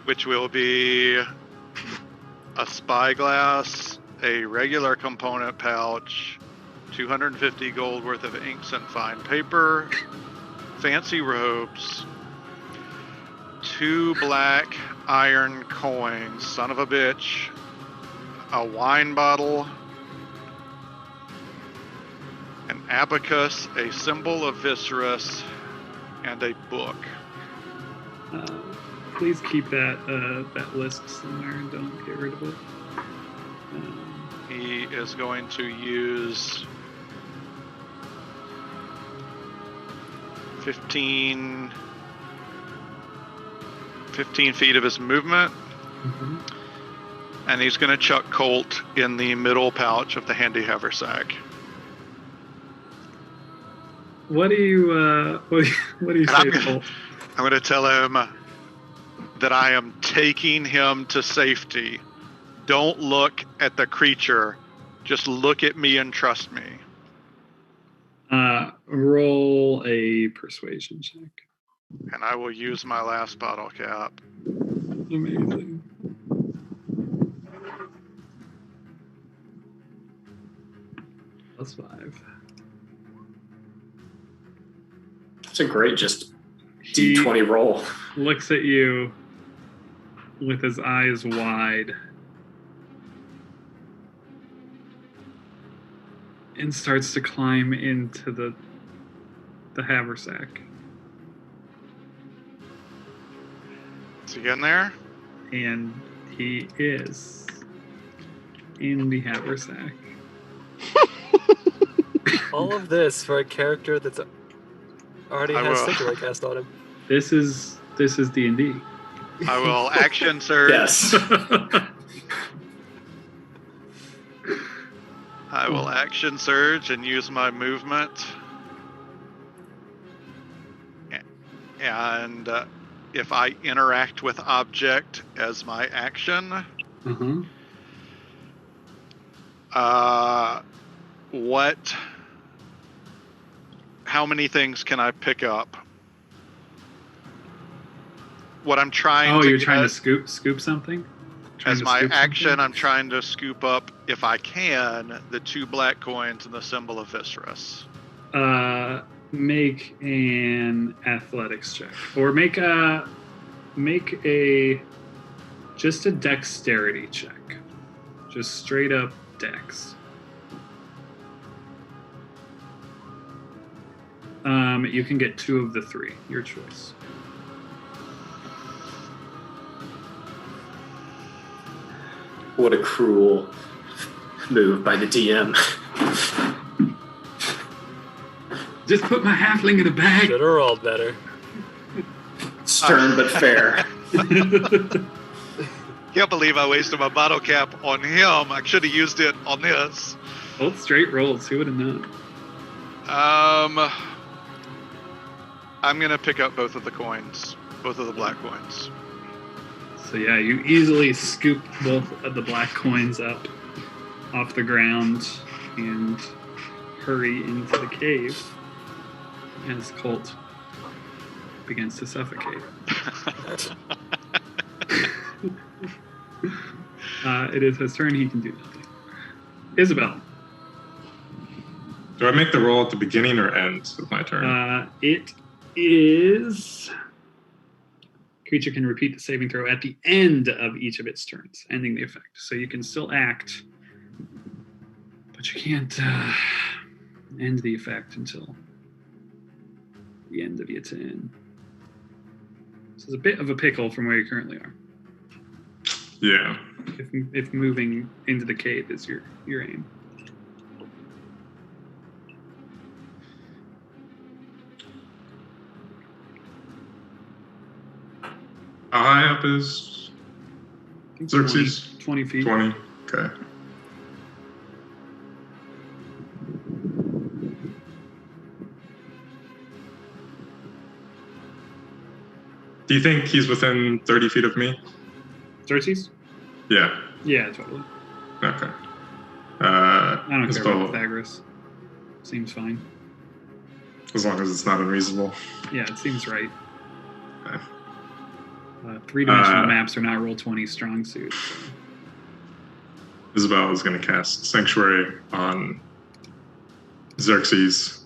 Which will be a spyglass, a regular component pouch, 250 gold worth of inks and fine paper, fancy robes, 2 black iron coins, son of a bitch, a wine bottle, an abacus, a symbol of Viserys, and a book. Please keep that list somewhere and don't get rid of it. He is going to use 15 feet of his movement. And he's going to chuck Colt in the middle pouch of the handy haversack. What do you say, Colt? I'm going to tell him that I am taking him to safety. Don't look at the creature. Just look at me and trust me. Roll a persuasion check. And I will use my last bottle cap. Amazing. +5. It's a great D20 roll. Looks at you with his eyes wide and starts to climb into the haversack. Is he in there? And he is in the haversack. All of this for a character that's already has Singular cast on him. This is D&D. I will action surge. Yes. I will action surge and use my movement. And if I interact with object as my action, how many things can I pick up? What I'm trying to you're trying to scoop something? As my action, I'm trying to scoop up, if I can, the 2 black coins and the symbol of Viserys. Make an athletics check, or make a just a dexterity check, just straight up dex. You can get 2 of the 3, your choice. What a cruel move by the DM. Just put my halfling in a bag. Should have rolled better. Stern but fair. Can't believe I wasted my bottle cap on him. I should have used it on this. Both straight rolls. Who would have known? I'm gonna pick up both of the coins, both of the black coins. So yeah, you easily scoop both of the black coins up off the ground and hurry into the cave as Colt begins to suffocate. It is his turn. He can do nothing. Isabel, Do I make the roll at the beginning or end of my turn? It is. Creature can repeat the saving throw at the end of each of its turns, ending the effect. So you can still act, but you can't end the effect until the end of your turn. So it's a bit of a pickle from where you currently are. Yeah. If moving into the cave is your aim. How high up is Xerxes? 20 feet. 20. Okay. Do you think he's within 30 feet of me? Xerxes? Yeah. Yeah, totally. Okay. I don't care Isabel, about Pythagoras. Seems fine. as long as it's not unreasonable. Yeah, it seems right. Okay. Three-dimensional maps are not Roll20 strong suit. So. Isabel is going to cast Sanctuary on Xerxes.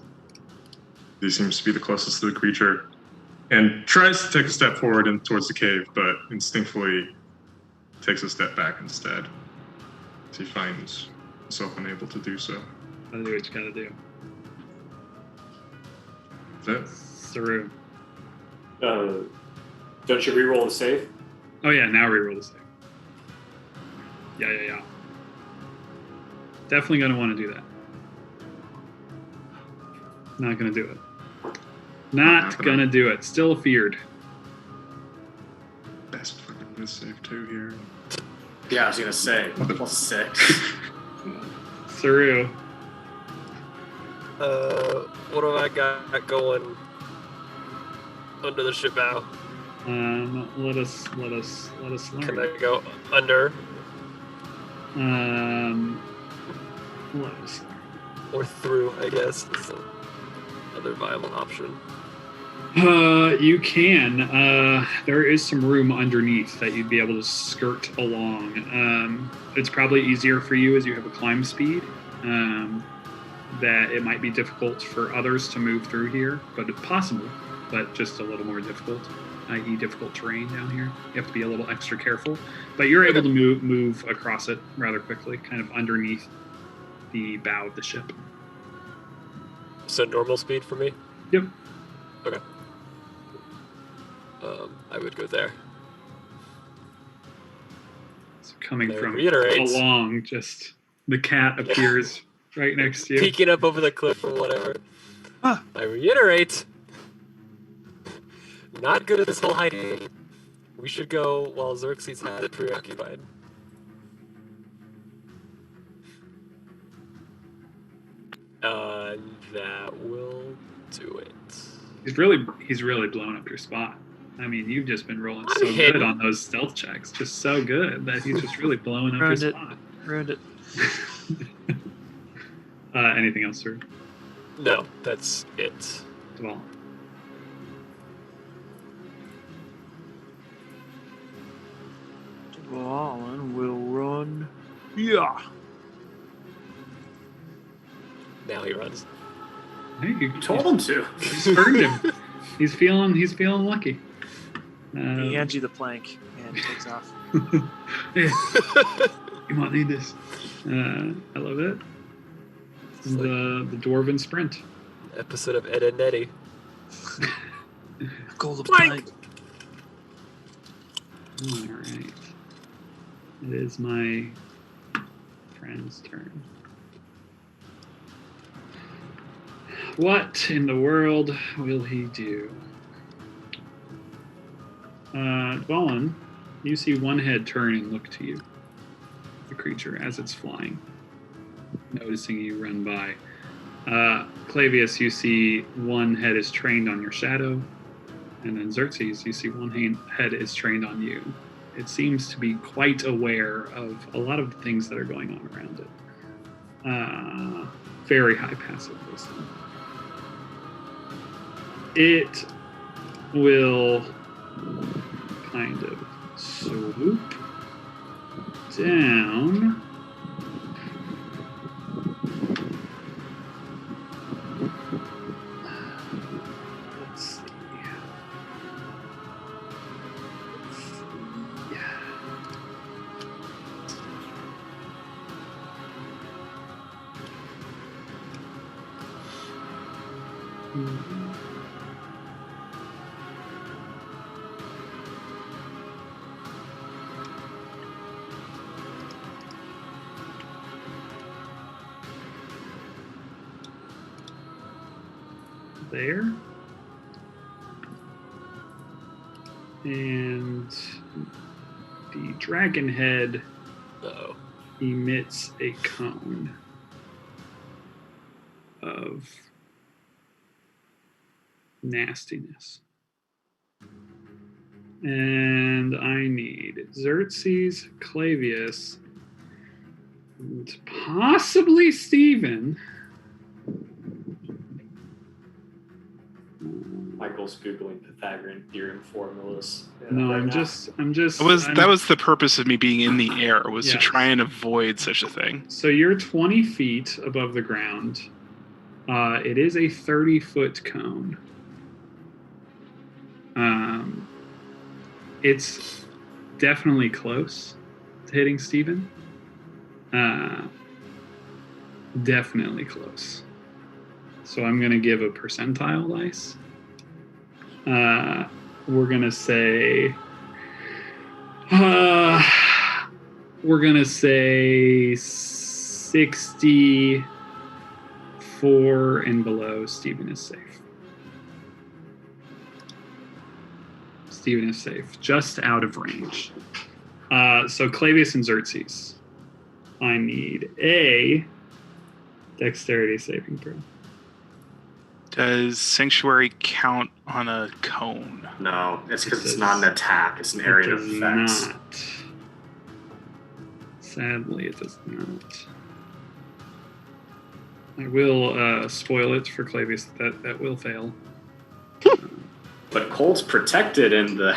He seems to be the closest to the creature. And tries to take a step forward and towards the cave, but instinctively takes a step back instead. He finds himself unable to do so. Gotta do what you gotta do. That's it. Saru. Don't you reroll the save? Oh yeah, now reroll the save. Yeah. Definitely gonna want to do that. Not gonna do it. Not gonna do it. Still feared. Best fucking miss save too here. Yeah, I was gonna say +6. Saru. What have I got going under the ship bow? Let us learn. Can I go under Let us learn. or through? I guess is another viable option. You can. There is some room underneath that you'd be able to skirt along. It's probably easier for you as you have a climb speed. That it might be difficult for others to move through here, but it's possible, but just a little more difficult, i.e. difficult terrain down here. You have to be a little extra careful, but you're able to move across it rather quickly, kind of underneath the bow of the ship. So normal speed for me? Yep. Okay. I would go there. So coming from reiterate. along, just the cat appears right next to you. Peeking up over the cliff or whatever. I reiterate. Not good at this whole hiding. We should go while Xerxes has it preoccupied. That will do it. He's really blown up your spot. I mean, you've just been rolling so hidden. good on those stealth checks, just so good that he's just really blowing up your spot. Ruined it. Anything else, sir? No, that's it. Well, Dvalin will run. Yeah. Now he runs. hey, you Told him to. He's earned him. He's feeling lucky. He hands you the plank and takes off. Yeah. You might need this. I love it. This is the Dwarven Sprint. Episode of Ed and Nettie. Golden Plank! All right. It is my friend's turn. What in the world will he do? Dwalin, you see one head turn and look to you. The creature as it's flying, noticing you run by. Clavius, you see one head is trained on your shadow, and then Xerxes, you see one head is trained on you. It seems to be quite aware of a lot of the things that are going on around it. Very high passive wisdom. It will kind of swoop down There. And the dragon head Uh-oh. emits a cone of nastiness. And I need Xerxes, Clavius, and possibly Stephen. Michael's googling Pythagorean theorem formulas. No, right I'm now. just. That was the purpose of me being in the air, was to Yes. try and avoid such a thing. So you're 20 feet above the ground. It is a 30-foot cone. It's definitely close to hitting Steven. Definitely close. So I'm going to give a percentile dice. We're going to say... we're going to say 64 and below, Steven is safe. Steven is safe, just out of range. So Clavius and Xerxes. I need a dexterity saving throw. Does Sanctuary count on a cone? No, it's because it's does- not an attack. It's an area of It does effects. not. Sadly, it does not. I will spoil it for Clavius. That will fail. But Colt's protected in the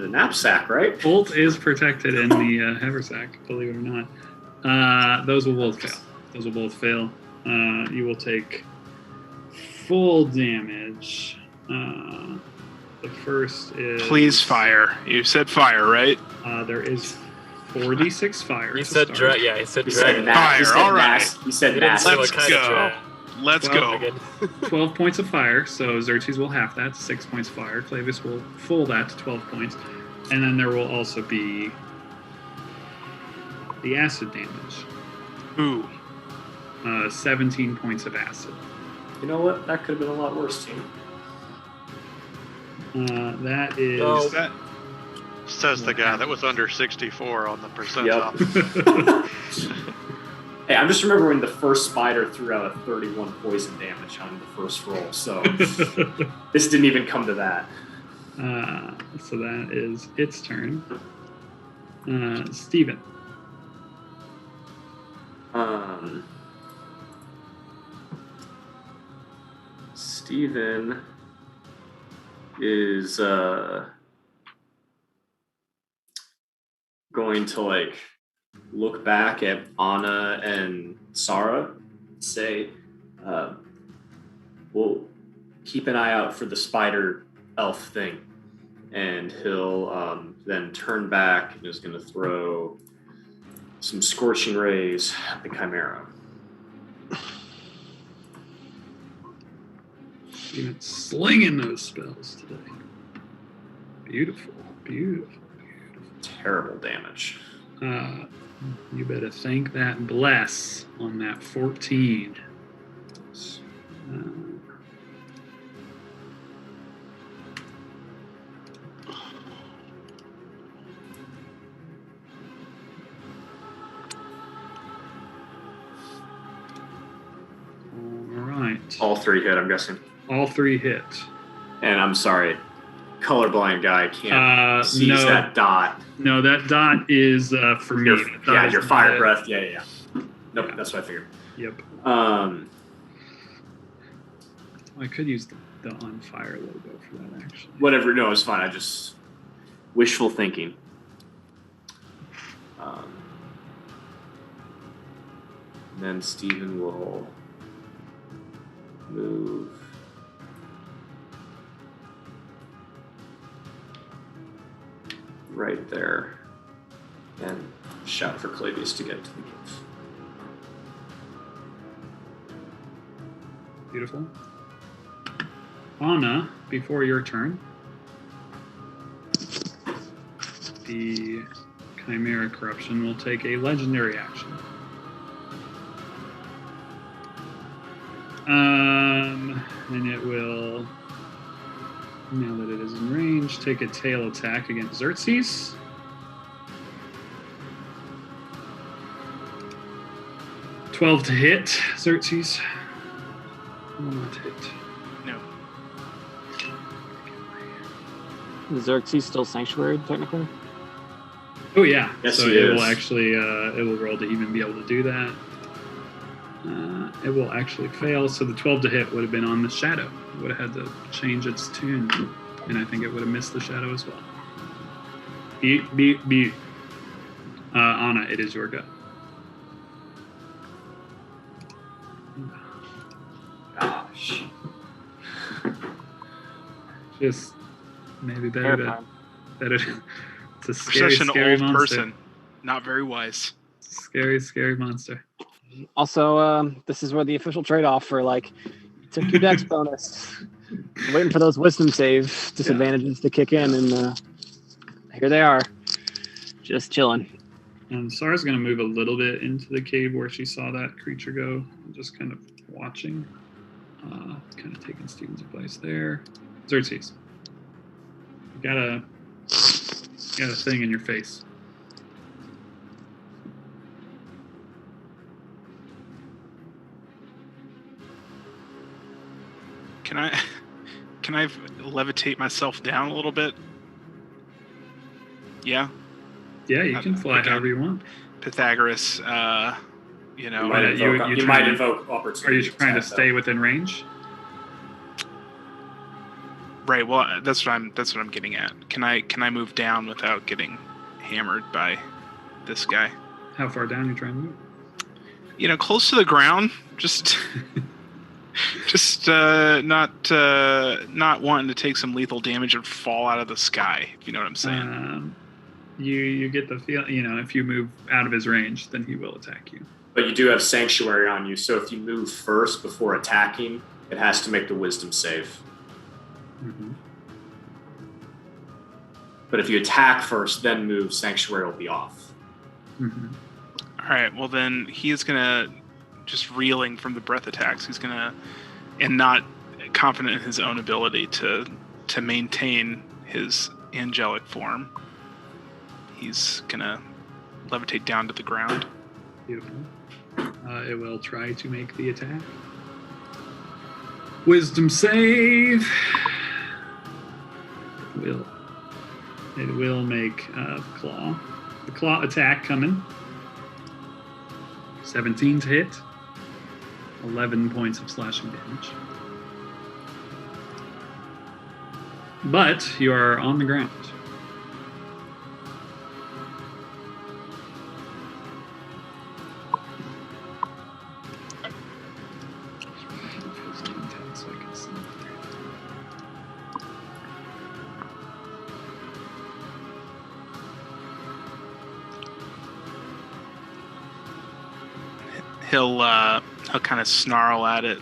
knapsack, right? Bolt is protected in the haversack, believe it or not. Those will both fail. Those will both fail. You will take full damage. The first is... Please fire. You said fire, right? There is 46 fire. He to said start. he said He said dragon. fire. He said all right. He said He didn't say massive. what Let's kind of go. dragon. Let's Well, go. 12 points of fire, so Xerxes will half that, 6 points of fire. Clavius will full that to 12 points. And then there will also be the acid damage. Ooh. 17 points of acid. You know what? That could have been a lot worse, team. That is... No. Is that... Says the guy that was under 64 on the percentile. Hey, I'm just remembering the first spider threw out a 31 poison damage on the first roll, so this didn't even come to that. So that is its turn. Steven. Steven is going to look back at Anna and Sarah, say, we'll keep an eye out for the spider elf thing. And he'll then turn back and is going to throw some scorching rays at the Chimera. Steven slinging those spells today. Beautiful, beautiful, beautiful. Terrible damage. You better thank that bless on that 14. All right. All three hit, I'm guessing. All three hit. And I'm sorry, colorblind guy can't seize no. that dot. No, that dot is for me. That dot is Your not fire it. breath. Yeah. Nope, Yeah. that's what I figured. Yep. I could use the on fire logo for that, actually. Whatever, no, it's fine. I just wishful thinking. Then Steven will move right there and shout for Clavius to get to the cave. Beautiful. Anna, before your turn, the Chimera Corruption will take a legendary action. And it will, now that it is in range, take a tail attack against Xerxes. $12 to hit, Xerxes. Will not hit. No. Is Xerxes still sanctuary technically? Oh yeah. Yes, so he it is. will actually it will roll to even be able to do that. It will actually fail. So the 12 to hit would have been on the shadow. It would have had to change its tune, and I think it would have missed the shadow as well. Beat. Anna, it is your go. Gosh. Just maybe better to Terrifying. better. It's a scary, Such an scary old monster. person. Not very wise. Scary, scary monster. Also, this is where the official trade-off for like, you took your dex bonus, waiting for those wisdom save disadvantages to kick in, and here they are, just chilling. And Sarah's going to move a little bit into the cave where she saw that creature go, just kind of watching, kind of taking Steven's place there. Xerxes, you got a thing in your face. Can I levitate myself down a little bit? Yeah. Yeah, you can fly again, however you want. Pythagoras, You might you invoke opportunity. Are you trying to attack, stay though. within range? Right. Well, that's what I'm getting at. Can I move down without getting hammered by this guy? How far down are you trying to move? Close to the ground. Just not wanting to take some lethal damage and fall out of the sky. If you know what I'm saying. You get the feel. If you move out of his range, then he will attack you. But you do have Sanctuary on you, so if you move first before attacking, it has to make the Wisdom save. Mm-hmm. But if you attack first, then move, Sanctuary will be off. Mm-hmm. All right. Well, then he is gonna just reeling from the breath attacks. He's gonna and not confident in his own ability to maintain his angelic form. He's gonna levitate down to the ground. Beautiful. It will try to make the attack. Wisdom save. It will make claw. The claw attack coming. 17 to hit. 11 points of slashing damage. But you are on the ground. He'll kind of snarl at it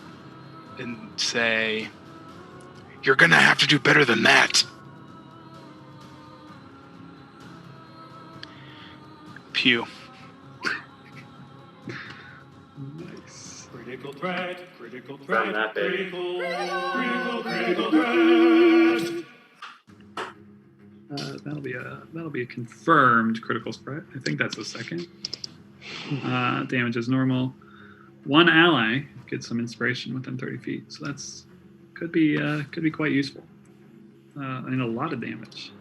and say, "You're gonna have to do better than that." Pew. Nice. Critical threat, critical From threat, that baby. critical threat. That'll be a confirmed critical threat. I think that's the second. Damage is normal. One ally gets some inspiration within 30 feet, so that's could be quite useful. And a lot of damage.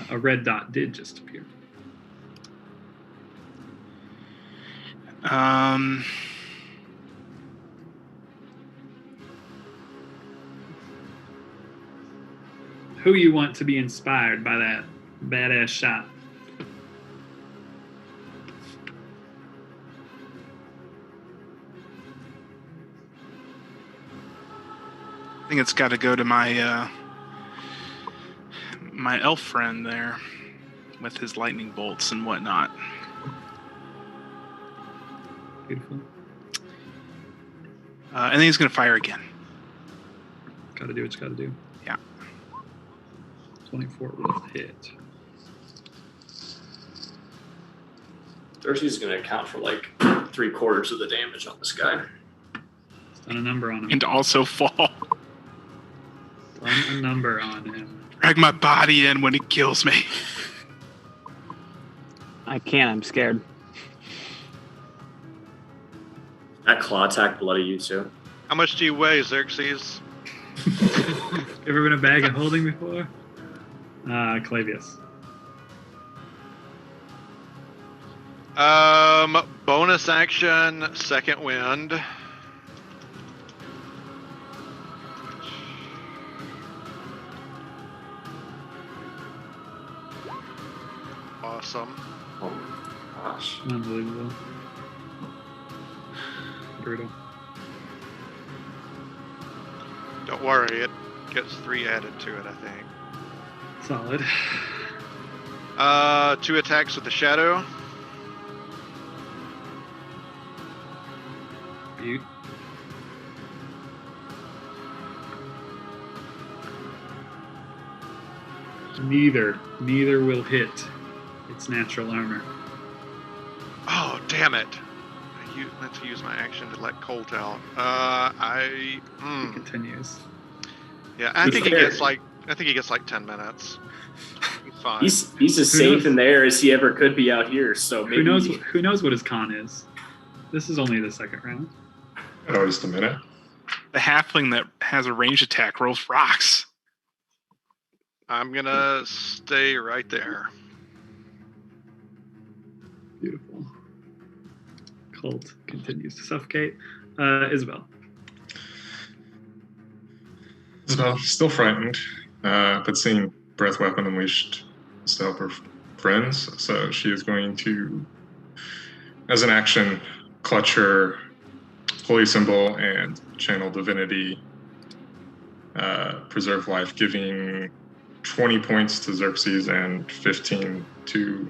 A red dot did just appear. Who you want to be inspired by that badass shot? I think it's got to go to my my elf friend there with his lightning bolts and whatnot. Beautiful. And then he's going to fire again. Gotta do what you gotta do. Yeah. 24 will hit. 30's going to account for like 3/4 of the damage on this guy. It's done a number on him. And also fall. Done a number on him. Drag my body in when it kills me. I can't. I'm scared. That claw attack bloody you too. How much do you weigh, Xerxes? Ever been a bag of holding before? Clavius. Bonus action, second wind. Awesome. Oh my gosh. Unbelievable. Brutal. Don't worry, it gets 3 added to it, I think. Solid. 2 attacks with the shadow. Butte. Neither will hit its natural armor. Oh, damn it. I meant to use my action to let Colt out. He continues. Yeah, I think he gets like 10 minutes. He's fine. He's as safe in there as he ever could be out here. So maybe Who knows what his con is? This is only the second round. Oh, just a minute. The halfling that has a ranged attack rolls rocks. I'm gonna stay right there. Beautiful. Colt continues to suffocate. Isabel. Isabel, still frightened, but seeing Breath Weapon unleashed to help her friends, so she is going to, as an action, clutch her holy symbol and channel divinity, preserve life, giving 20 points to Xerxes and 15 to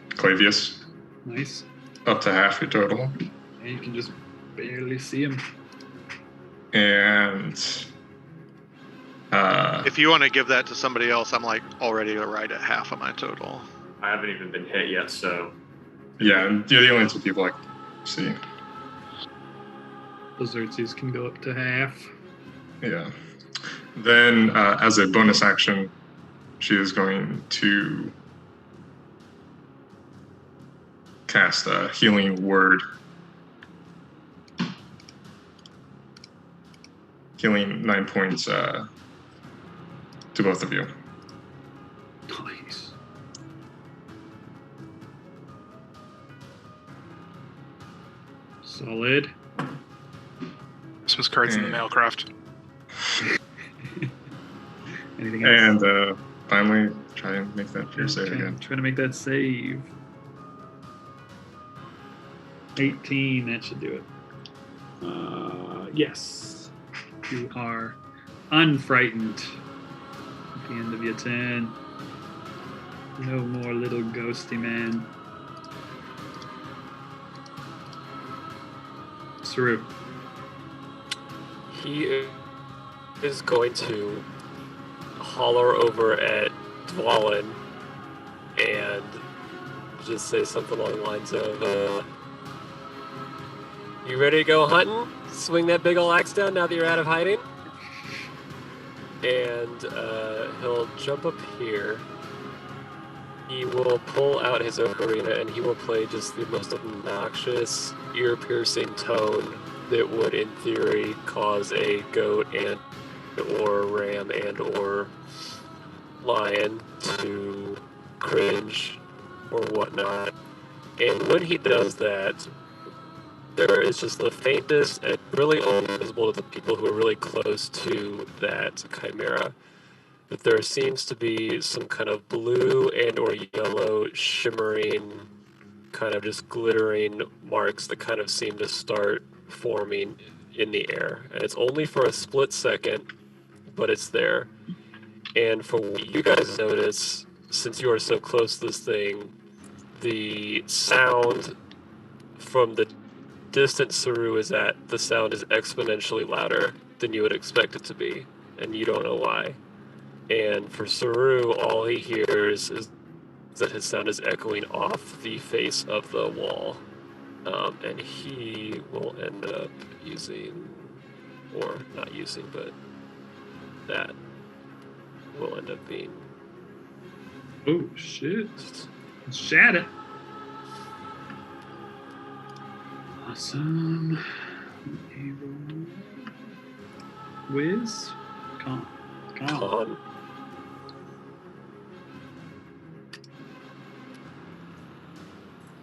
Clavius. Nice. Up to half your total. And you can just barely see him. And If you want to give that to somebody else, I'm like already right at half of my total. I haven't even been hit yet, so yeah, and you're the only 2 people I can see. Those Xerxes can go up to half. Yeah. Then, as a bonus action, she is going to cast a healing word. Healing 9 points to both of you. Nice. Solid. Christmas cards in the mail, Croft. Anything else? And finally, try and make that fear save Okay, again. trying to make that save. 18, that should do it. Yes. You are unfrightened at the end of your turn. No more little ghosty man. Saru. He is going to holler over at Dwalin and just say something along the lines of, you ready to go hunting? Swing that big ol' axe down now that you're out of hiding? And he'll jump up here. He will pull out his ocarina and he will play just the most obnoxious, ear-piercing tone that would, in theory, cause a goat and or ram and or lion to cringe or whatnot. And when he does that, there is just the faintest and really only visible to the people who are really close to that chimera. But there seems to be some kind of blue and or yellow shimmering, kind of just glittering marks that kind of seem to start forming in the air. And it's only for a split second, but it's there. And for what you guys notice, since you are so close to this thing, the sound from the distance Saru is at, the sound is exponentially louder than you would expect it to be, and you don't know why. And for Saru, all he hears is that his sound is echoing off the face of the wall. And he will end up using, or not using, but that will end up being. Oh, shit. Shat it. Awesome. Whiz. Con.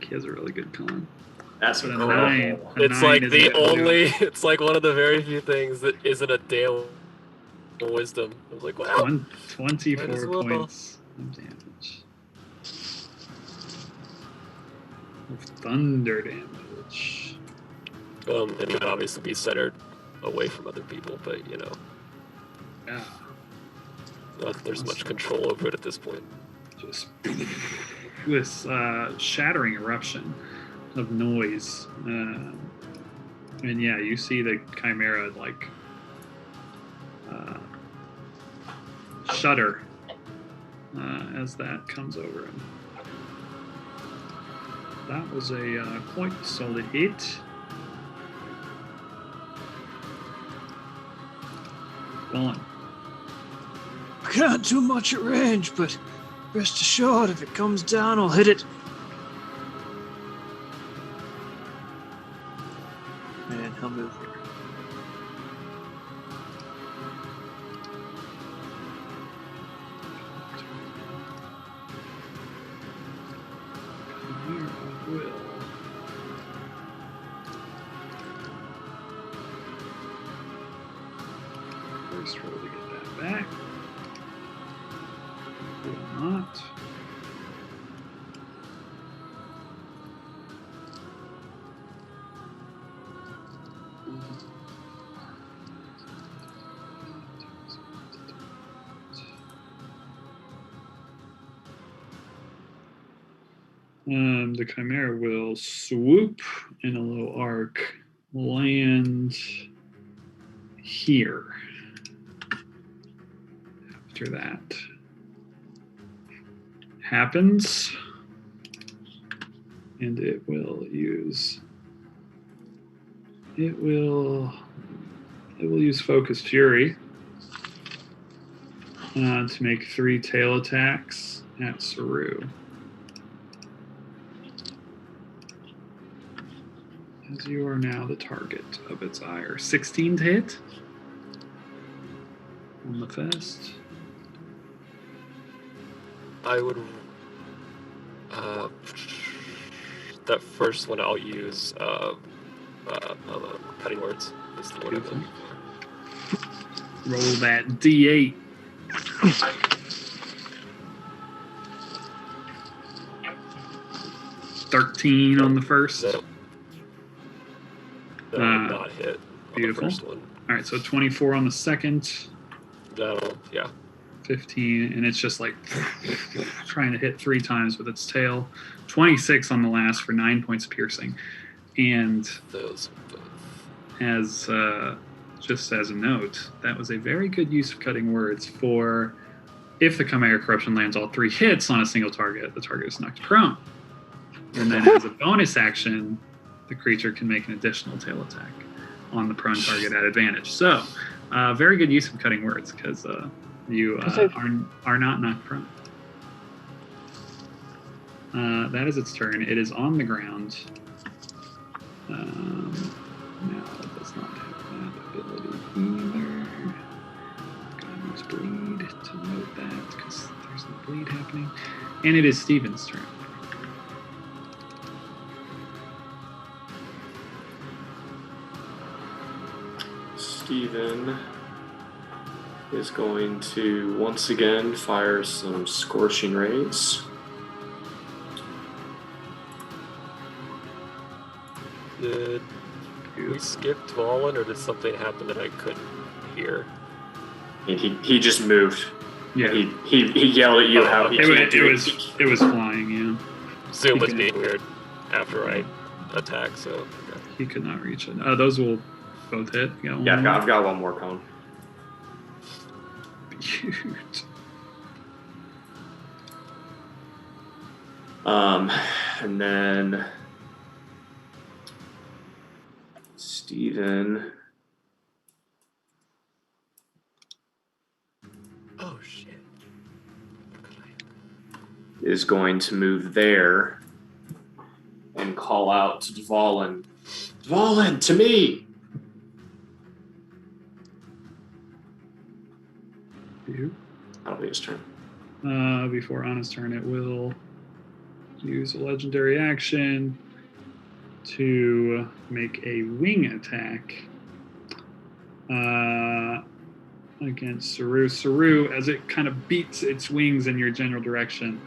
He has a really good con. That's But a incredible. 9. It's like the only. It's like one of the very few things that isn't a damn wisdom. I was like, wow. 24 Might as well. points of damage. Of thunder damage. And it would obviously be centered away from other people, but you know, Yeah. not that there's much control over it at this point. Just this shattering eruption of noise. And yeah, you see the Chimera like shudder as that comes over him. That was a quite solid hit. Gone. I can't do much at range, but rest assured, if it comes down, I'll hit it. And he'll move here. Here I will. First roll to get that back. Will not. The Chimera will swoop in a low arc, land here. After that happens, and it will use Focus Fury to make 3 tail attacks at Saru. As you are now the target of its ire. 16 to hit on the fist. I would. That first one I'll use. Cutting words is the one I'm looking for. Roll that D8. $13 on the first. That would not hit on beautiful. the first one. All right, so 24 on the second. That'll, yeah. 15, and it's just like trying to hit 3 times with its tail. 26 on the last for 9 points of piercing. And Those both. as just as a note, that was a very good use of cutting words for if the Chimera Corruption lands all 3 hits on a single target, the target is knocked prone. And then as a bonus action, the creature can make an additional tail attack on the prone target at advantage. So, very good use of cutting words because you are not knocked prone. That is its turn. It is on the ground. Now it does not have that ability either. Gotta use bleed to note that because there's no bleed happening. And it is Steven's turn. Steven is going to once again fire some scorching rays. Did we skip Valen, or did something happen that I couldn't hear? And he just moved. Yeah, He yelled at you how he can't do it. It was flying. Yeah. Zoom was being weird after I attacked, so. Okay. He could not reach it. Those will both hit. Yeah, I've got one more cone. Cute. And then Steven. Oh shit. Is going to move there and call out to Dvalin. Dvalin, to me! You. That'll be his turn. Before Anna's turn, it will use a legendary action to make a wing attack against Saru. Saru, as it kind of beats its wings in your general direction,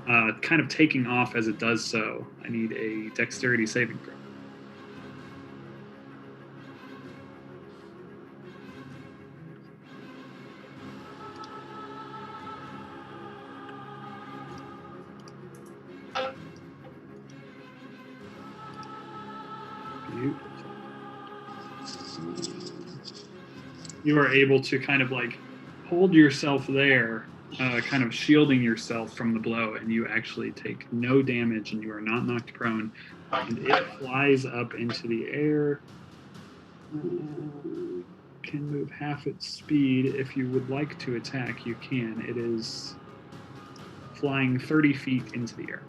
kind of taking off as it does so. I need a dexterity saving throw. You are able to kind of like hold yourself there, kind of shielding yourself from the blow, and you actually take no damage and you are not knocked prone. And it flies up into the air. Can move half its speed. If you would like to attack, you can. It is flying 30 feet into the air.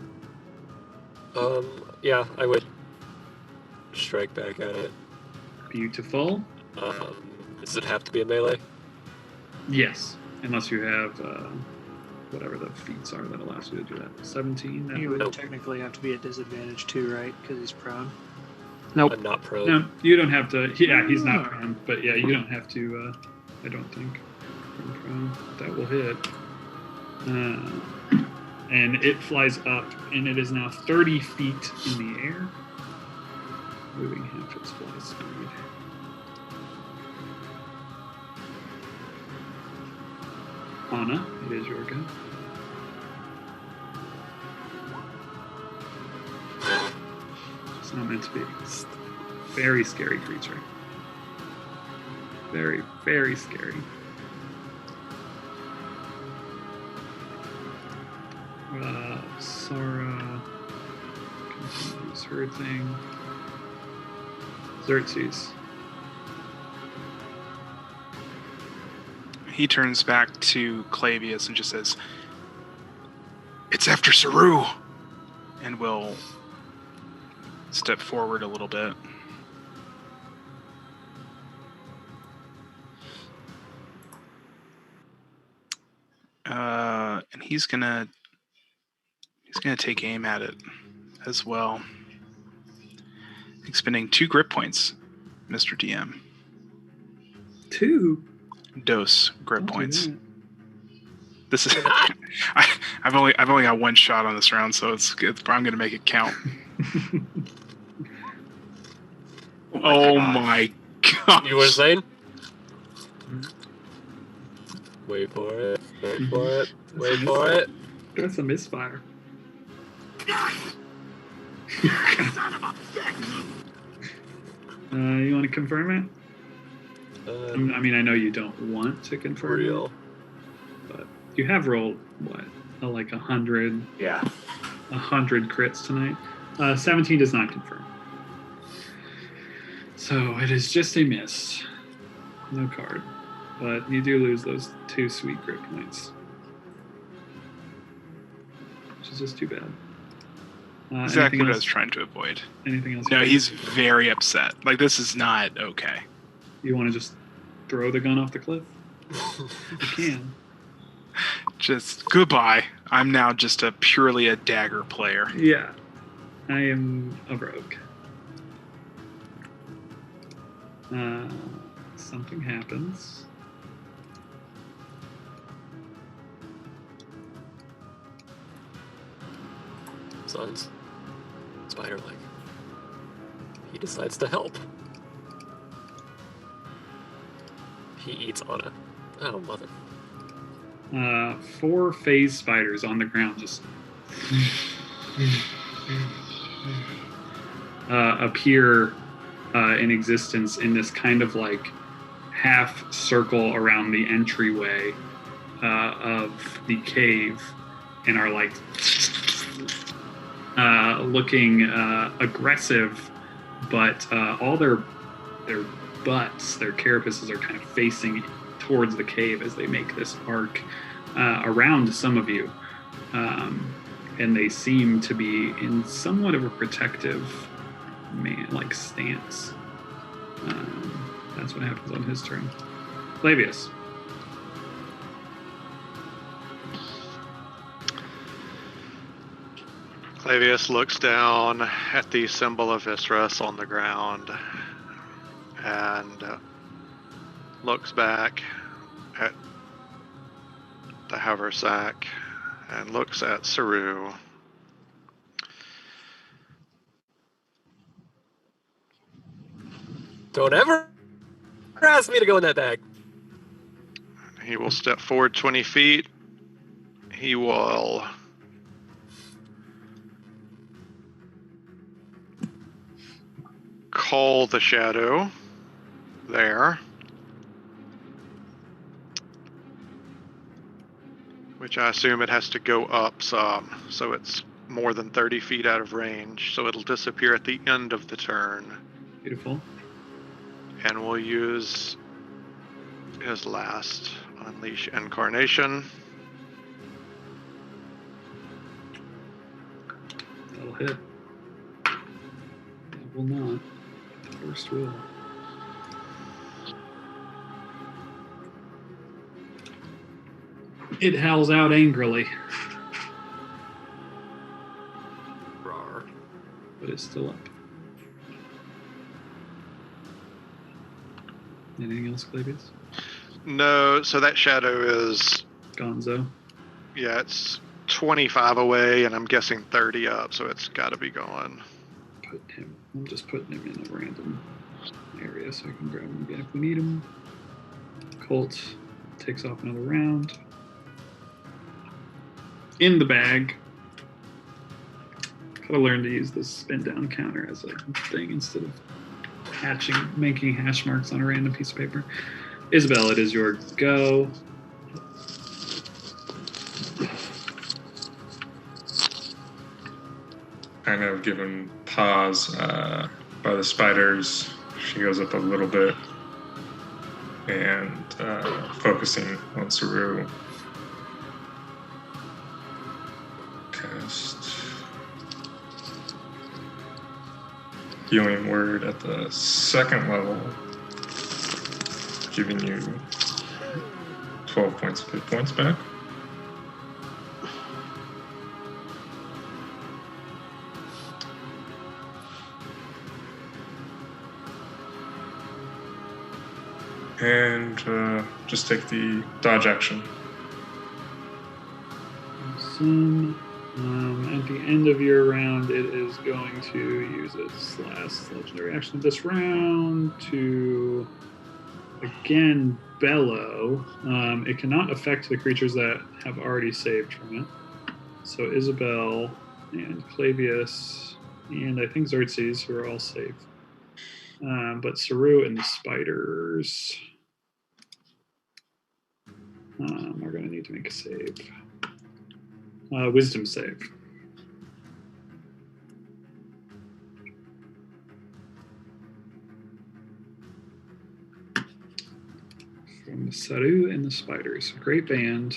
Yeah, I would strike back at it. Beautiful. Does it have to be a melee? Yes, unless you have whatever the feats are that allows you to do that. 17. That You would technically have to be at disadvantage too, right? Because he's prone. Nope. I'm not prone. No, you don't have to. Yeah, he's not prone, but yeah, you don't have to. I don't think. Prone. That will hit. And it flies up, and it is now 30 feet in the air, moving half its fly speed. Anna, it is your go. It's not meant to be. Very scary creature. Very, very scary. Sara continues her thing. Xerxes. He turns back to Clavius and just says, "It's after Saru," and will step forward a little bit. And he's gonna take aim at it as well. Expending 2 grip points, Mr. DM. 2 dose grip Don't do points. that. This is I've only got 1 shot on this round, so I'm gonna make it count. Oh my god! You were saying? Wait for it. Wait for it. Wait for it. That's a misfire. You want to confirm it? I mean, I know you don't want to confirm Real. it, but you have rolled what, like 100? Yeah. 100 crits tonight. 17 does not confirm. So it is just a miss. No card. But you do lose those 2 sweet grit points. Which is just too bad. Exactly what I else? was trying to avoid. Anything else? No, he's very upset. Like, this is not okay. You want to just throw the gun off the cliff? You can. Just goodbye. I'm now just purely a dagger player. Yeah. I am a rogue. Something happens. Sounds spider-like. He decides to help. He eats Anna. Oh, mother. 4 phase spiders on the ground just appear in existence in this kind of like half circle around the entryway of the cave, and are like looking aggressive, but all their butts, their carapaces are kind of facing towards the cave as they make this arc around some of you. And they seem to be in somewhat of a protective stance. That's what happens on his turn. Flavius. Clavius looks down at the symbol of Istras on the ground and looks back at the haversack and looks at Saru. Don't ever ask me to go in that bag. He will step forward 20 feet. He will call the shadow there, which I assume it has to go up some, so it's more than 30 feet out of range, so it'll disappear at the end of the turn. Beautiful. And we'll use his last Unleash Incarnation. That'll hit. That will not. First roll. It howls out angrily. Rawr. But it's still up. Anything else, Clavius? No, so that shadow is, Gonzo. yeah, it's 25 away, and I'm guessing 30 up, so it's got to be going. I'm just putting him in a random area so I can grab him again if we need him. Colt takes off another round. In the bag. Gotta learn to use this spin down counter as a thing instead of making hash marks on a random piece of paper. Isabel, it is your go. Kind of given pause by the spiders. She goes up a little bit and focusing on Saru. Cast Healing Word at the second level, giving you 12 points of hit points back. And just take the dodge action. Awesome. At the end of your round, it is going to use its last legendary action of this round to, again, bellow. It cannot affect the creatures that have already saved from it. So Isabel and Clavius and I think Xerxes, who are all safe. But Saru and the spiders are going to need to make a save. Wisdom save. From Saru and the spiders. Great band.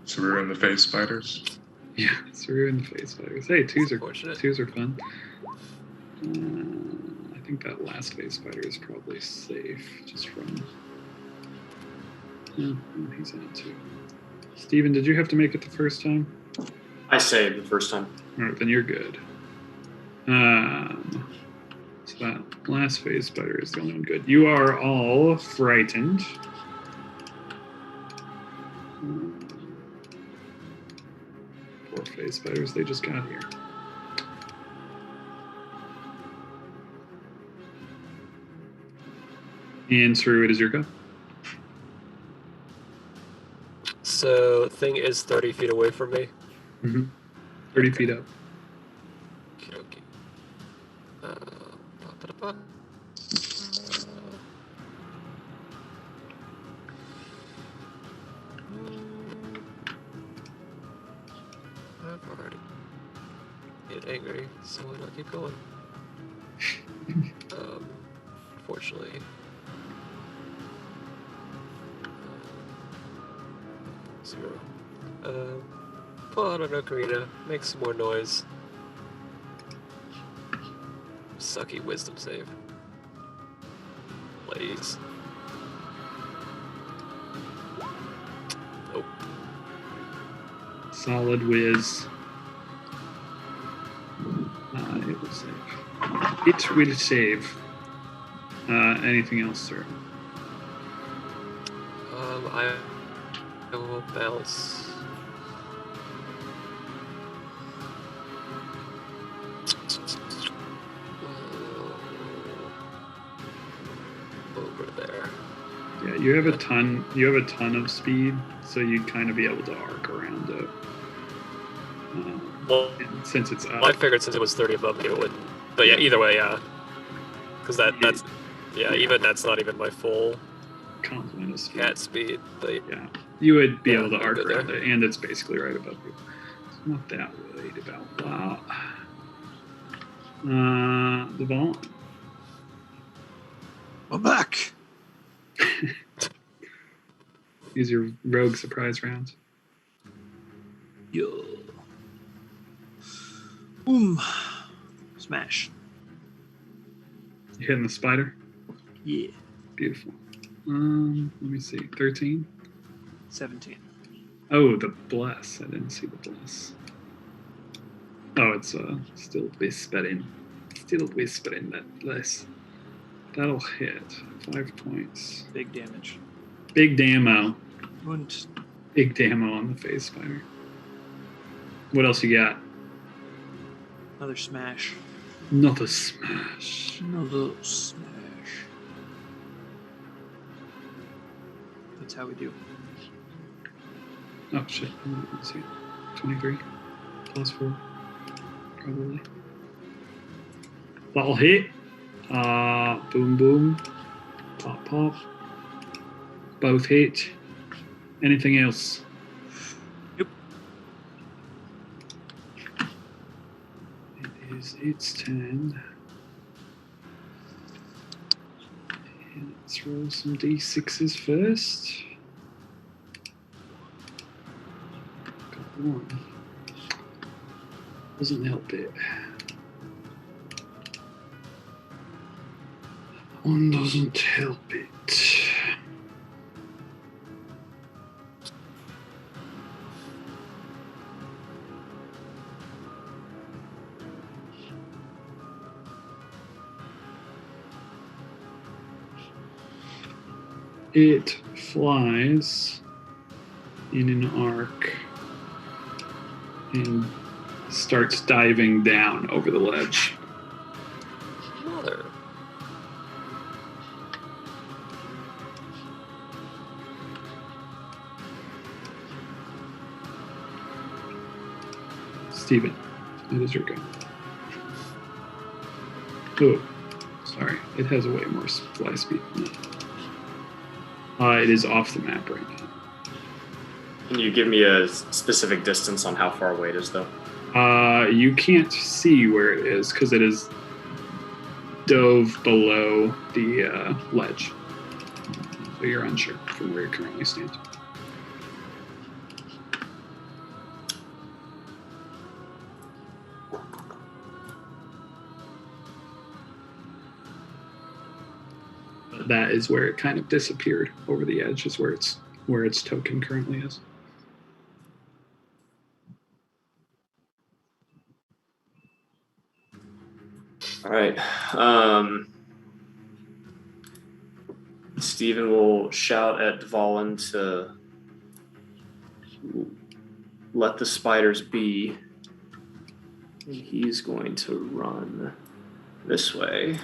Saru and the face spiders. Yeah, Saru and the face spiders. Hey, twos are fun. I think that last face spider is probably safe, just from. Yeah, he's on it too. Steven, did you have to make it the first time? I saved the first time. All right, then you're good. So that last phase spider is the only one good. You are all frightened. Poor phase spiders, they just got here. And Saru, it is your go. So, thing is 30 feet away from me. 30 feet up. Okay. Ba-da-ba. I've already get angry, so why not keep going? Unfortunately. 0. Pull out an ocarina, make some more noise. Sucky wisdom save. Please. Nope. Solid whiz. It will save. It will save. Anything else, sir? I will bounce. Over there. Yeah, you have a ton. You have a ton of speed, so you'd kind of be able to arc around it. Well, and since it's up, I figured since it was 30 above me, it wouldn't. But yeah, either way, yeah. Because that's even that's not even my full complement of speed. cat speed. But Yeah, you would be able to I'm arc good around there. it, and it's basically right above you. I'm not that worried about that. The ball. I'm back. Use your rogue surprise rounds. Yo. Boom. Smash. You hitting the spider? Yeah. Beautiful. Let me see. 13. 17. Oh, the bless. I didn't see the bless. Oh, it's still whispering. Still whispering that bless. That'll hit. 5 points. Big damage. Big damo. Und Big damo on the face spider. What else you got? another smash. Another smash. Another smash. That's how we do. Oh shit. Let's see. 23. +4. Probably. That'll hit. Boom boom. Pop pop. Both hit. Anything else? Yep. It is its turn. And let's roll some d6s first. Got 1. Doesn't help it. 1 doesn't help it. It flies in an arc and starts diving down over the ledge. Mother. Steven, it is your go. Oh, sorry. It has way more fly speed than that. It is off the map right now. Can you give me a specific distance on how far away it is, though? You can't see where it is because it is dove below the ledge. So you're unsure from where you currently stand. That is where it kind of disappeared over the edge, is where its token currently is. All right. Steven will shout at Dvalin to let the spiders be. And he's going to run this way.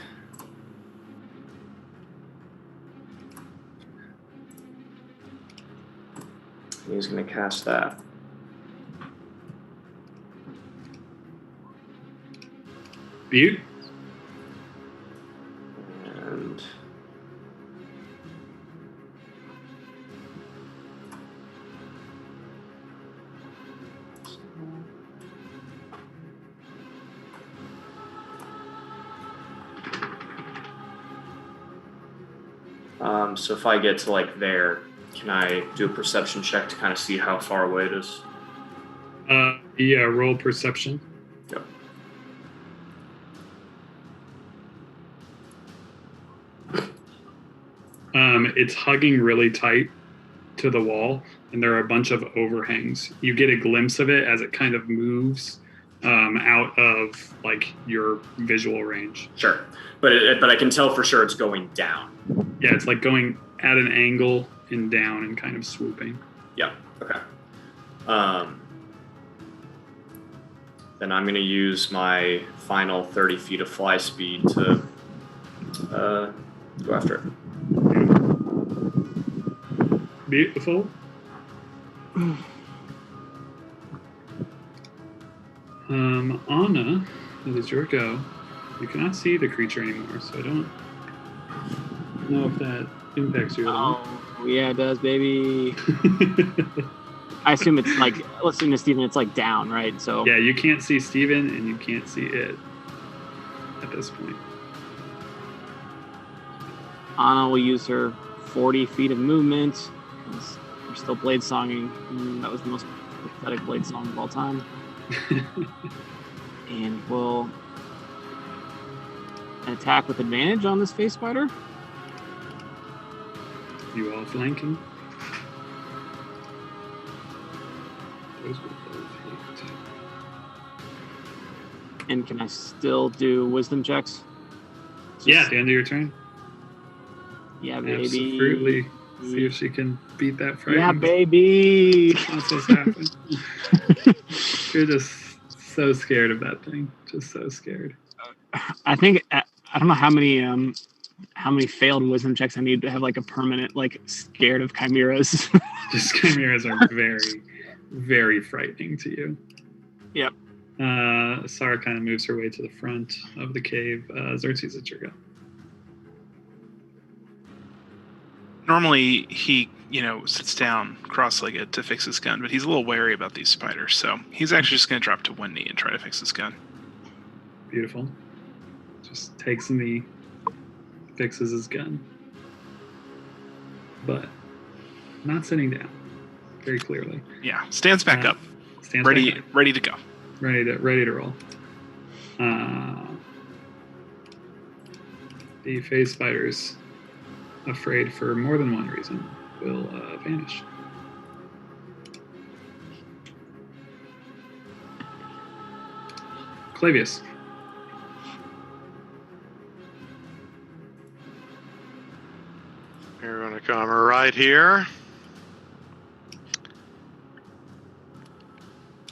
He's going to cast that. Butte? So if I get to like there, can I do a perception check to kind of see how far away it is? Yeah, roll perception. Yep. It's hugging really tight to the wall, and there are a bunch of overhangs. You get a glimpse of it as it kind of moves out of like your visual range. Sure, but I can tell for sure it's going down. Yeah, it's like going at an angle and down and kind of swooping. Yeah. Okay. Then I'm going to use my final 30 feet of fly speed to go after it. Beautiful. Anna, it is your go. You cannot see the creature anymore, so I don't know if that impacts you at all. Oh, yeah, it does, baby. I assume it's like, let's assume to Steven, it's like down, right? So Yeah, you can't see Steven and you can't see it at this point. Anna will use her 40 feet of movement. We're still blade songing. That was the most pathetic blade song of all time. And we'll attack with advantage on this face spider. You all flanking? Those will both hit. And can I still do wisdom checks? Yeah, at the end of your turn. Yeah, baby. Absolutely. See if she can beat that fright. Yeah, baby. That's what's happened. You're just so scared of that thing. Just so scared. I think I don't know how many failed wisdom checks I need to have like a permanent like scared of chimeras. Just chimeras are very, very frightening to you. Yep. Sarah kind of moves her way to the front of the cave. Xerxes, it's your go. Normally, he, sits down cross-legged to fix his gun, but he's a little wary about these spiders, so he's actually just going to drop to one knee and try to fix his gun. Beautiful. Just takes a knee, fixes his gun. But not sitting down, very clearly. Yeah, stands back up. Stands ready, back up. ready to go. Ready to roll. The phase spiders, afraid for more than one reason, will vanish. Clavius. You're going to come right here.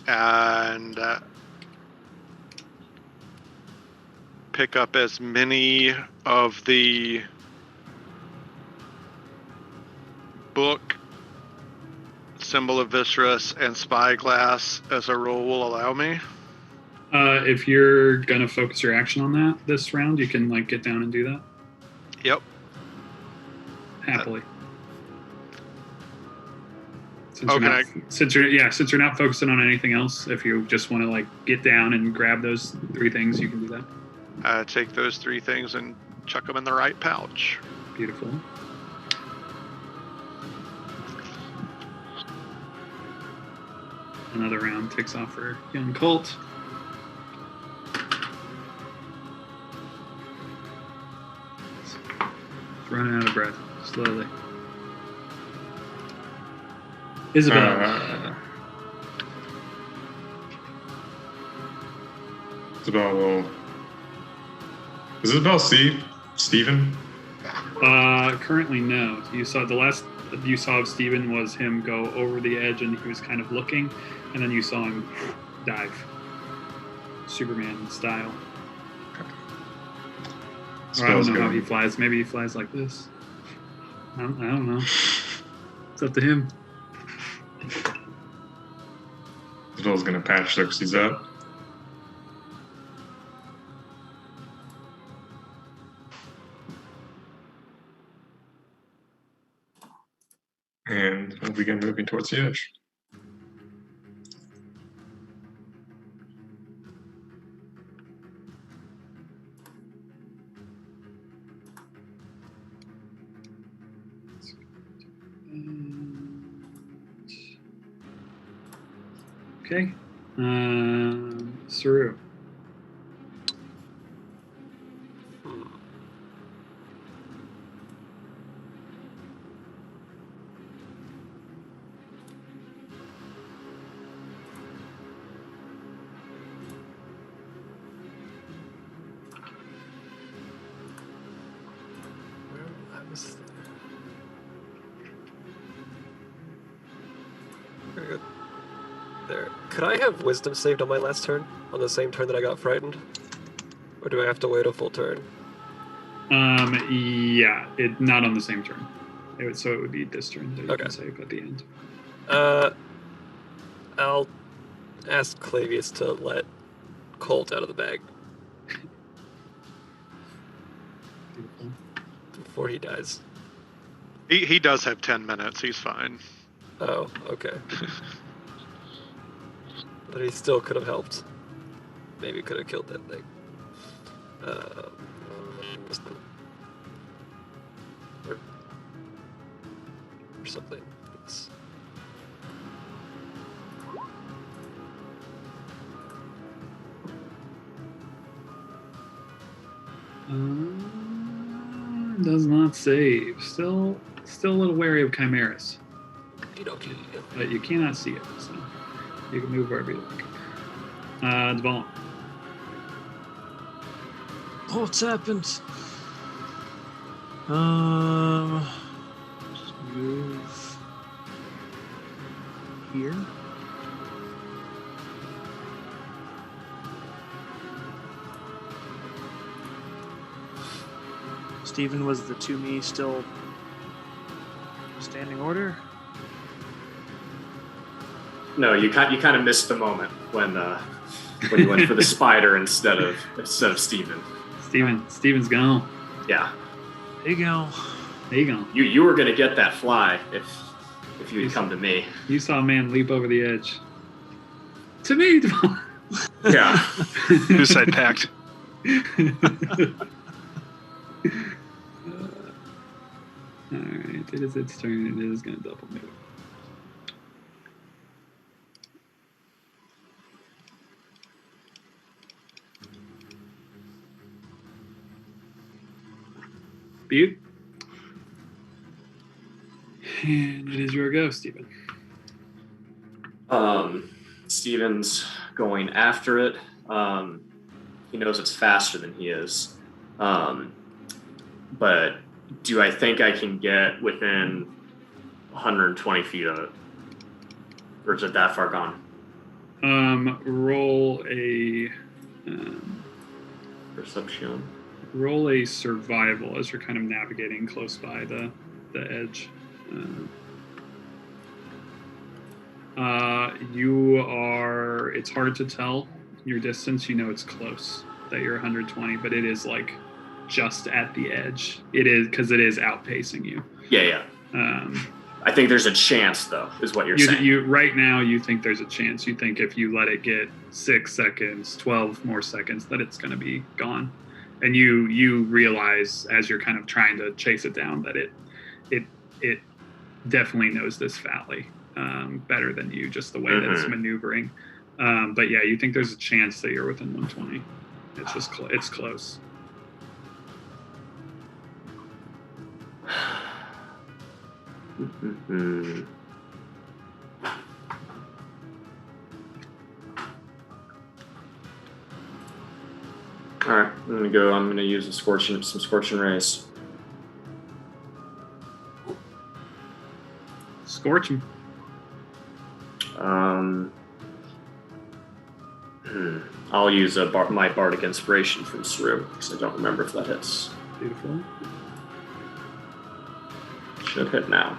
And pick up as many of the book, Symbol of Viscerus, and Spyglass as a roll will allow me. If you're going to focus your action on that this round, you can get down and do that. Yep. Happily. Since you're not focusing on anything else, if you just want to get down and grab those three things, you can do that. Take those three things and chuck them in the right pouch. Beautiful. Another round ticks off for young Colt. It's running out of breath slowly. Isabel. Isabel will. Does Isabel see Steven? Currently, no. You saw the last you saw of Steven was him go over the edge and he was kind of looking, and then you saw him dive. Superman style. Or I don't know how he flies. Maybe he flies like this. I don't know. It's up to him. Isabel's gonna patch Xerxes up. And we'll begin moving towards the edge. Okay. Saru. I was very good. There. Could I have wisdom saved on my last turn? On the same turn that I got frightened? Or do I have to wait a full turn? Yeah, not on the same turn. So it would be this turn that you Okay. can save at the end. I'll ask Clavius to let Colt out of the bag Beautiful. before he dies. He does have 10 minutes. He's fine. Oh, okay. But he still could have helped. Maybe could have killed that thing. Or something. Yes. Does not save. Still a little wary of chimeras, but you cannot see it, so you can move wherever you like. Dvalin. What's happened? Just move here. Stephen, was the to me still standing order? No, you kind of missed the moment when you went for the spider instead of Steven. Steven's gone. Yeah. There you go. There you go. You were gonna get that fly if you had come to me. You saw a man leap over the edge. To me, Dvalin. Yeah. Suicide pact. Alright, it is its turn. It is going to double move. Butte. And it is your go, Stephen. Steven's going after it. He knows it's faster than he is. But do I think I can get within 120 feet of it? Or is it that far gone? Roll a Perception. roll a survival as you're kind of navigating close by the edge. It's hard to tell your distance. You know it's close, that you're 120, but it is like just at the edge. It is, because it is outpacing you. Yeah. I think there's a chance, though, is what you're saying. You right now, you think there's a chance. You think if you let it get 6 seconds, 12 more seconds, that it's going to be gone. And you realize as you're kind of trying to chase it down that it definitely knows this valley better than you, just the way that it's maneuvering. But yeah, you think there's a chance that you're within 120. It's just it's close. All right, I'm gonna use some scorching rays. Scorch him. I'll use my bardic inspiration from Saru because I don't remember if that hits. Beautiful. Should hit now.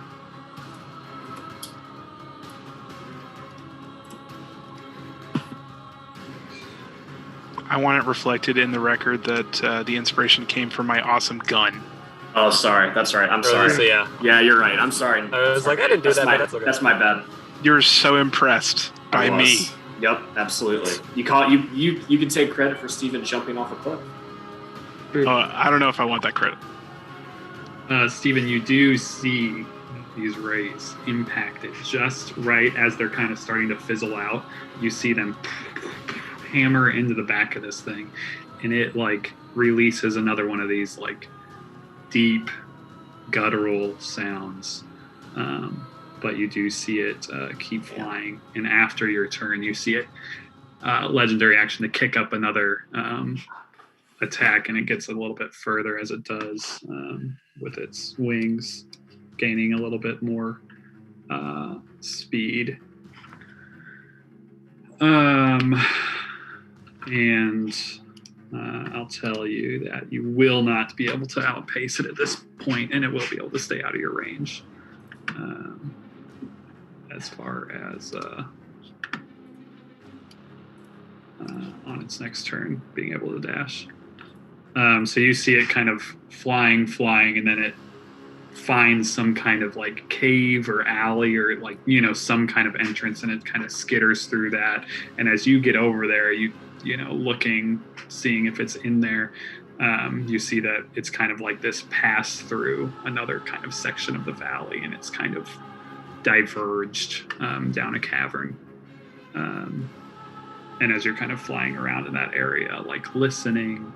I want it reflected in the record that the inspiration came from my awesome gun. Oh, sorry. That's right. I'm sorry. So, yeah. Yeah, you're right. I'm sorry. I was like, I didn't do that, but that's okay. That's my bad. You're so impressed by me. Yep, absolutely. You can take credit for Steven jumping off a cliff. I don't know if I want that credit. Steven, you do see these rays impact it just right as they're kind of starting to fizzle out. You see them hammer into the back of this thing, and it like releases another one of these like deep guttural sounds. But you do see it keep flying, and after your turn, you see it legendary action to kick up another attack, and it gets a little bit further as it does with its wings gaining a little bit more speed. And I'll tell you that you will not be able to outpace it at this point, and it will be able to stay out of your range as far as on its next turn being able to dash. So you see it kind of flying, and then it finds some kind of like cave or alley or like, you know, some kind of entrance, and it kind of skitters through that. And as you get over there, you know, looking, seeing if it's in there, you see that it's kind of like this pass through another kind of section of the valley, and it's kind of diverged down a cavern. And as you're kind of flying around in that area, like listening,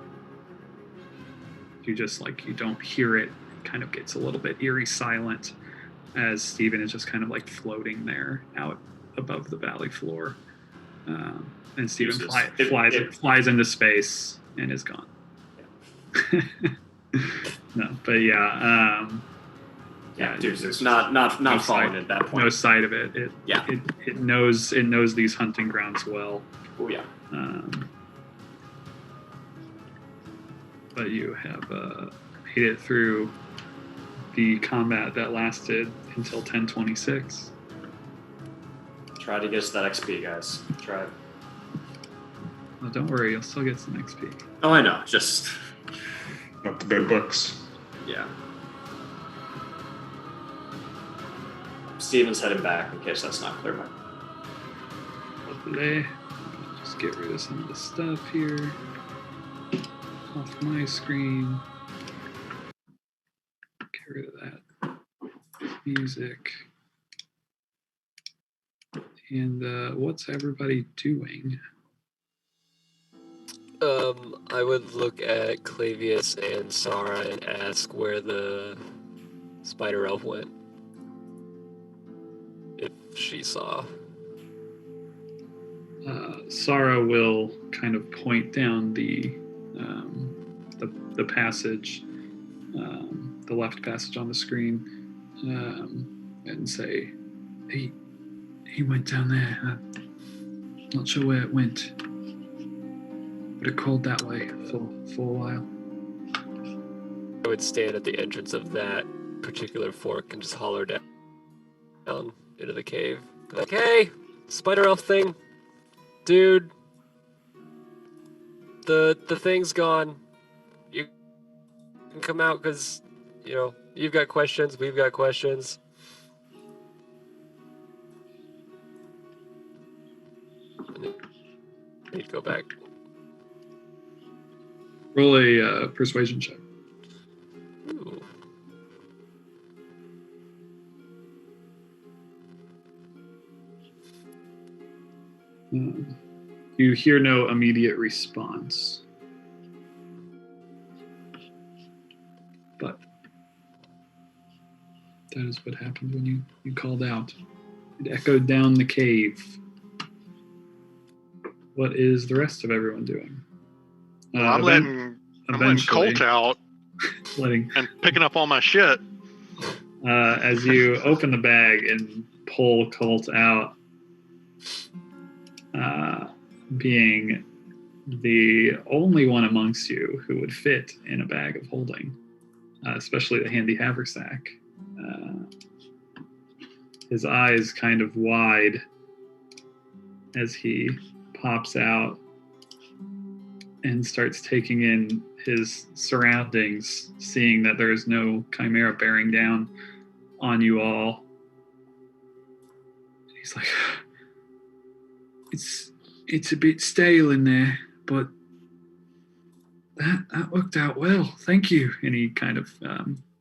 you just like, you don't hear it. It kind of gets a little bit eerie silent as Steven is just kind of like floating there out above the valley floor. And Steven flies into space and is gone. Yeah. No, but yeah. It's not falling at that point. No sight of it. It knows these hunting grounds well. Oh yeah. But you have made it through the combat that lasted until 10:26. Try to get us that XP, guys. Try. Oh, don't worry, you'll still get some XP. Oh, I know. Just not the big books. Yeah. Steven's heading back in case that's not clear. Lovely. Just get rid of some of the stuff here off my screen. Get rid of that music. And what's everybody doing? I would look at Clavius and Sarah and ask where the spider elf went. If she saw. Sarah will kind of point down the passage, the left passage on the screen, and say, he went down there. I'm not sure where it went, but it crawled that way for a while. I would stand at the entrance of that particular fork and just holler down into the cave. Be like, hey, spider elf thing, dude, the thing's gone. You can come out because, you know, you've got questions, we've got questions. And he'd go back. Roll a persuasion check. Ooh. You hear no immediate response. But that is what happened when you called out. It echoed down the cave. What is the rest of everyone doing? I'm letting Colt out and picking up all my shit. As you open the bag and pull Colt out, being the only one amongst you who would fit in a bag of holding, especially the handy haversack. His eyes kind of wide as he pops out and starts taking in his surroundings, seeing that there is no chimera bearing down on you all. He's like, it's a bit stale in there, but that worked out well. Thank you. And he kind of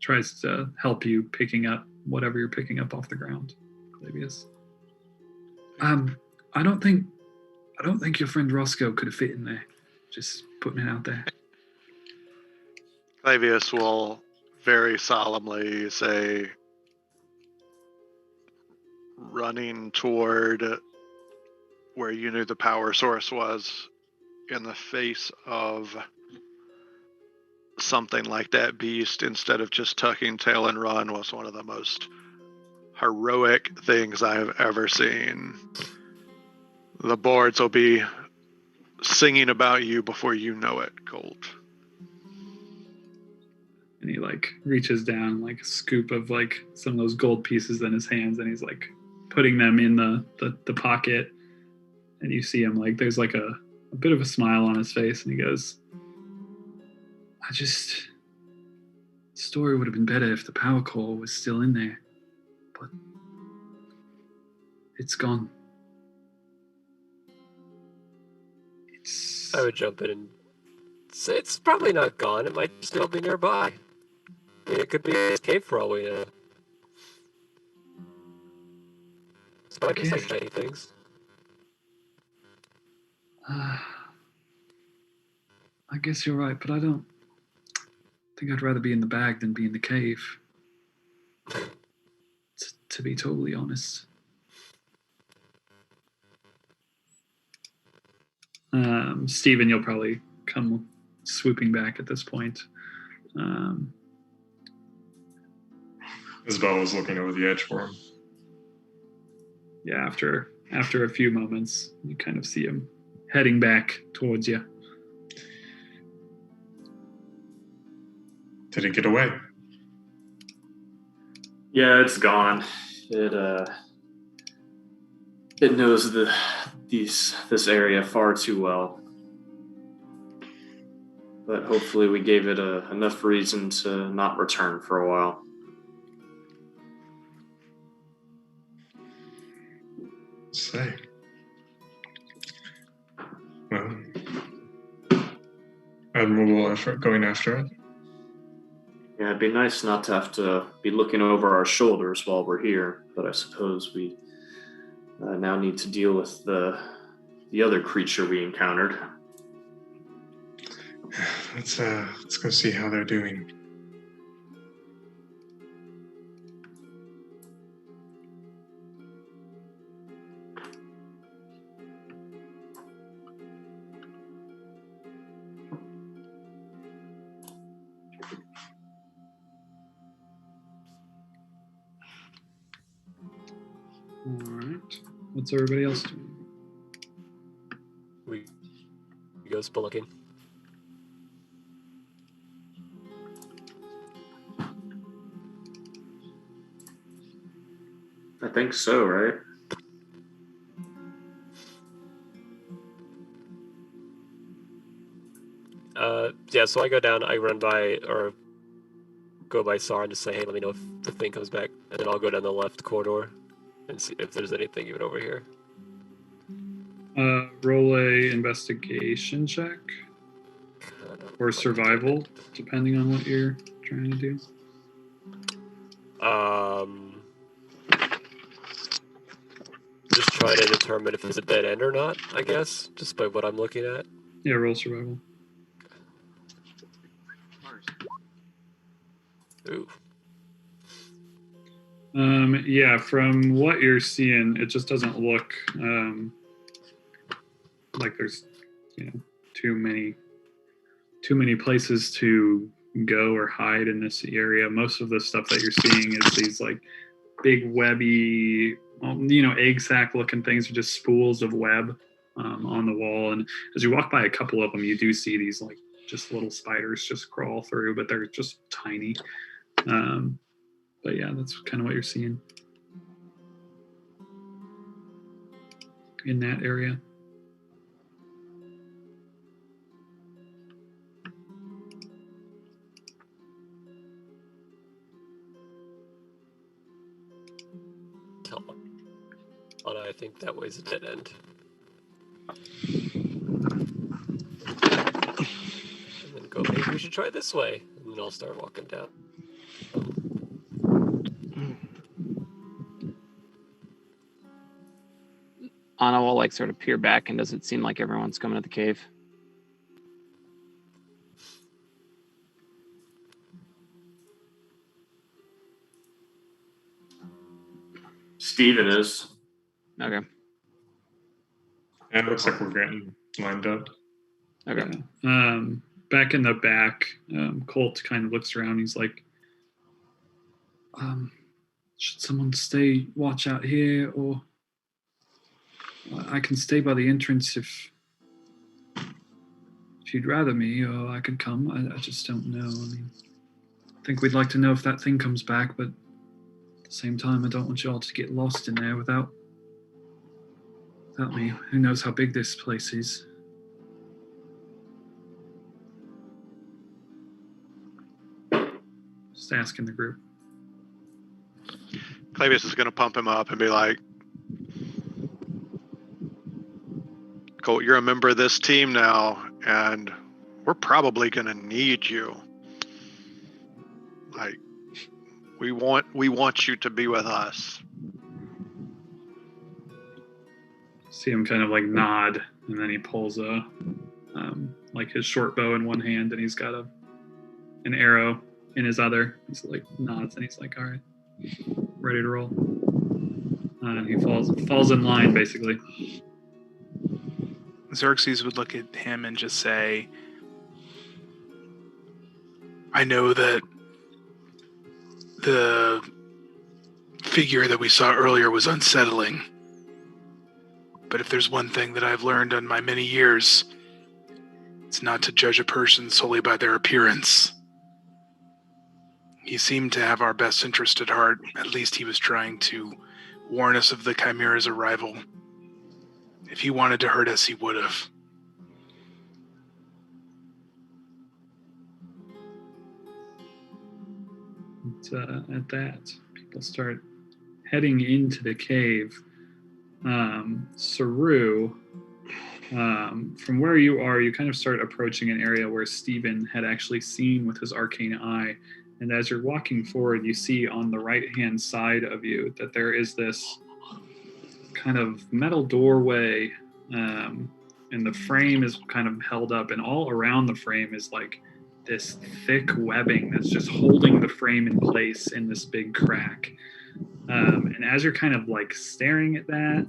tries to help you picking up whatever you're picking up off the ground, Clavius. I don't think your friend Roscoe could have fit in there. Just putting it out there. Clavius will very solemnly say, running toward where you knew the power source was in the face of something like that beast, instead of just tucking tail and run, was one of the most heroic things I have ever seen. The boards will be singing about you before you know it, Colt. And he like reaches down like a scoop of like some of those gold pieces in his hands, and he's like putting them in the pocket. And you see him like there's like a bit of a smile on his face, and he goes, the story would have been better if the power core was still in there, but it's gone. I would jump in and say it's probably not gone. It might still be nearby. I mean, it could be a cave for all we know. So I guess like shiny things. I guess you're right, but I don't think I'd rather be in the bag than be in the cave. To be totally honest. Steven, you'll probably come swooping back at this point. Isabel was looking over the edge for him. Yeah, after a few moments, you kind of see him heading back towards you. Did it get away? Yeah, it's gone. It knows this area far too well. But hopefully we gave it enough reason to not return for a while. Say. Well, admirable effort going after it. Yeah, it'd be nice not to have to be looking over our shoulders while we're here, but I suppose we now need to deal with the other creature we encountered. Let's go see how they're doing. All right. What's everybody else doing? We go spelunking. I think so, right? Yeah, so I go down, I run by, or go by Sar and just say, hey, let me know if the thing comes back. And then I'll go down the left corridor and see if there's anything even over here. Roll a investigation check. Or survival, depending on what you're trying to do. Just trying to determine if it's a dead end or not, I guess, just by what I'm looking at. Yeah, roll survival. Ooh. Yeah, from what you're seeing, it just doesn't look like there's, too many places to go or hide in this area. Most of the stuff that you're seeing is these like big webby, egg sack looking things, are just spools of web on the wall. And as you walk by a couple of them, you do see these like just little spiders just crawl through, but they're just tiny. But yeah, that's kind of what you're seeing in that area. And I think that way's a dead end. And then go, maybe we should try this way. And then I'll start walking down. Anna will like sort of peer back, and does it seem like everyone's coming to the cave? Steven is. Okay. Yeah, it looks like we're getting lined up. Okay. Back in the back, Colt kind of looks around. He's like, should someone stay watch out here, or I can stay by the entrance if you'd rather me, or I could come. I just don't know. I mean, I think we'd like to know if that thing comes back, but at the same time, I don't want you all to get lost in there without me. Who knows how big this place is? Just asking the group. Clavius is going to pump him up and be like, Colt, you're a member of this team now, and we're probably going to need you. Like, we want you to be with us. See him kind of like nod, and then he pulls like his short bow in one hand, and he's got an arrow in his other. He's like nods, and he's like, "All right, ready to roll." And he falls in line basically. Xerxes would look at him and just say, I know that the figure that we saw earlier was unsettling. But if there's one thing that I've learned in my many years, it's not to judge a person solely by their appearance. He seemed to have our best interest at heart. At least he was trying to warn us of the Chimera's arrival. If he wanted to hurt us, he would have. At that, people start heading into the cave. Saru, from where you are, you kind of start approaching an area where Stephen had actually seen with his arcane eye. And as you're walking forward, you see on the right-hand side of you that there is this kind of metal doorway, and the frame is kind of held up, and all around the frame is like this thick webbing that's just holding the frame in place in this big crack. And as you're kind of like staring at that,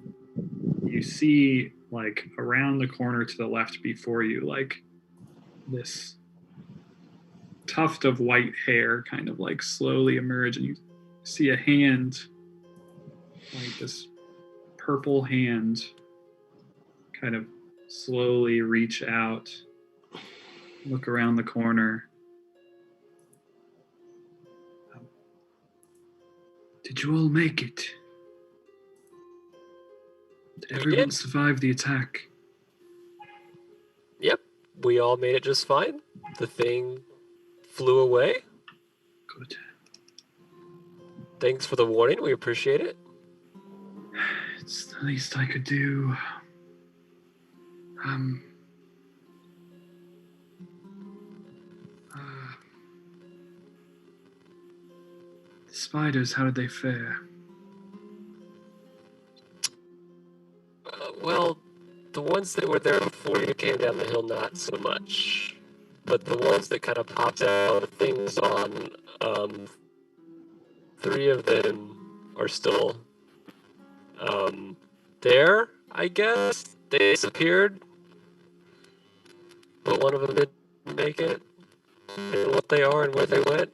you see like around the corner to the left before you, like this tuft of white hair kind of like slowly emerge, and you see a hand, like this purple hand, kind of slowly reach out, look around the corner. Did you all make it? Did everyone survive the attack? Yep, we all made it just fine. The thing flew away. Good. Thanks for the warning, we appreciate it. It's the least I could do. The spiders, how did they fare? Well, the ones that were there before you came down the hill, not so much. But the ones that kind of popped out of things on, 3 of them are still there, I guess. They disappeared, but one of them didn't make it. And what they are and where they went,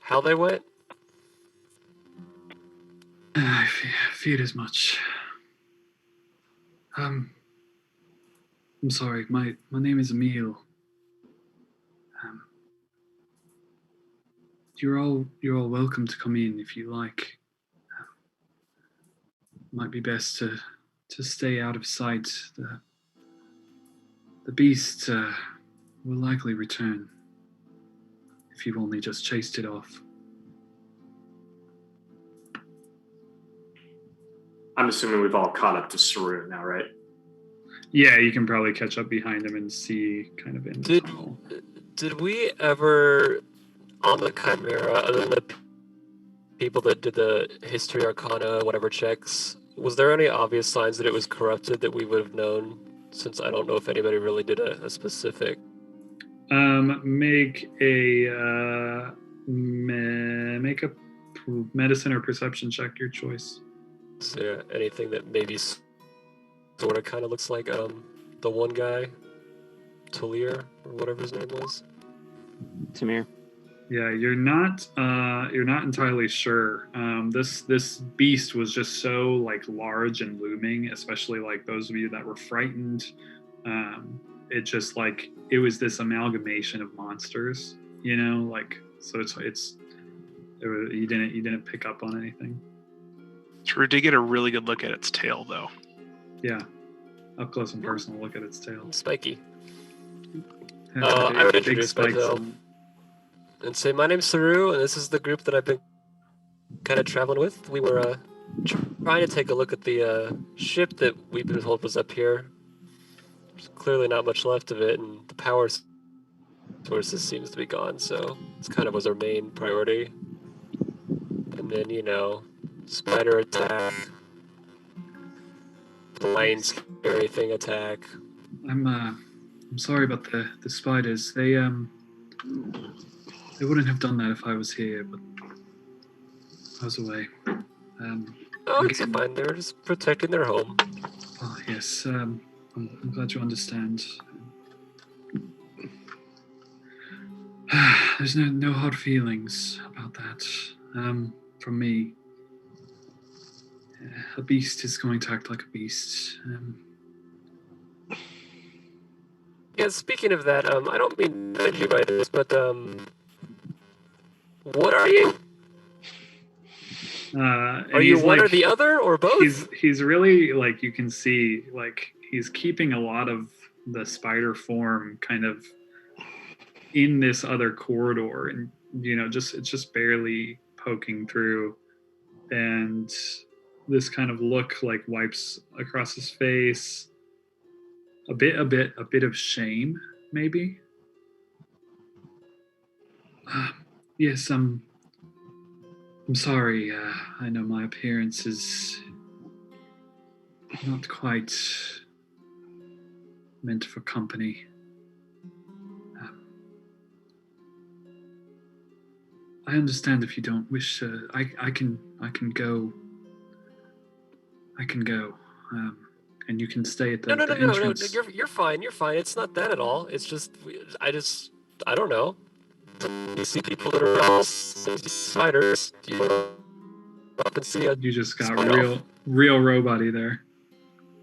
how they went. I feared as much. I'm sorry, my name is Emil. You're all welcome to come in if you like. Might be best to stay out of sight. The beast will likely return if you've only just chased it off. I'm assuming we've all caught up to Saru now, right? Yeah, you can probably catch up behind him and see kind of in the tunnel. Did we ever, on the Chimera, other than the people that did the History Arcana, whatever checks, Was there any obvious signs that it was corrupted that we would have known? Since I don't know if anybody really did a specific. Make a medicine or perception check, your choice. Is there anything that maybe sort of kind of looks like the one guy, Talir or whatever his name was? Tamir. Yeah, you're not entirely sure. This beast was just so like large and looming, especially like those of you that were frightened. It just like it was this amalgamation of monsters, you know, like so you didn't pick up on anything. Drew did get a really good look at its tail, though. Yeah, up close and personal look at its tail. Spiky. Has I would big introduce spikes myself on and say, my name's Saru, and this is the group that I've been kind of traveling with. We were trying to take a look at the ship that we've been told was up here. There's clearly not much left of it, and the power sources seems to be gone, so it's kind of was our main priority. And then, you know, spider attack, blind scary thing attack. I'm sorry about the spiders. They wouldn't have done that if I was here, but I was away. Oh, it's fine. They're just protecting their home. Oh, yes. I'm glad you understand. There's no hard feelings about that from me. A beast is going to act like a beast. Yeah, speaking of that, I don't mean to you by this, but what are you? Are you one or the other or both? He's really like, you can see like he's keeping a lot of the spider form kind of in this other corridor, and you know, it's just barely poking through, and this kind of look like wipes across his face. A bit of shame, maybe. Yes, I'm sorry. I know my appearance is not quite meant for company. I understand if you don't wish. I can go. I can go. And you can stay at the entrance. No. You're fine. You're fine. It's not that at all. It's just I don't know. You see people that are all spiders. You up and see. You just got real robot-y there.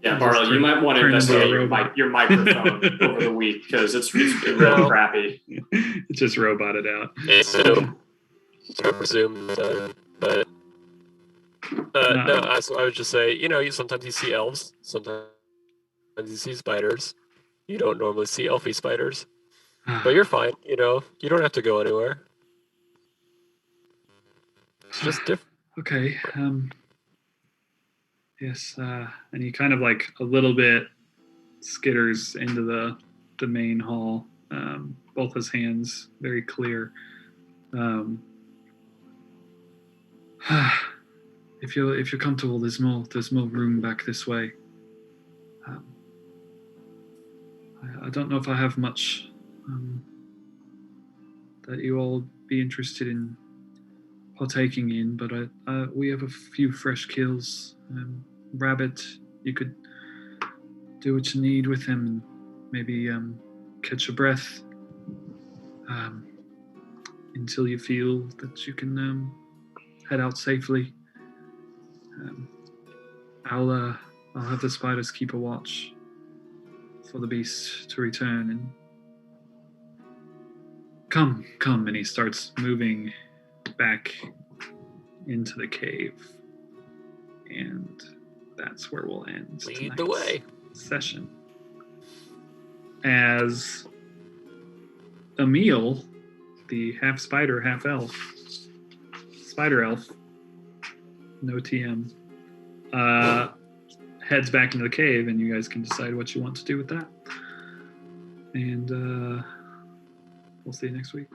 Yeah, Barlow, you might want to investigate your microphone over the week because it's real crappy. It just roboted out. So I presume, but. No, so I would just say, you know, sometimes you see elves, sometimes you see spiders. You don't normally see elfy spiders. But you're fine, you know, you don't have to go anywhere. It's just different. Okay. Yes, and he kind of like a little bit skitters into the main hall. Both his hands very clear. If you're comfortable, there's more room back this way. I don't know if I have much that you all be interested in partaking in, but we have a few fresh kills. Rabbit, you could do what you need with him, and maybe catch your breath until you feel that you can head out safely. I'll have the spiders keep a watch for the beast to return, and come, and he starts moving back into the cave, and that's where we'll end Lead the way. Session. As Emil, the half spider, half elf, spider elf, no TM, heads back into the cave, and you guys can decide what you want to do with that. And we'll see you next week.